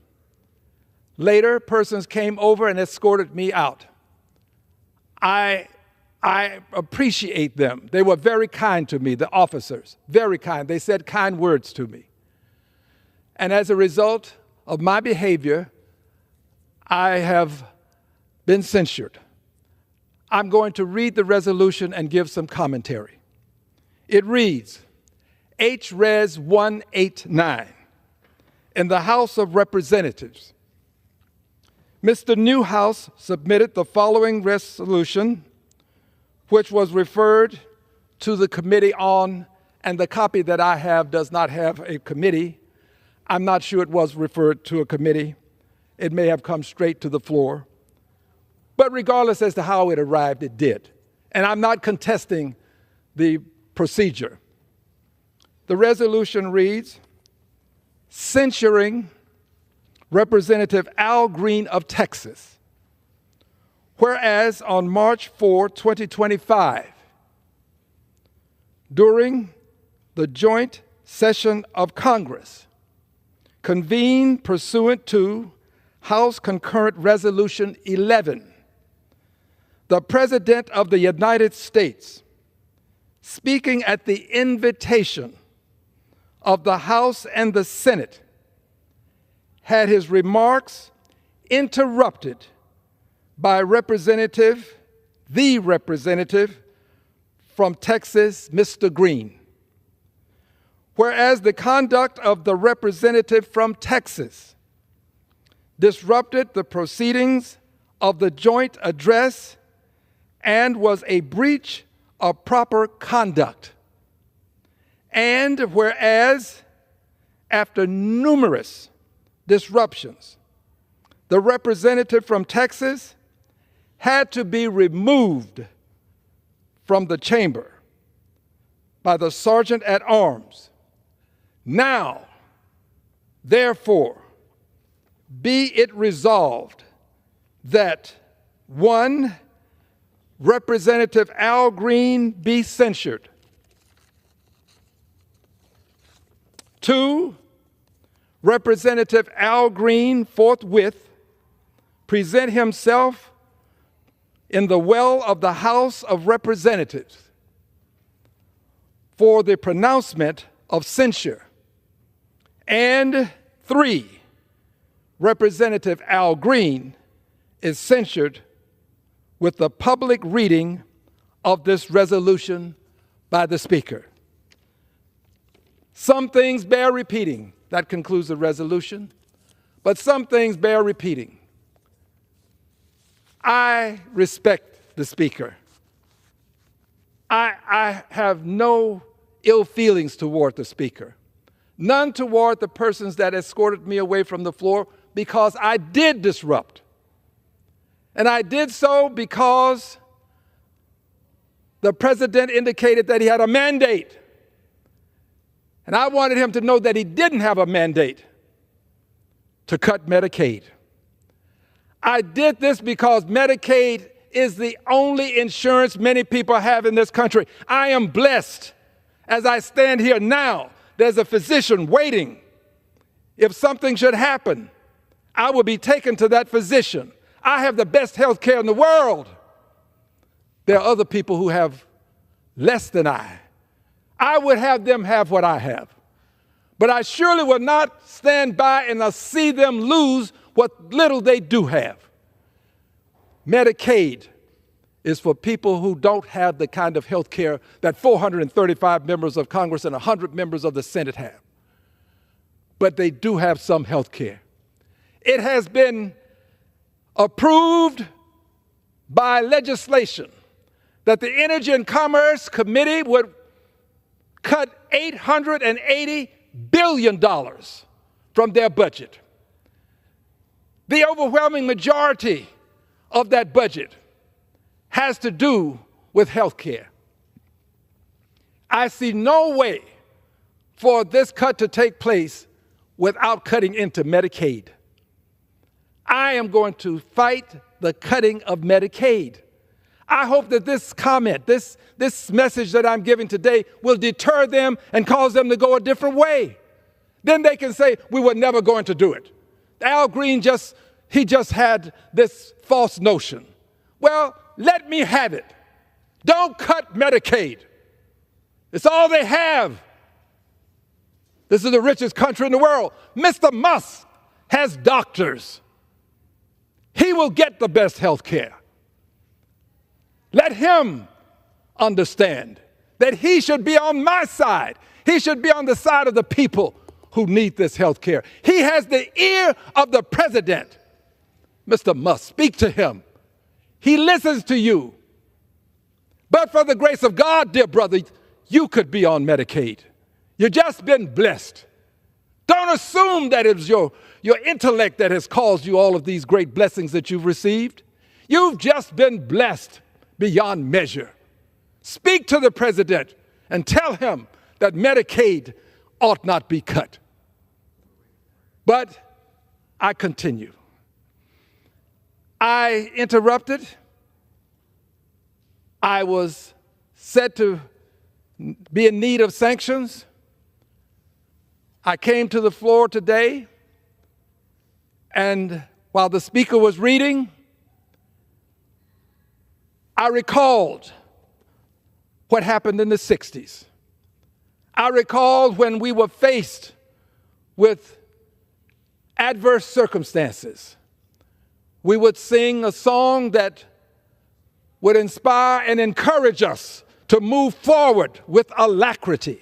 Later, persons came over and escorted me out. I appreciate them. They were very kind to me, the officers, very kind. They said kind words to me. And as a result of my behavior, I have been censured. I'm going to read the resolution and give some commentary. It reads, H-Res 189, in the House of Representatives, Mr. Newhouse submitted the following resolution, which was referred to the committee on, and the copy that I have does not have a committee. I'm not sure it was referred to a committee. It may have come straight to the floor. But regardless as to how it arrived, it did. And I'm not contesting the procedure. The resolution reads, censuring Representative Al Green of Texas. Whereas on March 4, 2025, during the joint session of Congress, convened pursuant to House Concurrent Resolution 11, the President of the United States, speaking at the invitation of the House and the Senate, had his remarks interrupted by the representative from Texas, Mr. Green. Whereas the conduct of the representative from Texas disrupted the proceedings of the joint address and was a breach of proper conduct. And whereas, after numerous disruptions, the representative from Texas had to be removed from the chamber by the sergeant at arms. Now, therefore, be it resolved that 1, Representative Al Green be censured. 2, Representative Al Green forthwith present himself in the well of the House of Representatives for the pronouncement of censure. And 3, Representative Al Green is censured with the public reading of this resolution by the Speaker. Some things bear repeating. That concludes the resolution. But some things bear repeating. I respect the Speaker. I have no ill feelings toward the Speaker. None toward the persons that escorted me away from the floor, because I did disrupt. And I did so because the president indicated that he had a mandate. And I wanted him to know that he didn't have a mandate to cut Medicaid. I did this because Medicaid is the only insurance many people have in this country. I am blessed. As I stand here now, there's a physician waiting. If something should happen, I will be taken to that physician. I have the best health care in the world. There are other people who have less than I. I would have them have what I have. But I surely will not stand by and see them lose what little they do have. Medicaid is for people who don't have the kind of health care that 435 members of Congress and 100 members of the Senate have. But they do have some health care. It has been approved by legislation that the Energy and Commerce Committee would cut $880 billion from their budget. The overwhelming majority of that budget has to do with health care. I see no way for this cut to take place without cutting into Medicaid. I am going to fight the cutting of Medicaid. I hope that this comment, this message that I'm giving today will deter them and cause them to go a different way. Then they can say, we were never going to do it. Al Green just had this false notion. Well, let me have it. Don't cut Medicaid. It's all they have. This is the richest country in the world. Mr. Musk has doctors. He will get the best health care. Let him understand that he should be on my side. He should be on the side of the people who need this health care. He has the ear of the president. Mr. Musk, speak to him. He listens to you. But for the grace of God, dear brother, you could be on Medicaid. You've just been blessed. Don't assume that it was your intellect that has caused you all of these great blessings that you've received. You've just been blessed beyond measure. Speak to the president and tell him that Medicaid ought not be cut. But I continue. I interrupted. I was said to be in need of sanctions. I came to the floor today, and while the speaker was reading, I recalled what happened in the 60s. I recalled when we were faced with adverse circumstances. We would sing a song that would inspire and encourage us to move forward with alacrity.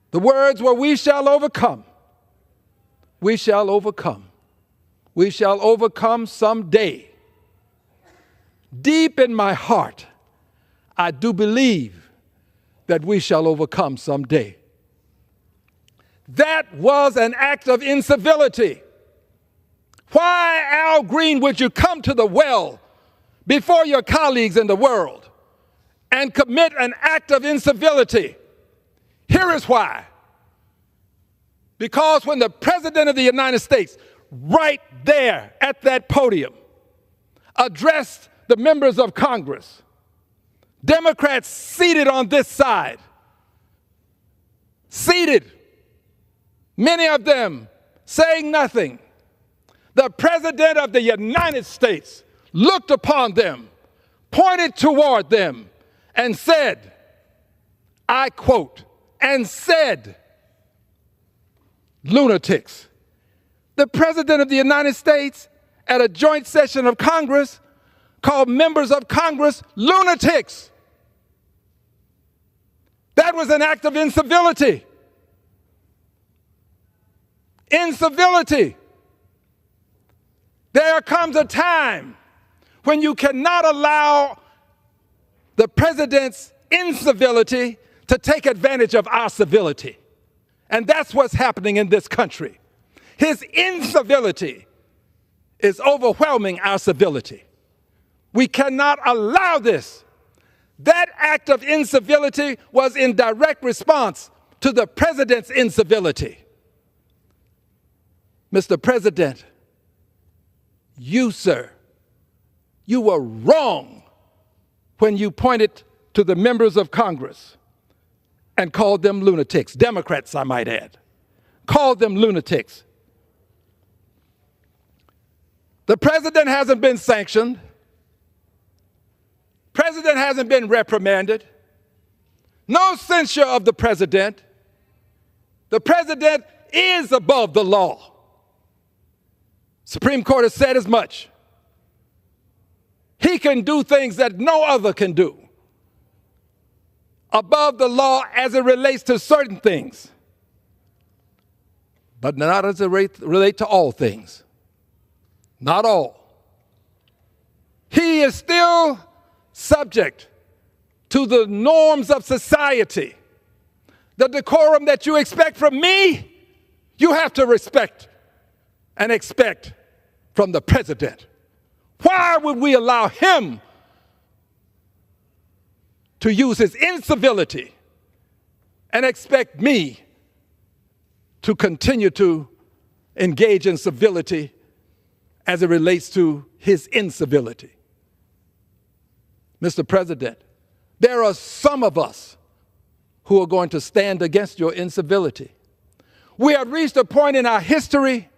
The words were, we shall overcome. We shall overcome. We shall overcome someday. Deep in my heart, I do believe that we shall overcome someday. That was an act of incivility. Why, Al Green, would you come to the well before your colleagues in the world and commit an act of incivility? Here is why. Because when the President of the United States, right there at that podium, addressed the members of Congress, Democrats seated on this side, seated, many of them saying nothing, the President of the United States looked upon them, pointed toward them, and said, I quote, and said, lunatics. The President of the United States at a joint session of Congress called members of Congress lunatics. That was an act of incivility. Incivility. There comes a time when you cannot allow the president's incivility to take advantage of our civility. And that's what's happening in this country. His incivility is overwhelming our civility. We cannot allow this. That act of incivility was in direct response to the president's incivility. Mr. President, you, sir, you were wrong when you pointed to the members of Congress and called them lunatics. Democrats, I might add, called them lunatics. The president hasn't been sanctioned. President hasn't been reprimanded. No censure of the president. The president is above the law. Supreme Court has said as much. He can do things that no other can do. Above the law as it relates to certain things, but not as it relates to all things. Not all. He is still subject to the norms of society. The decorum that you expect from me, you have to respect and expect from the president. Why would we allow him to use his incivility and expect me to continue to engage in civility as it relates to his incivility. Mr. President, there are some of us who are going to stand against your incivility. We have reached a point in our history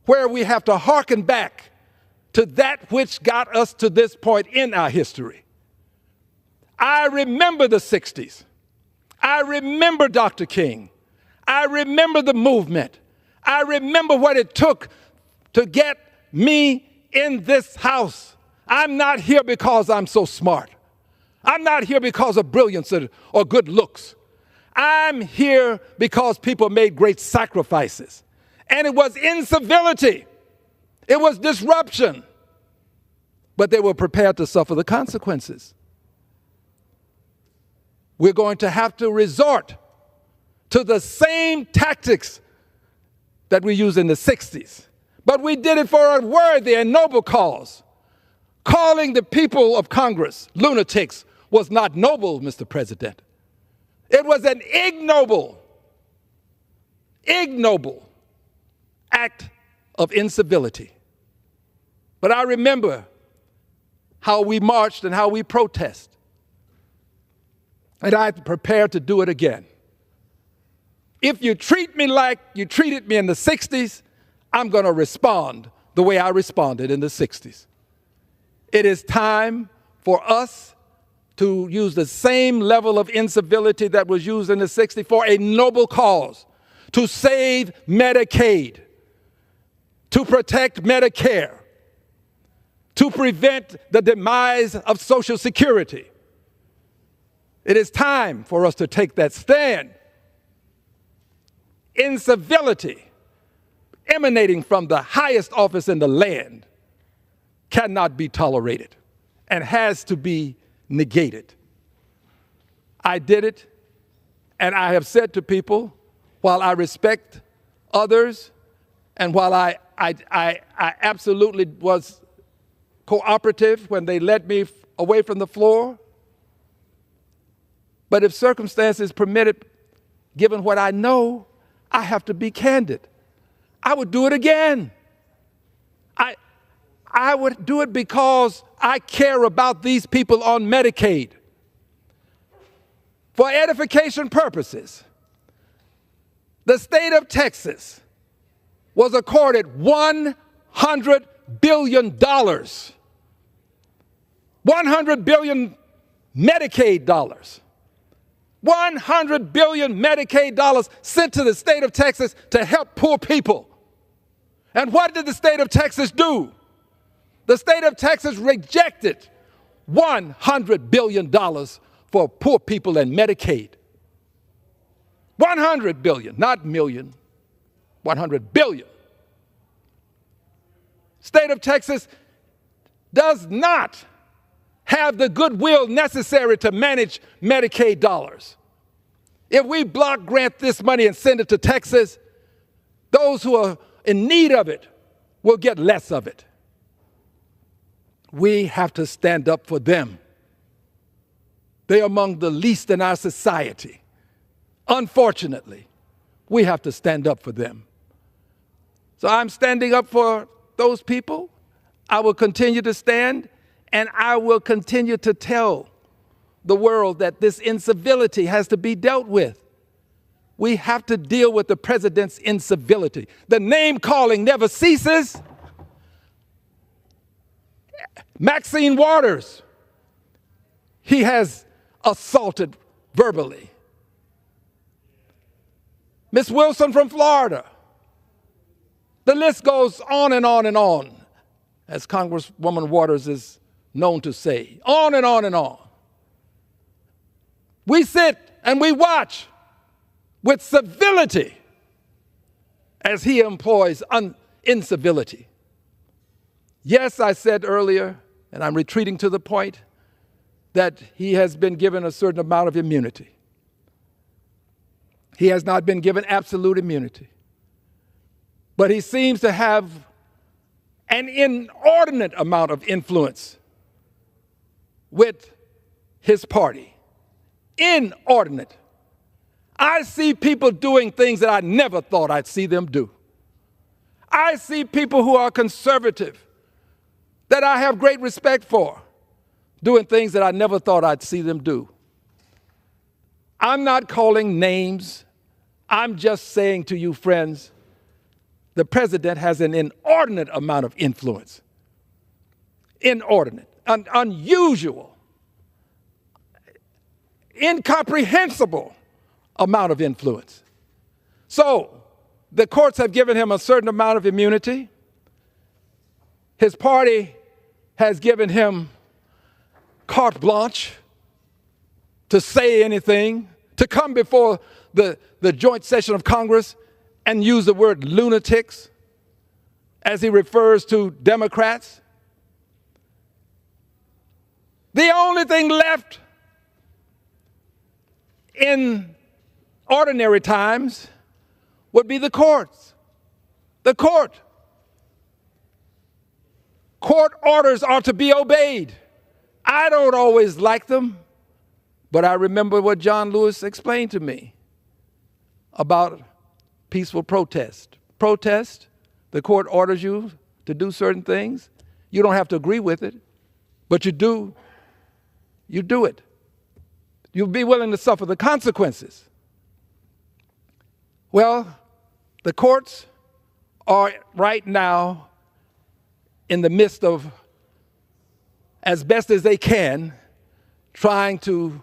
where we have to hearken back to that which got us to this point in our history. I remember the 60s. I remember Dr. King. I remember the movement. I remember what it took to get me in this house. I'm not here because I'm so smart. I'm not here because of brilliance or good looks. I'm here because people made great sacrifices. And it was incivility. It was disruption. But they were prepared to suffer the consequences. We're going to have to resort to the same tactics that we used in the 60s. But we did it for a worthy and noble cause. Calling the people of Congress lunatics was not noble, Mr. President. It was an ignoble act of incivility. But I remember how we marched and how we protested. And I'm prepared to do it again. If you treat me like you treated me in the 60s, I'm going to respond the way I responded in the 60s. It is time for us to use the same level of incivility that was used in the 60s for a noble cause, to save Medicaid, to protect Medicare, to prevent the demise of Social Security. It is time for us to take that stand. Incivility emanating from the highest office in the land cannot be tolerated and has to be negated. I did it, and I have said to people, while I respect others, and while I absolutely was cooperative when they led me away from the floor, but if circumstances permitted, given what I know, I have to be candid. I would do it again. I would do it because I care about these people on Medicaid. For edification purposes, the state of Texas was accorded $100 billion. 100 billion Medicaid dollars. 100 billion Medicaid dollars sent to the state of Texas to help poor people. And what did the state of Texas do? The state of Texas rejected $100 billion for poor people and Medicaid. 100 billion, not million, 100 billion. State of Texas does not have the goodwill necessary to manage Medicaid dollars. If we block grant this money and send it to Texas, those who are in need of it will get less of it. We have to stand up for them. They are among the least in our society. Unfortunately, we have to stand up for them. So I'm standing up for those people. I will continue to stand, and I will continue to tell the world that this incivility has to be dealt with. We have to deal with the president's incivility. The name calling never ceases. Maxine Waters, he has assaulted verbally. Miss Wilson from Florida. The list goes on and on and on, as Congresswoman Waters is known to say. On and on and on. We sit and we watch with civility as he employs incivility. Yes, I said earlier, and I'm retreating to the point, that he has been given a certain amount of immunity. He has not been given absolute immunity. But he seems to have an inordinate amount of influence with his party. Inordinate. I see people doing things that I never thought I'd see them do. I see people who are conservative, that I have great respect for, doing things that I never thought I'd see them do. I'm not calling names. I'm just saying to you, friends, the president has an inordinate amount of influence. Inordinate, unusual, incomprehensible amount of influence. So the courts have given him a certain amount of immunity. His party has given him carte blanche to say anything, to come before the joint session of Congress and use the word lunatics as he refers to Democrats. The only thing left in ordinary times would be the courts. The court. Court orders are to be obeyed. I don't always like them, but I remember what John Lewis explained to me about peaceful protest. Protest, the court orders you to do certain things. You don't have to agree with it, but you do it. You'll be willing to suffer the consequences. Well, the courts are right now in the midst of, as best as they can, trying to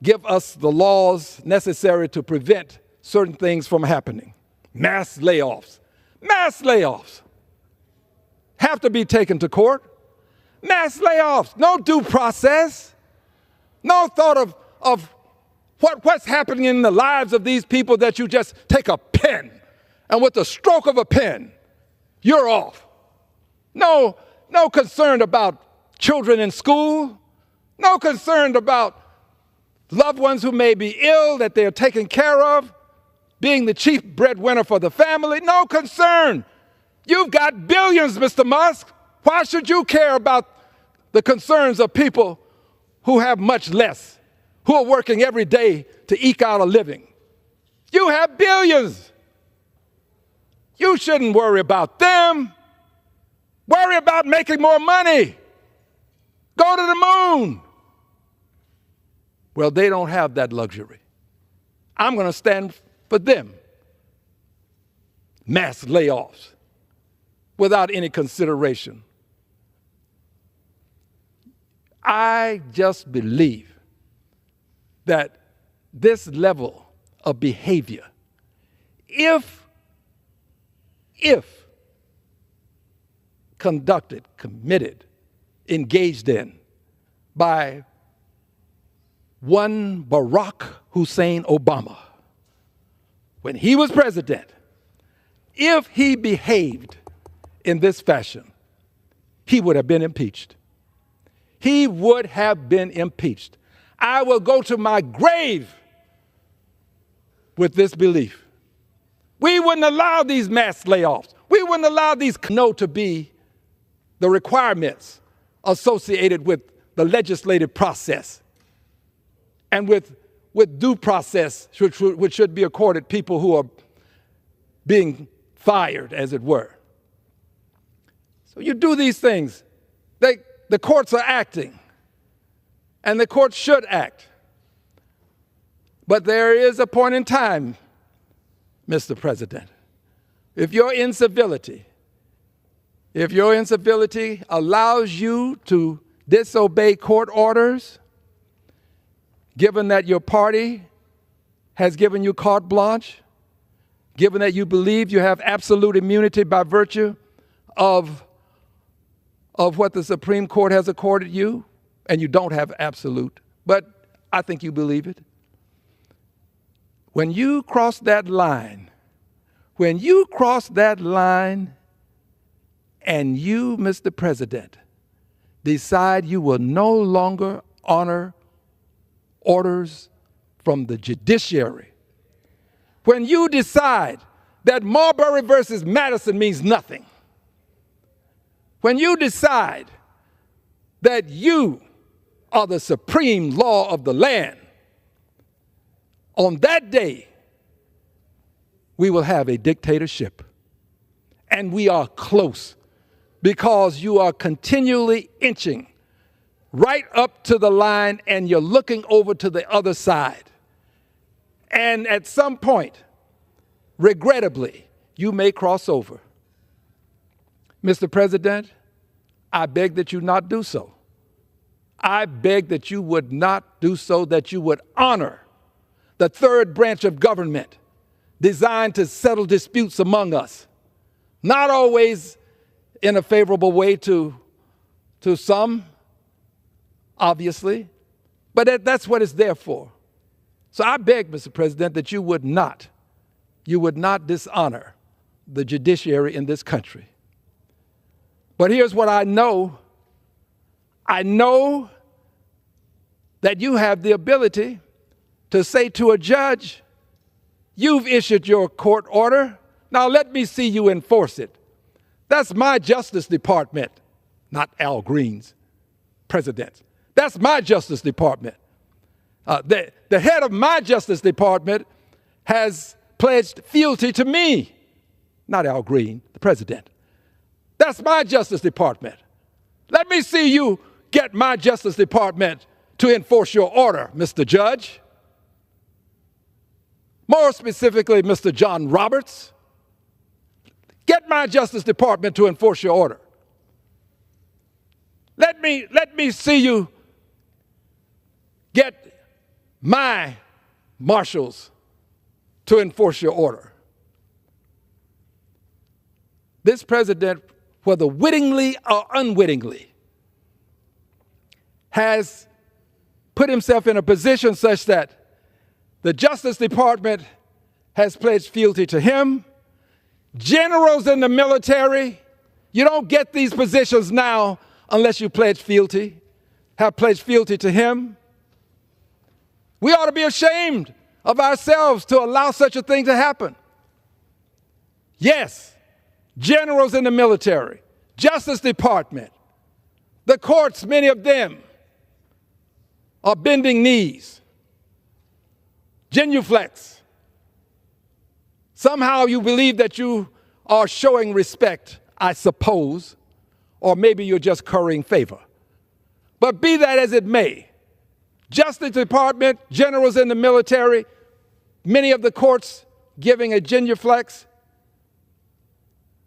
give us the laws necessary to prevent certain things from happening. Mass layoffs. Mass layoffs have to be taken to court. Mass layoffs. No due process. No thought of what's happening in the lives of these people, that you just take a pen and with the stroke of a pen, you're off. No concern about children in school. No concern about loved ones who may be ill that they're taken care of, being the chief breadwinner for the family. No concern. You've got billions, Mr. Musk. Why should you care about the concerns of people who have much less, who are working every day to eke out a living? You have billions. You shouldn't worry about them. Worry about making more money. Go to the moon. Well, they don't have that luxury. I'm going to stand for them. Mass layoffs without any consideration. I just believe that this level of behavior, if conducted, committed, engaged in by one Barack Hussein Obama, when he was president, if he behaved in this fashion, he would have been impeached. He would have been impeached. I will go to my grave with this belief. We wouldn't allow these mass layoffs. We wouldn't allow these to be the requirements associated with the legislative process and with due process, which should be accorded people who are being fired, as it were. So you do these things. The courts are acting, and the courts should act. But there is a point in time, Mr. President, if your incivility allows you to disobey court orders, given that your party has given you carte blanche, given that you believe you have absolute immunity by virtue of what the Supreme Court has accorded you, and you don't have absolute, but I think you believe it. When you cross that line, and you, Mr. President, decide you will no longer honor orders from the judiciary, when you decide that Marbury versus Madison means nothing, when you decide that you are the supreme law of the land, on that day, we will have a dictatorship. and we are close because you are continually inching right up to the line and you're looking over to the other side. And at some point, regrettably, you may cross over. Mr. President, I beg that you not do so. I beg that you would not do so, that you would honor the third branch of government designed to settle disputes among us, not always in a favorable way to some, obviously, but that's what it's there for. So I beg, Mr. President, that you would not dishonor the judiciary in this country. But here's what I know. I know that you have the ability to say to a judge, you've issued your court order, now let me see you enforce it. That's my Justice Department, not Al Green's, President. That's my Justice Department. The head of my Justice Department has pledged fealty to me, not Al Green, the President. That's my Justice Department. Let me see you get my Justice Department to enforce your order, Mr. Judge. More specifically, Mr. John Roberts, get my Justice Department to enforce your order. Let me see you get my marshals to enforce your order. This president, whether wittingly or unwittingly, has put himself in a position such that the Justice Department has pledged fealty to him. Generals in the military, you don't get these positions now unless you pledge fealty, have pledged fealty to him. We ought to be ashamed of ourselves to allow such a thing to happen. Yes, generals in the military, Justice Department, the courts, many of them are bending knees, genuflex. Somehow you believe that you are showing respect, I suppose, or maybe you're just currying favor. But be that as it may, Justice Department, generals in the military, many of the courts giving a genuflex,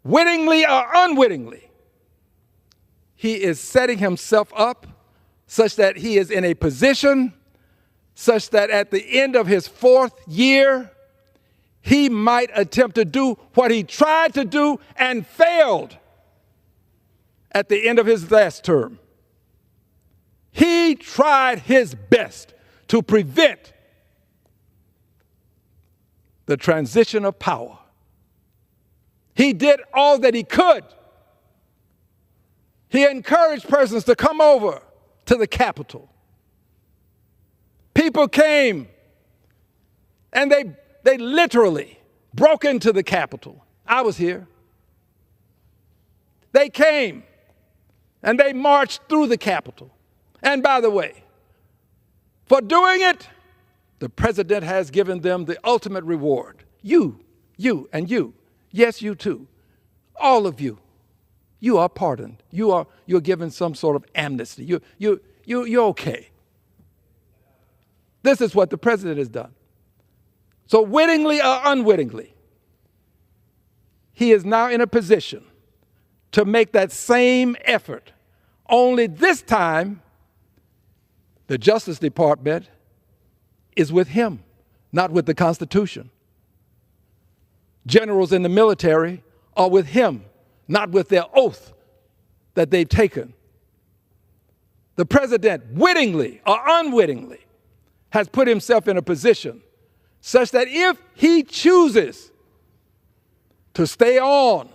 wittingly or unwittingly, he is setting himself up such that he is in a position such that at the end of his fourth year, he might attempt to do what he tried to do and failed at the end of his last term. He tried his best to prevent the transition of power. He did all that he could. He encouraged persons to come over to the Capitol. People came and they literally broke into the Capitol. I was here. They came and they marched through the Capitol. And by the way, for doing it, the president has given them the ultimate reward. You, and you. Yes, you too. All of you. You are pardoned. You're given some sort of amnesty. You're okay. This is what the president has done. So wittingly or unwittingly, he is now in a position to make that same effort. Only this time, the Justice Department is with him, not with the Constitution. Generals in the military are with him, not with their oath that they've taken. The president, wittingly or unwittingly, has put himself in a position such that if he chooses to stay on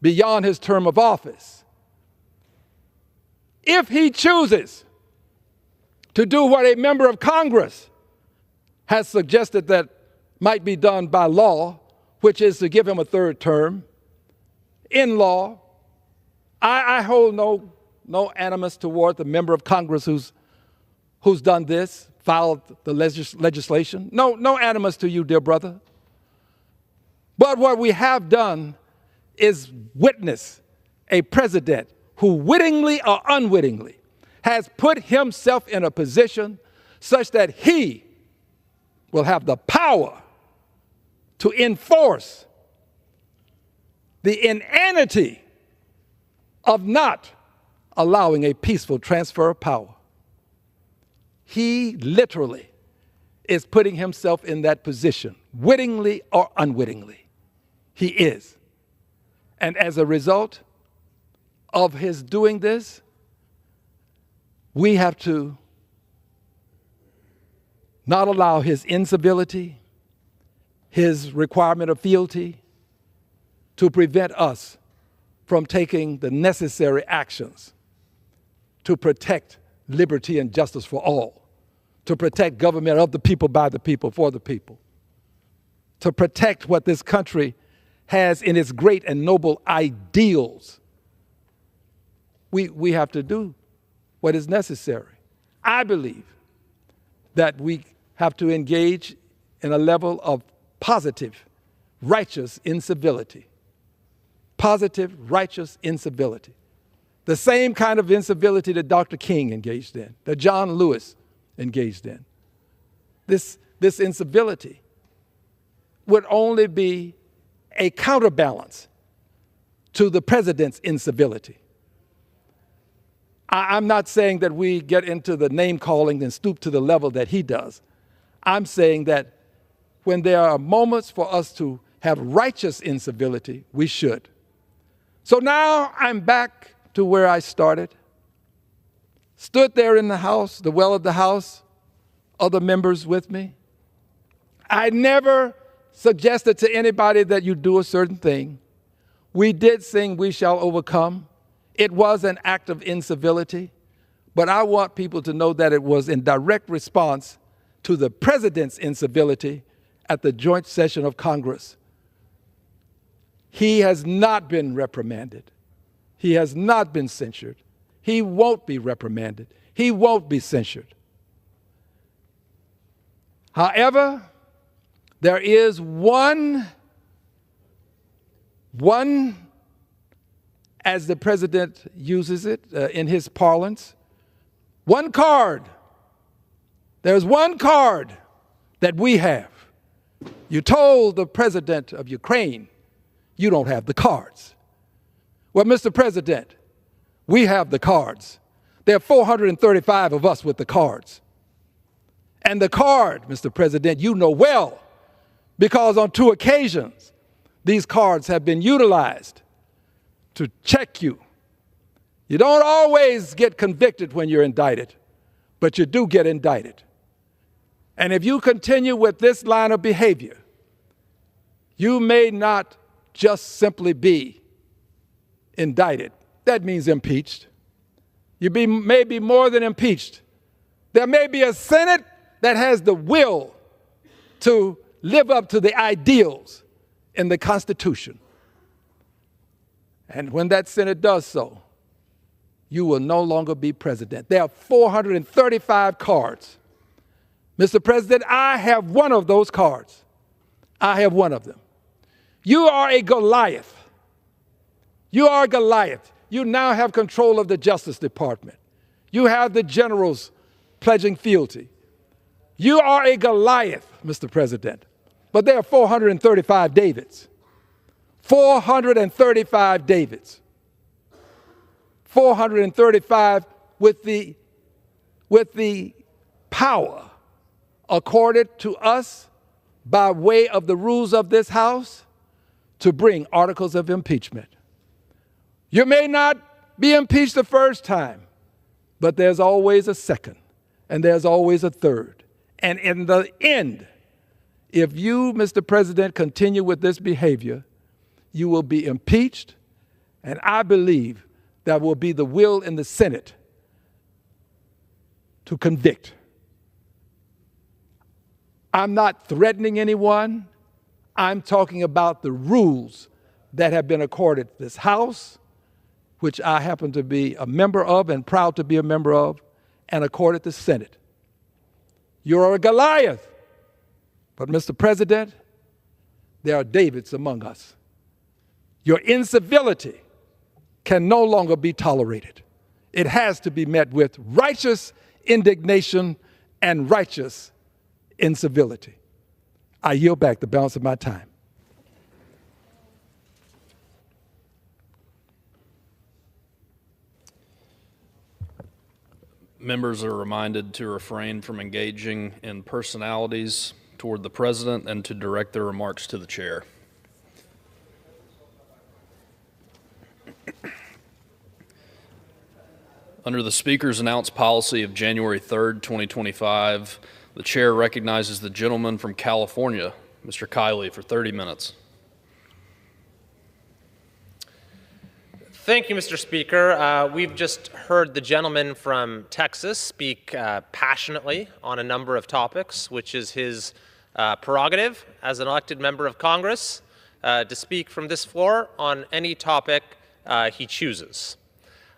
beyond his term of office, if he chooses to do what a member of Congress has suggested that might be done by law, which is to give him a third term, in law, I hold no animus toward the member of Congress who's done this, filed the legislation. No animus to you, dear brother. But what we have done is witness a president who wittingly or unwittingly has put himself in a position such that he will have the power to enforce the inanity of not allowing a peaceful transfer of power. He literally is putting himself in that position, wittingly or unwittingly. He is. And as a result of his doing this, we have to not allow his incivility, his requirement of fealty, to prevent us from taking the necessary actions to protect liberty and justice for all, to protect government of the people, by the people, for the people, to protect what this country has in its great and noble ideals. We have to do what is necessary. I believe that we have to engage in a level of positive, righteous incivility. Positive, righteous incivility. The same kind of incivility that Dr. King engaged in, that John Lewis engaged in. This incivility would only be a counterbalance to the president's incivility. I'm not saying that we get into the name calling and stoop to the level that he does. I'm saying that when there are moments for us to have righteous incivility, we should. So now I'm back to where I started. Stood there in the House, the well of the House, other members with me. I never suggested to anybody that you do a certain thing. We did sing "We Shall Overcome." It was an act of incivility, but I want people to know that it was in direct response to the president's incivility at the joint session of Congress. He has not been reprimanded. He has not been censured. He won't be reprimanded. He won't be censured. However, there is one, as the president uses it in his parlance, one card. There's one card that we have. You told the president of Ukraine, you don't have the cards. Well, Mr. President, we have the cards. There are 435 of us with the cards. And the card, Mr. President, you know well, because on 2 occasions, these cards have been utilized to check you. You don't always get convicted when you're indicted, but you do get indicted. And if you continue with this line of behavior, you may not just simply be indicted. That means impeached. You may be more than impeached. There may be a Senate that has the will to live up to the ideals in the Constitution. And when that Senate does so, you will no longer be president. There are 435 cards. Mr. President, I have one of those cards. I have one of them. You are a Goliath. You are Goliath. You now have control of the Justice Department. You have the generals pledging fealty. You are a Goliath, Mr. President. But there are 435 Davids. 435 Davids. 435 with the power accorded to us by way of the rules of this House to bring articles of impeachment. You may not be impeached the first time, but there's always a second, and there's always a third. And in the end, if you, Mr. President, continue with this behavior, you will be impeached, and I believe that will be the will in the Senate to convict. I'm not threatening anyone. I'm talking about the rules that have been accorded this House, which I happen to be a member of and proud to be a member of, and accorded the Senate. You're a Goliath, but Mr. President, there are Davids among us. Your incivility can no longer be tolerated. It has to be met with righteous indignation and righteous incivility. I yield back the balance of my time. Members are reminded to refrain from engaging in personalities toward the President and to direct their remarks to the Chair. Under the Speaker's announced policy of January 3rd, 2025, the Chair recognizes the gentleman from California, Mr. Kiley, for 30 minutes. Thank you, Mr. Speaker. We've just heard the gentleman from Texas speak passionately on a number of topics, which is his prerogative as an elected member of Congress to speak from this floor on any topic he chooses.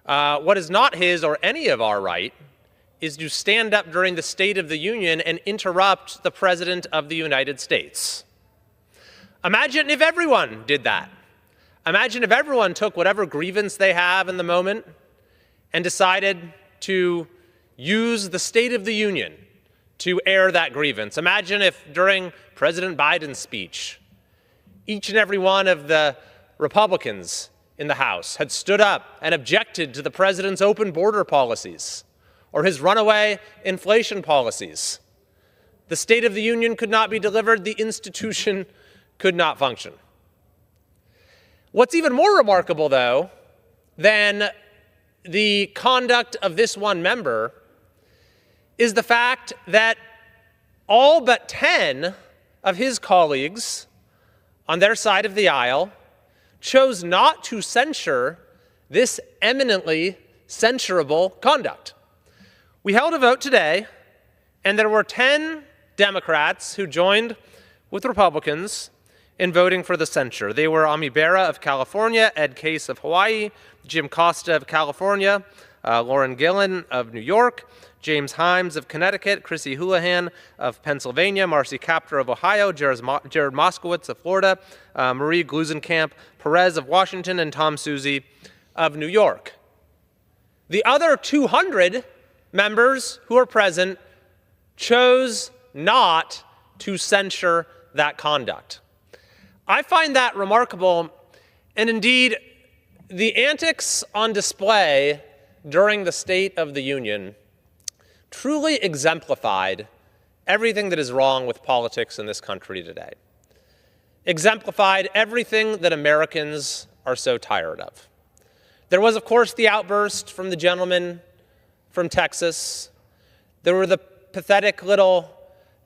What is not his or any of our right is to stand up during the State of the Union and interrupt the President of the United States. Imagine if everyone did that. Imagine if everyone took whatever grievance they have in the moment and decided to use the State of the Union to air that grievance. Imagine if during President Biden's speech, each and every one of the Republicans in the House had stood up and objected to the President's open border policies or his runaway inflation policies. The State of the Union could not be delivered, the institution could not function. What's even more remarkable, though, than the conduct of this one member is the fact that all but 10 of his colleagues on their side of the aisle chose not to censure this eminently censurable conduct. We held a vote today, and there were 10 Democrats who joined with Republicans in voting for the censure. They were Ami Bera of California, Ed Case of Hawaii, Jim Costa of California, Lauren Gillen of New York, James Himes of Connecticut, Chrissy Houlihan of Pennsylvania, Marcy Kaptur of Ohio, Jared Moskowitz of Florida, Marie Glusenkamp Perez of Washington, and Tom Suzy of New York. The other 200 members who are present chose not to censure that conduct. I find that remarkable, and indeed, the antics on display during the State of the Union truly exemplified everything that is wrong with politics in this country today. Exemplified everything that Americans are so tired of. There was, of course, the outburst from the gentleman from Texas. There were the pathetic little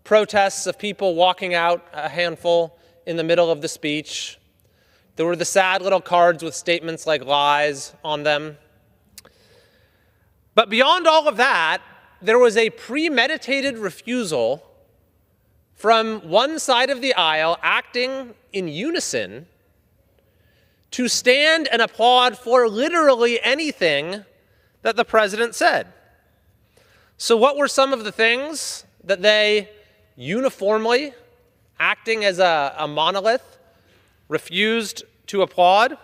protests of people walking out, a handful, in the middle of the speech. There were the sad little cards with statements like lies on them. But beyond all of that, there was a premeditated refusal from one side of the aisle, acting in unison, to stand and applaud for literally anything that the president said. So what were some of the things that they uniformly, acting as a monolith, refused to applaud?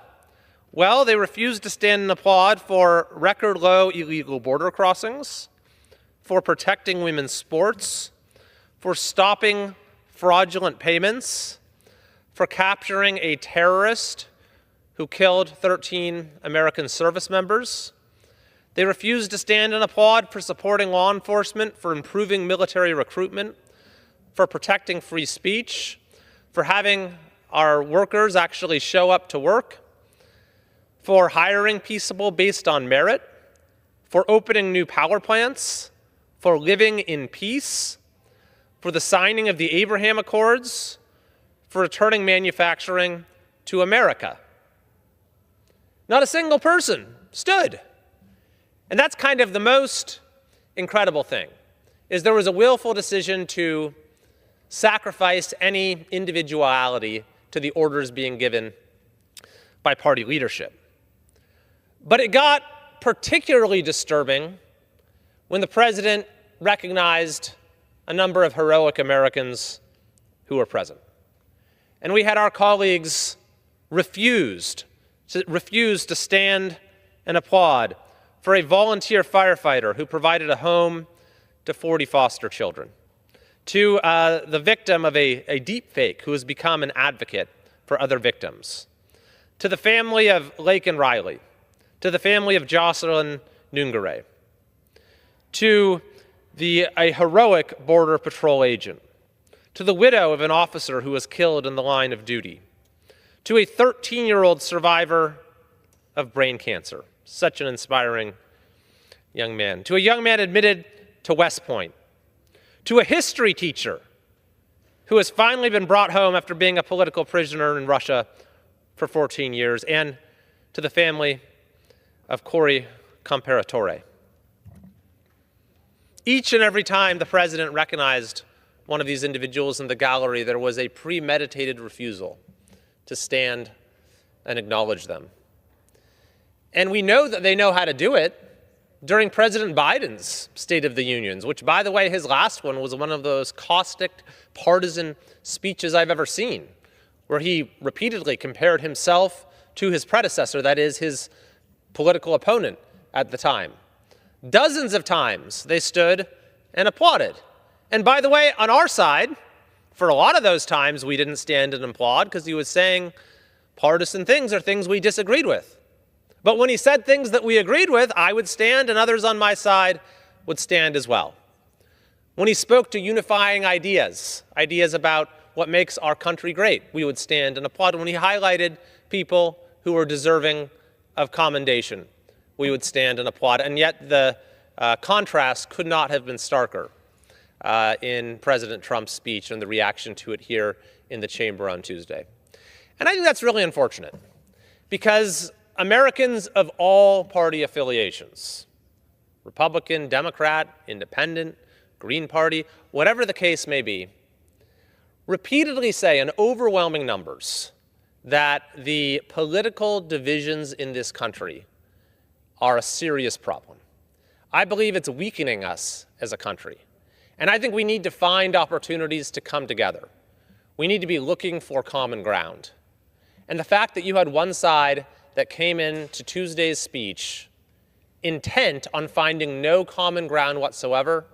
Well, they refused to stand and applaud for record-low illegal border crossings, for protecting women's sports, for stopping fraudulent payments, for capturing a terrorist who killed 13 American service members. They refused to stand and applaud for supporting law enforcement, for improving military recruitment, for protecting free speech, for having our workers actually show up to work, for hiring peaceable based on merit, for opening new power plants, for living in peace, for the signing of the Abraham Accords, for returning manufacturing to America. Not a single person stood. And that's kind of the most incredible thing, is there was a willful decision to sacrifice any individuality to the orders being given by party leadership. But it got particularly disturbing when the president recognized a number of heroic Americans who were present. And we had our colleagues refused refused to stand and applaud for a volunteer firefighter who provided a home to 40 foster children, to the victim of a deep fake who has become an advocate for other victims, to the family of Lake and Riley, to the family of Jocelyn Nungare, to a heroic Border Patrol agent, to the widow of an officer who was killed in the line of duty, to a 13-year-old survivor of brain cancer, such an inspiring young man, to a young man admitted to West Point, to a history teacher who has finally been brought home after being a political prisoner in Russia for 14 years, and to the family of Corey Comparatore. Each and every time the president recognized one of these individuals in the gallery, there was a premeditated refusal to stand and acknowledge them. And we know that they know how to do it during President Biden's State of the Unions, which, by the way, his last one was one of those caustic, partisan speeches I've ever seen, where he repeatedly compared himself to his predecessor, that is, his political opponent at the time. Dozens of times they stood and applauded. And by the way, on our side, for a lot of those times we didn't stand and applaud because he was saying partisan things or things we disagreed with. But when he said things that we agreed with, I would stand and others on my side would stand as well. When he spoke to unifying ideas about what makes our country great, we would stand and applaud. When he highlighted people who were deserving of commendation, we would stand and applaud. And yet the contrast could not have been starker in President Trump's speech and the reaction to it here in the chamber on Tuesday. And I think that's really unfortunate because Americans of all party affiliations, Republican, Democrat, Independent, Green Party, whatever the case may be, repeatedly say in overwhelming numbers that the political divisions in this country are a serious problem. I believe it's weakening us as a country. And I think we need to find opportunities to come together. We need to be looking for common ground. And the fact that you had one side that came into Tuesday's speech intent on finding no common ground whatsoever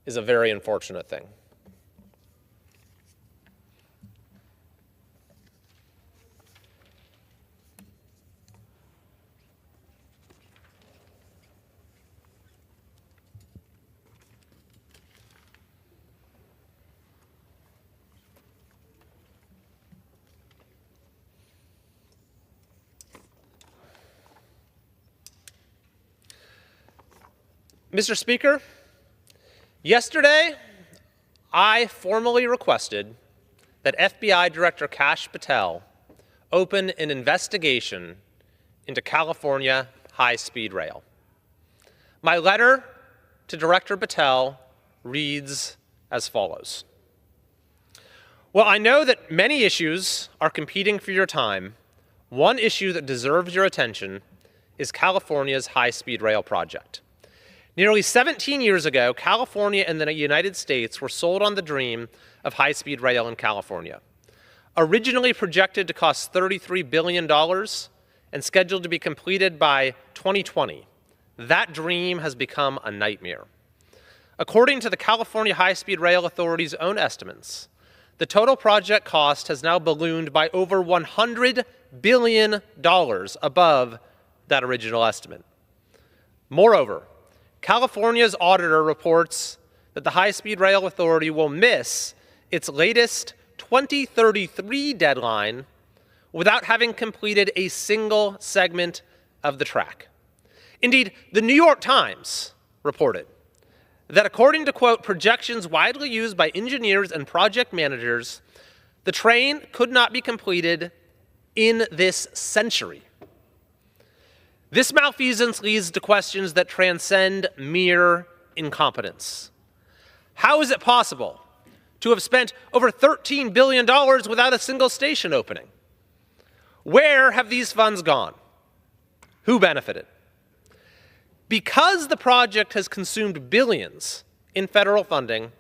is a very unfortunate thing. Mr. Speaker, yesterday I formally requested that FBI Director Kash Patel open an investigation into California high-speed rail. My letter to Director Patel reads as follows. Well, I know that many issues are competing for your time. One issue that deserves your attention is California's high-speed rail project. Nearly 17 years ago, California and the United States were sold on the dream of high-speed rail in California. Originally projected to cost $33 billion and scheduled to be completed by 2020, that dream has become a nightmare. According to the California High-Speed Rail Authority's own estimates, the total project cost has now ballooned by over $100 billion above that original estimate. Moreover, California's auditor reports that the High-Speed Rail Authority will miss its latest 2033 deadline without having completed a single segment of the track. Indeed, the New York Times reported that according to, quote, projections widely used by engineers and project managers, the train could not be completed in this century. This malfeasance leads to questions that transcend mere incompetence. How is it possible to have spent over $13 billion without a single station opening? Where have these funds gone? Who benefited? Because the project has consumed billions in federal funding,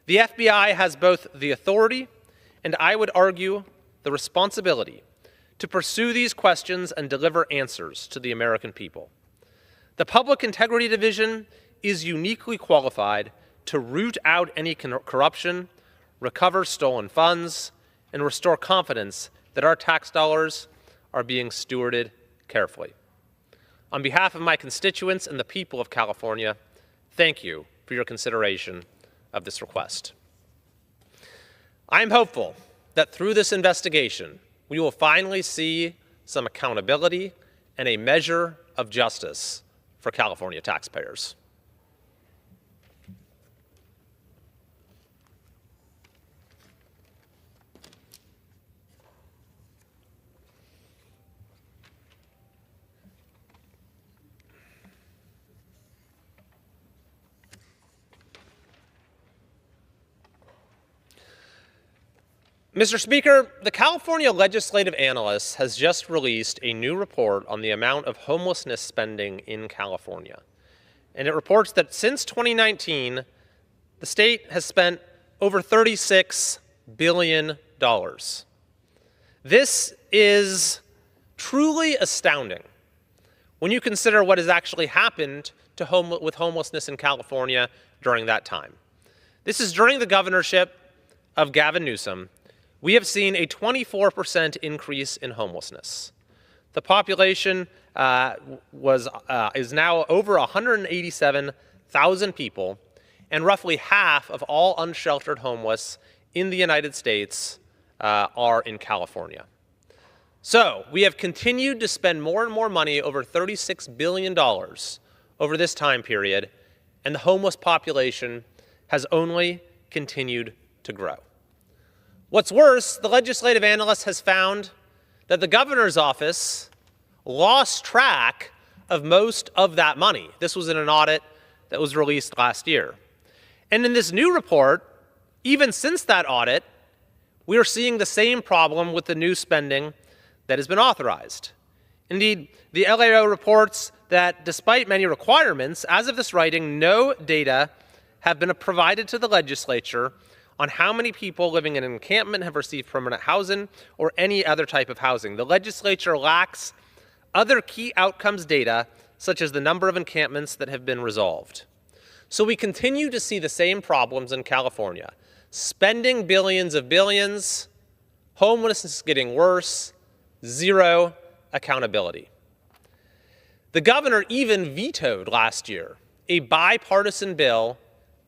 the FBI has both the authority and, I would argue, the responsibility to pursue these questions and deliver answers to the American people. The Public Integrity Division is uniquely qualified to root out any corruption, recover stolen funds, and restore confidence that our tax dollars are being stewarded carefully. On behalf of my constituents and the people of California, thank you for your consideration of this request. I am hopeful that through this investigation, we will finally see some accountability and a measure of justice for California taxpayers. Mr. Speaker, the California Legislative Analyst has just released a new report on the amount of homelessness spending in California. And it reports that since 2019, the state has spent over $36 billion. This is truly astounding when you consider what has actually happened with homelessness in California during that time. This is during the governorship of Gavin Newsom. We have seen a 24% increase in homelessness. The population is now over 187,000 people, and roughly half of all unsheltered homeless in the United States are in California. So we have continued to spend more and more money, over $36 billion over this time period, and the homeless population has only continued to grow. What's worse, the legislative analyst has found that the governor's office lost track of most of that money. This was in an audit that was released last year. And in this new report, even since that audit, we are seeing the same problem with the new spending that has been authorized. Indeed, the LAO reports that despite many requirements, as of this writing, no data have been provided to the legislature on how many people living in an encampment have received permanent housing or any other type of housing. The legislature lacks other key outcomes data, such as the number of encampments that have been resolved. So we continue to see the same problems in California. Spending billions of billions, homelessness getting worse, zero accountability. The governor even vetoed last year a bipartisan bill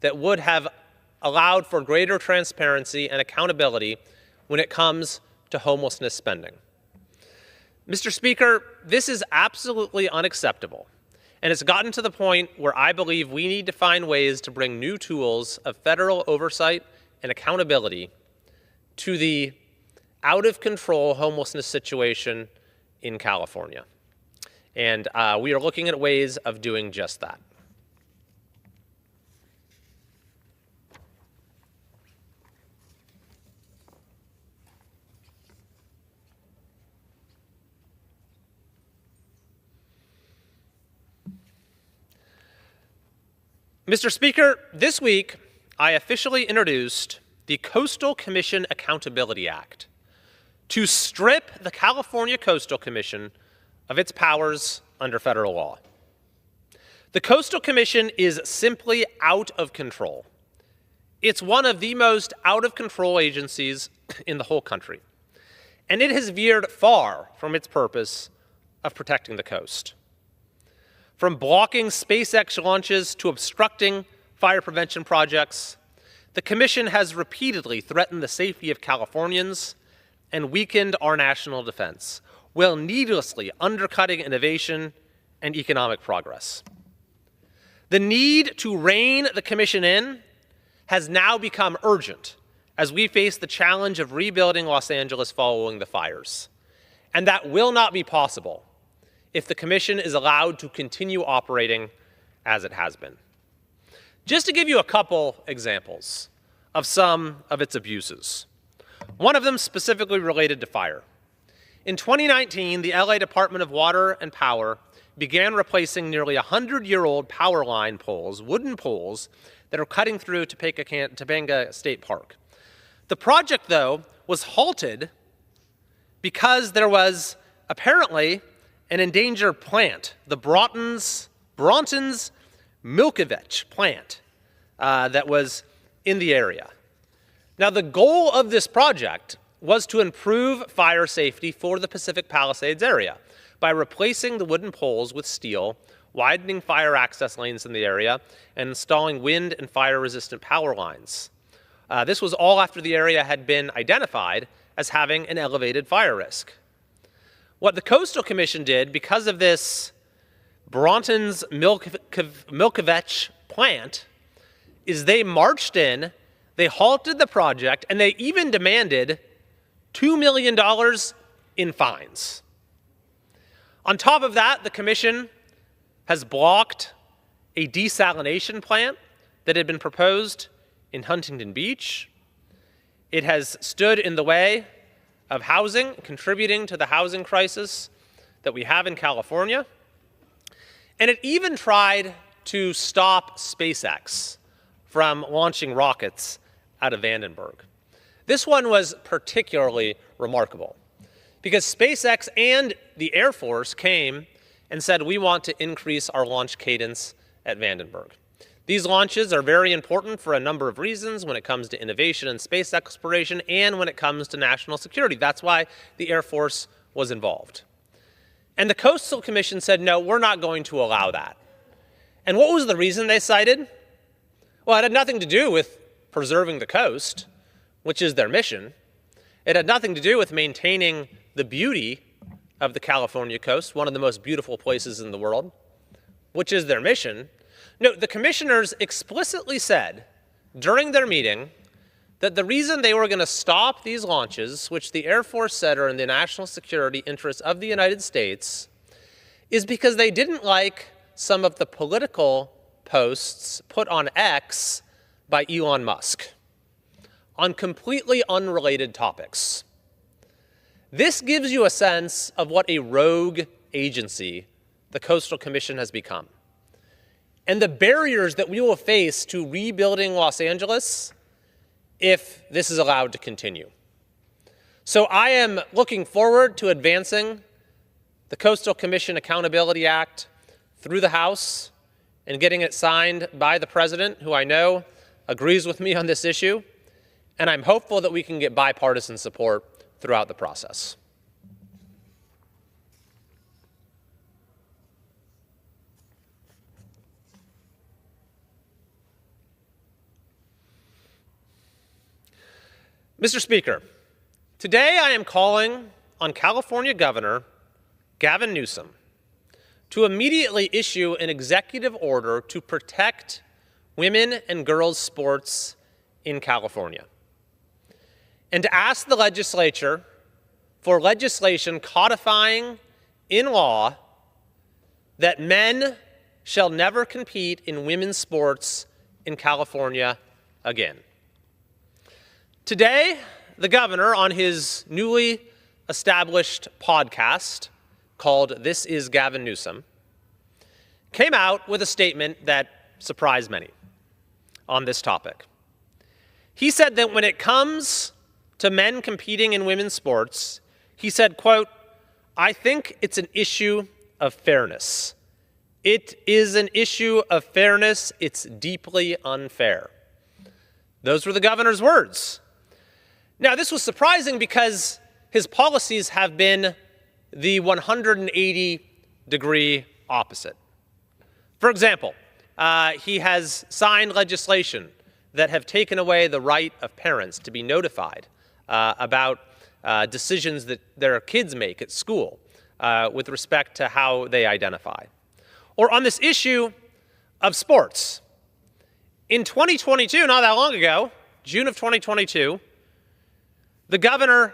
that would have allowed for greater transparency and accountability when it comes to homelessness spending. Mr. Speaker, this is absolutely unacceptable, and it's gotten to the point where I believe we need to find ways to bring new tools of federal oversight and accountability to the out-of-control homelessness situation in California. And we are looking at ways of doing just that. Mr. Speaker, this week I officially introduced the Coastal Commission Accountability Act to strip the California Coastal Commission of its powers under federal law. The Coastal Commission is simply out of control. It's one of the most out-of-control agencies in the whole country, and it has veered far from its purpose of protecting the coast. From blocking SpaceX launches to obstructing fire prevention projects, the Commission has repeatedly threatened the safety of Californians and weakened our national defense, while needlessly undercutting innovation and economic progress. The need to rein the Commission in has now become urgent as we face the challenge of rebuilding Los Angeles following the fires. And that will not be possible if the Commission is allowed to continue operating as it has been. Just to give you a couple examples of some of its abuses, one of them specifically related to fire. In 2019, the LA Department of Water and Power began replacing nearly 100-year-old power line poles, wooden poles, that are cutting through Topanga State Park. The project, though, was halted because there was apparently an endangered plant, the Broughton's Milkovich plant that was in the area. Now, the goal of this project was to improve fire safety for the Pacific Palisades area by replacing the wooden poles with steel, widening fire access lanes in the area, and installing wind and fire-resistant power lines. This was all after the area had been identified as having an elevated fire risk. What the Coastal Commission did, because of this Broughton's Milkovich plant, is they marched in, they halted the project, and they even demanded $2 million in fines. On top of that, the commission has blocked a desalination plant that had been proposed in Huntington Beach. It has stood in the way of housing, contributing to the housing crisis that we have in California. And it even tried to stop SpaceX from launching rockets out of Vandenberg. This one was particularly remarkable because SpaceX and the Air Force came and said, we want to increase our launch cadence at Vandenberg. These launches are very important for a number of reasons when it comes to innovation and space exploration and when it comes to national security. That's why the Air Force was involved. And the Coastal Commission said, no, we're not going to allow that. And what was the reason they cited? Well, it had nothing to do with preserving the coast, which is their mission. It had nothing to do with maintaining the beauty of the California coast, one of the most beautiful places in the world, which is their mission. No, the commissioners explicitly said during their meeting that the reason they were going to stop these launches, which the Air Force said are in the national security interests of the United States, is because they didn't like some of the political posts put on X by Elon Musk on completely unrelated topics. This gives you a sense of what a rogue agency the Coastal Commission has become, and the barriers that we will face to rebuilding Los Angeles if this is allowed to continue. So I am looking forward to advancing the Coastal Commission Accountability Act through the House and getting it signed by the President, who I know agrees with me on this issue, and I'm hopeful that we can get bipartisan support throughout the process. Mr. Speaker, today I am calling on California Governor Gavin Newsom to immediately issue an executive order to protect women and girls' sports in California, and to ask the legislature for legislation codifying in law that men shall never compete in women's sports in California again. Today, the governor, on his newly established podcast called This Is Gavin Newsom, came out with a statement that surprised many on this topic. He said that when it comes to men competing in women's sports, he said, quote, I think it's an issue of fairness. It is an issue of fairness. It's deeply unfair. Those were the governor's words. Now, this was surprising because his policies have been the 180-degree opposite. For example, he has signed legislation that have taken away the right of parents to be notified about decisions that their kids make at school with respect to how they identify. Or on this issue of sports. In 2022, not that long ago, June of 2022, the governor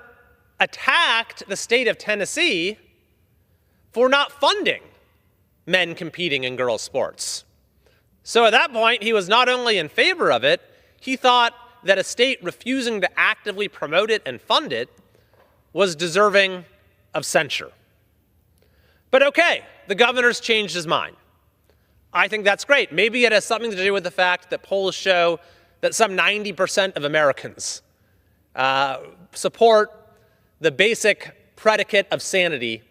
attacked the state of Tennessee for not funding men competing in girls' sports. So at that point, he was not only in favor of it, he thought that a state refusing to actively promote it and fund it was deserving of censure. But okay, the governor's changed his mind. I think that's great. Maybe it has something to do with the fact that polls show that some 90% of Americans support the basic predicate of sanity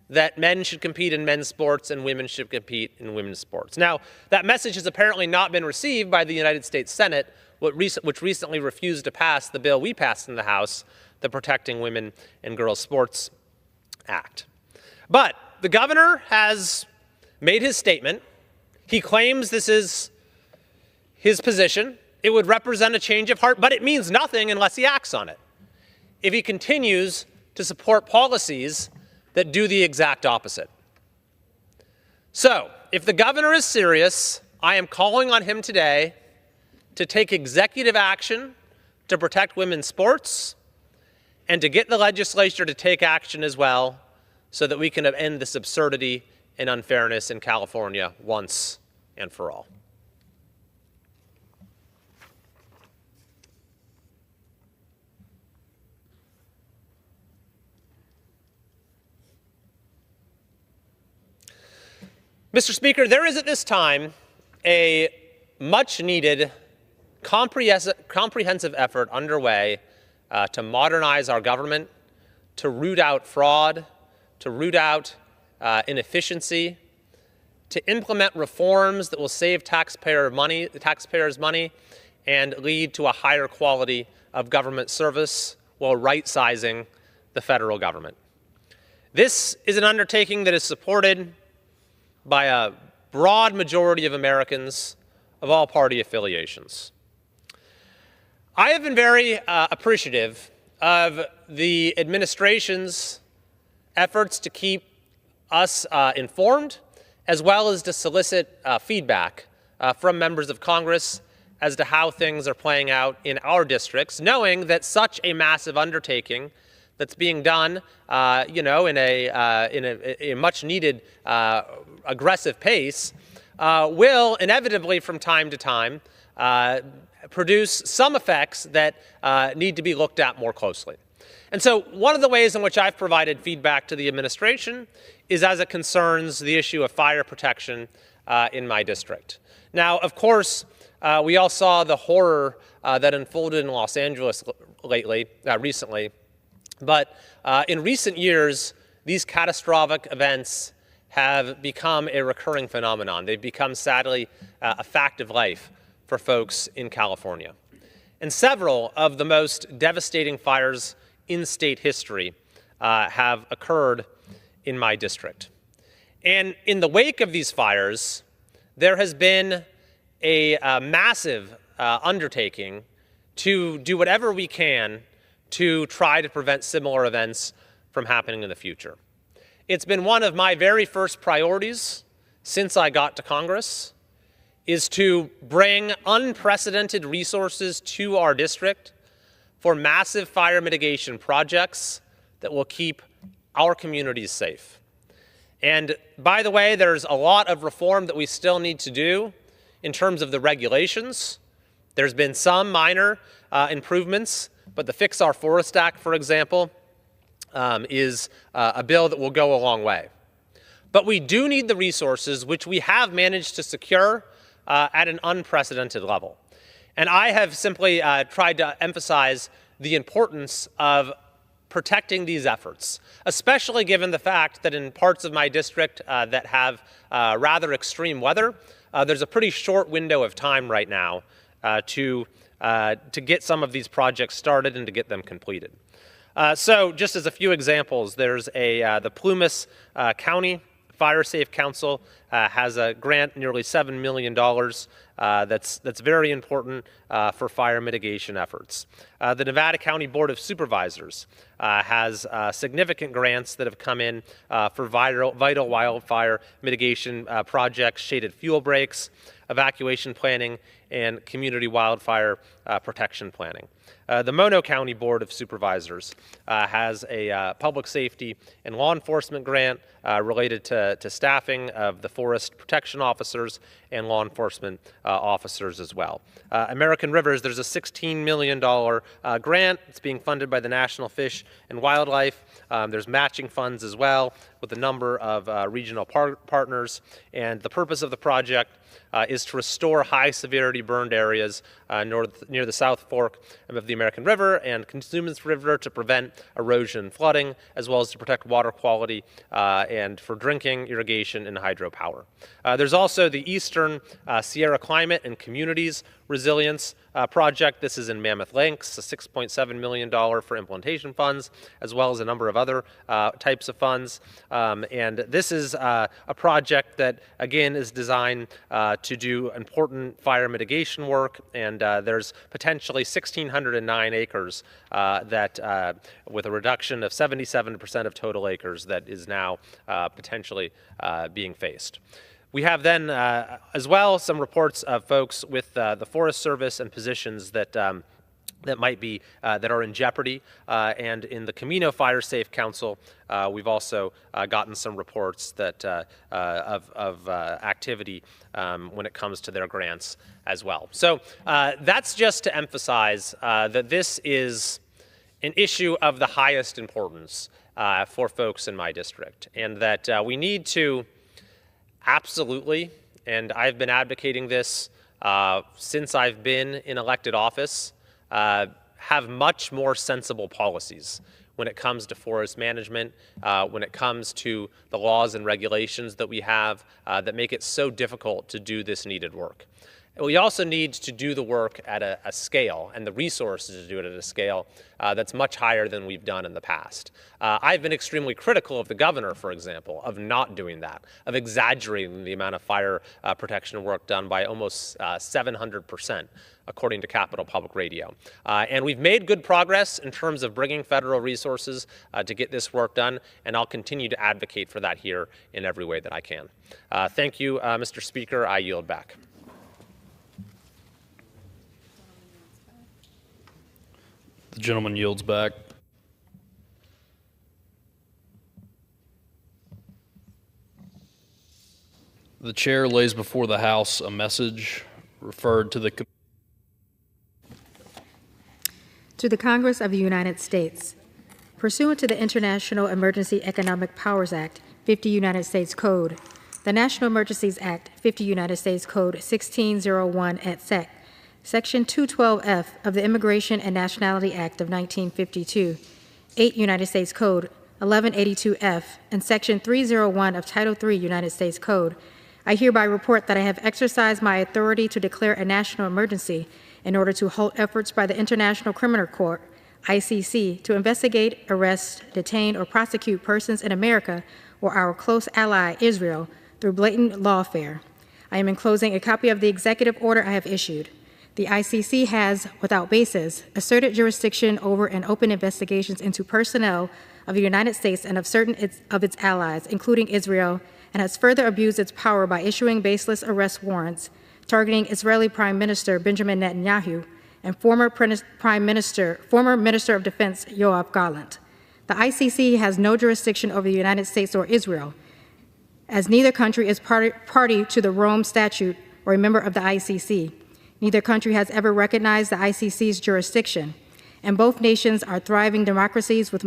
that men should compete in men's sports and women should compete in women's sports. Now, that message has apparently not been received by the United States Senate, which recently refused to pass the bill we passed in the House, the Protecting Women and Girls Sports Act. But the governor has made his statement. He claims this is his position. It would represent a change of heart, but it means nothing unless he acts on it. If he continues to support policies that do the exact opposite. So, if the governor is serious, I am calling on him today to take executive action to protect women's sports and to get the legislature to take action as well so that we can end this absurdity and unfairness in California once and for all. Mr. Speaker, there is at this time a much-needed comprehensive effort underway to modernize our government, to root out fraud, to root out inefficiency, to implement reforms that will save taxpayers money and lead to a higher quality of government service while right-sizing the federal government. This is an undertaking that is supported by a broad majority of Americans of all party affiliations. I have been very appreciative of the administration's efforts to keep us informed, as well as to solicit feedback from members of Congress as to how things are playing out in our districts, knowing that such a massive undertaking that's being done, in a much-needed aggressive pace, will inevitably, from time to time, produce some effects that need to be looked at more closely. And so one of the ways in which I've provided feedback to the administration is as it concerns the issue of fire protection in my district. Now, of course, we all saw the horror that unfolded in Los Angeles recently. But in recent years, these catastrophic events have become a recurring phenomenon. They've become, sadly, a fact of life for folks in California. And several of the most devastating fires in state history have occurred in my district. And in the wake of these fires, there has been a massive undertaking to do whatever we can to try to prevent similar events from happening in the future. It's been one of my very first priorities since I got to Congress is to bring unprecedented resources to our district for massive fire mitigation projects that will keep our communities safe. And by the way, there's a lot of reform that we still need to do in terms of the regulations. There's been some minor improvements, but the Fix Our Forest Act, for example, is a bill that will go a long way. But we do need the resources, which we have managed to secure at an unprecedented level. And I have simply tried to emphasize the importance of protecting these efforts, especially given the fact that in parts of my district that have rather extreme weather, there's a pretty short window of time right now to get some of these projects started and to get them completed. So just as a few examples, there's the Plumas County Fire Safe Council has a grant, nearly $7 million, that's very important for fire mitigation efforts. The Nevada County Board of Supervisors has significant grants that have come in for vital wildfire mitigation projects, shaded fuel breaks, evacuation planning, and community wildfire protection planning. The Mono County Board of Supervisors has a public safety and law enforcement grant related to staffing of the forest protection officers and law enforcement officers as well. American Rivers, there's a $16 million grant. It's being funded by the National Fish and Wildlife. There's matching funds as well with a number of regional partners. And the purpose of the project is to restore high-severity burned areas near the South Fork of the American River and Consumers River to prevent erosion and flooding, as well as to protect water quality and for drinking, irrigation, and hydropower. There's also the Eastern Sierra Climate and Communities Resilience project. This is in Mammoth Lakes, a $6.7 million for implementation funds, as well as a number of other types of funds. And this is a project that, again, is designed to do important fire mitigation work, and there's potentially 1,609 acres that, with a reduction of 77% of total acres, that is now potentially being faced. We have then, as well, some reports of folks with the Forest Service and positions that that might be that are in jeopardy, and in the Camino Fire Safe Council, we've also gotten some reports that of activity when it comes to their grants as well. So that's just to emphasize that this is an issue of the highest importance for folks in my district, and that we need to absolutely, and I've been advocating this since I've been in elected office, have much more sensible policies when it comes to forest management, when it comes to the laws and regulations that we have that make it so difficult to do this needed work. We also need to do the work at a scale and the resources to do it at a scale that's much higher than we've done in the past. I've been extremely critical of the governor, for example, of not doing that, of exaggerating the amount of fire protection work done by almost 700%, according to Capitol Public Radio. And we've made good progress in terms of bringing federal resources to get this work done, and I'll continue to advocate for that here in every way that I can. Thank you, Mr. Speaker. I yield back. The gentleman yields back. The chair lays before the House a message referred to the Congress of the United States. Pursuant to the International Emergency Economic Powers Act, 50 United States Code, the National Emergencies Act, 50 United States Code 1601 et sec, Section 212F of the Immigration and Nationality Act of 1952, 8 United States Code 1182F, and Section 301 of Title III United States Code, I hereby report that I have exercised my authority to declare a national emergency in order to halt efforts by the International Criminal Court, ICC, to investigate, arrest, detain, or prosecute persons in America or our close ally, Israel, through blatant lawfare. I am enclosing a copy of the executive order I have issued. The ICC has, without basis, asserted jurisdiction over and open investigations into personnel of the United States and of certain of its allies, including Israel, and has further abused its power by issuing baseless arrest warrants targeting Israeli Prime Minister Benjamin Netanyahu and former Minister of Defense Yoav Gallant. The ICC has no jurisdiction over the United States or Israel, as neither country is party to the Rome Statute or a member of the ICC. Neither country has ever recognized the ICC's jurisdiction, and both nations are thriving democracies with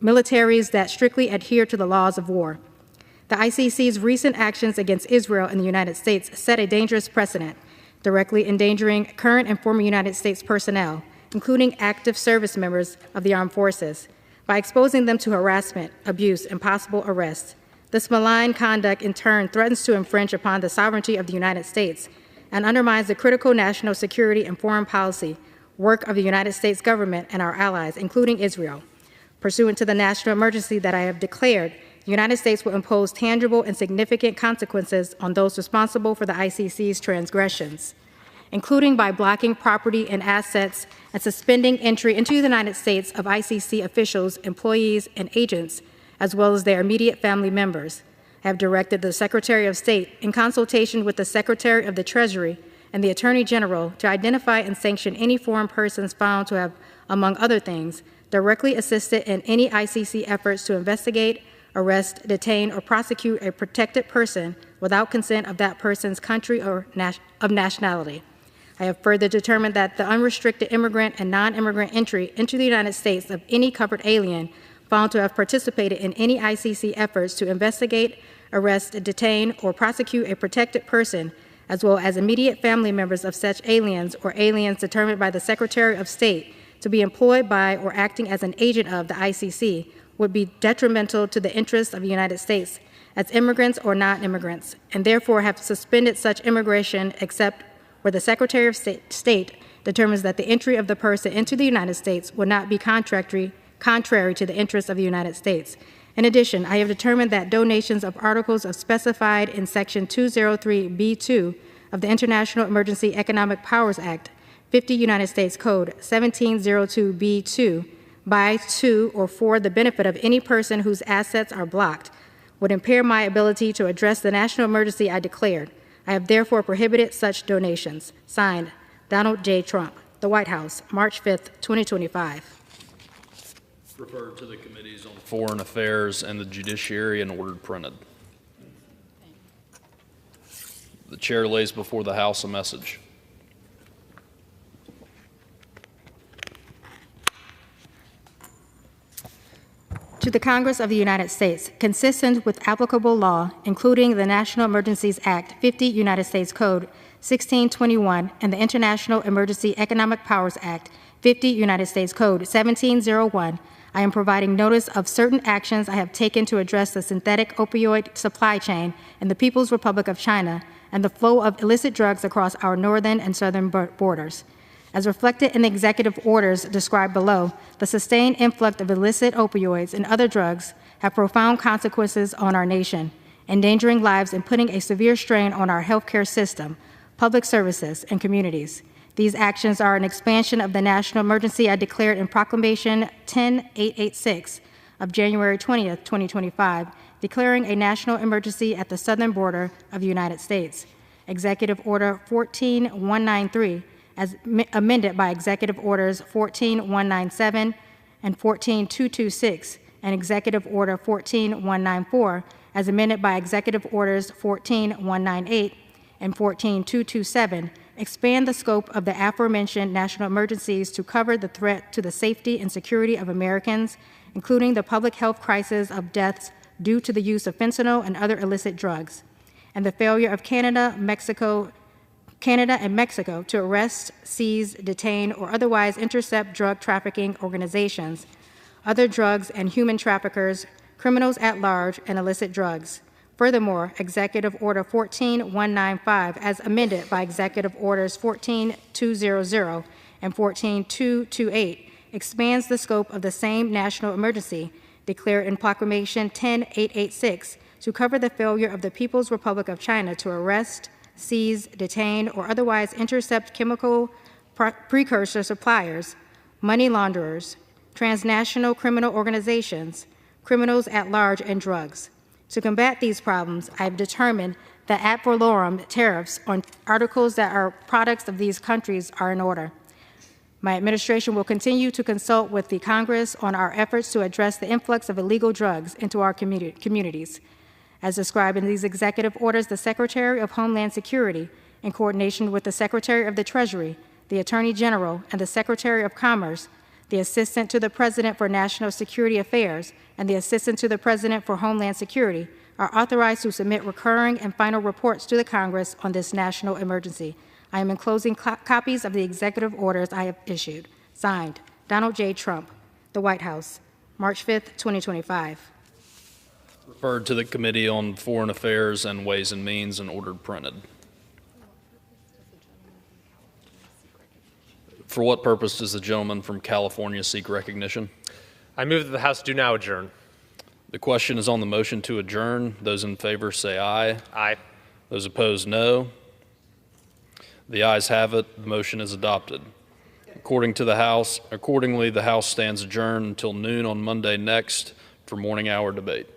militaries that strictly adhere to the laws of war. The ICC's recent actions against Israel and the United States set a dangerous precedent, directly endangering current and former United States personnel, including active service members of the armed forces, by exposing them to harassment, abuse, and possible arrest. This malign conduct, in turn, threatens to infringe upon the sovereignty of the United States and undermines the critical national security and foreign policy work of the United States government and our allies, including Israel. Pursuant to the national emergency that I have declared, the United States will impose tangible and significant consequences on those responsible for the ICC's transgressions, including by blocking property and assets and suspending entry into the United States of ICC officials, employees, and agents, as well as their immediate family members. I have directed the Secretary of State, in consultation with the Secretary of the Treasury and the Attorney General, to identify and sanction any foreign persons found to have, among other things, directly assisted in any ICC efforts to investigate, arrest, detain, or prosecute a protected person without consent of that person's country or of nationality. I have further determined that the unrestricted immigrant and non-immigrant entry into the United States of any covered alien found to have participated in any ICC efforts to investigate, arrest, detain, or prosecute a protected person as well as immediate family members of such aliens or aliens determined by the Secretary of State to be employed by or acting as an agent of the ICC, would be detrimental to the interests of the United States as immigrants or non-immigrants, and therefore have suspended such immigration except where the Secretary of State determines that the entry of the person into the United States would not be contrary to the interests of the United States. In addition, I have determined that donations of articles of specified in Section 203(b)(2) of the International Emergency Economic Powers Act, 50 United States Code 1702(b)(2) by, to, or for the benefit of any person whose assets are blocked would impair my ability to address the national emergency I declared. I have therefore prohibited such donations. Signed, Donald J. Trump, the White House, March 5th, 2025. Referred to the Committees on Foreign Affairs and the Judiciary and ordered printed. The chair lays before the House a message. To the Congress of the United States, consistent with applicable law, including the National Emergencies Act, 50 United States Code 1621, and the International Emergency Economic Powers Act, 50 United States Code 1701, I am providing notice of certain actions I have taken to address the synthetic opioid supply chain in the People's Republic of China and the flow of illicit drugs across our northern and southern borders. As reflected in the executive orders described below, the sustained influx of illicit opioids and other drugs have profound consequences on our nation, endangering lives and putting a severe strain on our healthcare system, public services, and communities. These actions are an expansion of the national emergency I declared in Proclamation 10886 of January 20th, 2025, declaring a national emergency at the southern border of the United States. Executive Order 14193, as amended by Executive Orders 14197 and 14226, and Executive Order 14194, as amended by Executive Orders 14198 and 14227, expand the scope of the aforementioned national emergencies to cover the threat to the safety and security of Americans, including the public health crisis of deaths due to the use of fentanyl and other illicit drugs, and the failure of Canada and Mexico to arrest, seize, detain, or otherwise intercept drug trafficking organizations, other drugs and human traffickers, criminals at large, and illicit drugs. Furthermore, Executive Order 14195, as amended by Executive Orders 14200 and 14228, expands the scope of the same national emergency declared in Proclamation 10886 to cover the failure of the People's Republic of China to arrest, seize, detain, or otherwise intercept chemical precursor suppliers, money launderers, transnational criminal organizations, criminals at large, and drugs. To combat these problems, I have determined that ad valorem tariffs on articles that are products of these countries are in order. My administration will continue to consult with the Congress on our efforts to address the influx of illegal drugs into our communities. As described in these executive orders, the Secretary of Homeland Security, in coordination with the Secretary of the Treasury, the Attorney General, and the Secretary of Commerce, the Assistant to the President for National Security Affairs, and the Assistant to the President for Homeland Security, are authorized to submit recurring and final reports to the Congress on this national emergency. I am enclosing copies of the executive orders I have issued. Signed, Donald J. Trump, the White House, March 5th, 2025. Referred to the Committee on Foreign Affairs and Ways and Means and ordered printed. For what purpose does the gentleman from California seek recognition? I move that the House do now adjourn. The question is on the motion to adjourn. Those in favor say aye. Aye. Those opposed, no. The ayes have it. The motion is adopted. Accordingly, the House stands adjourned until noon on Monday next for morning hour debate.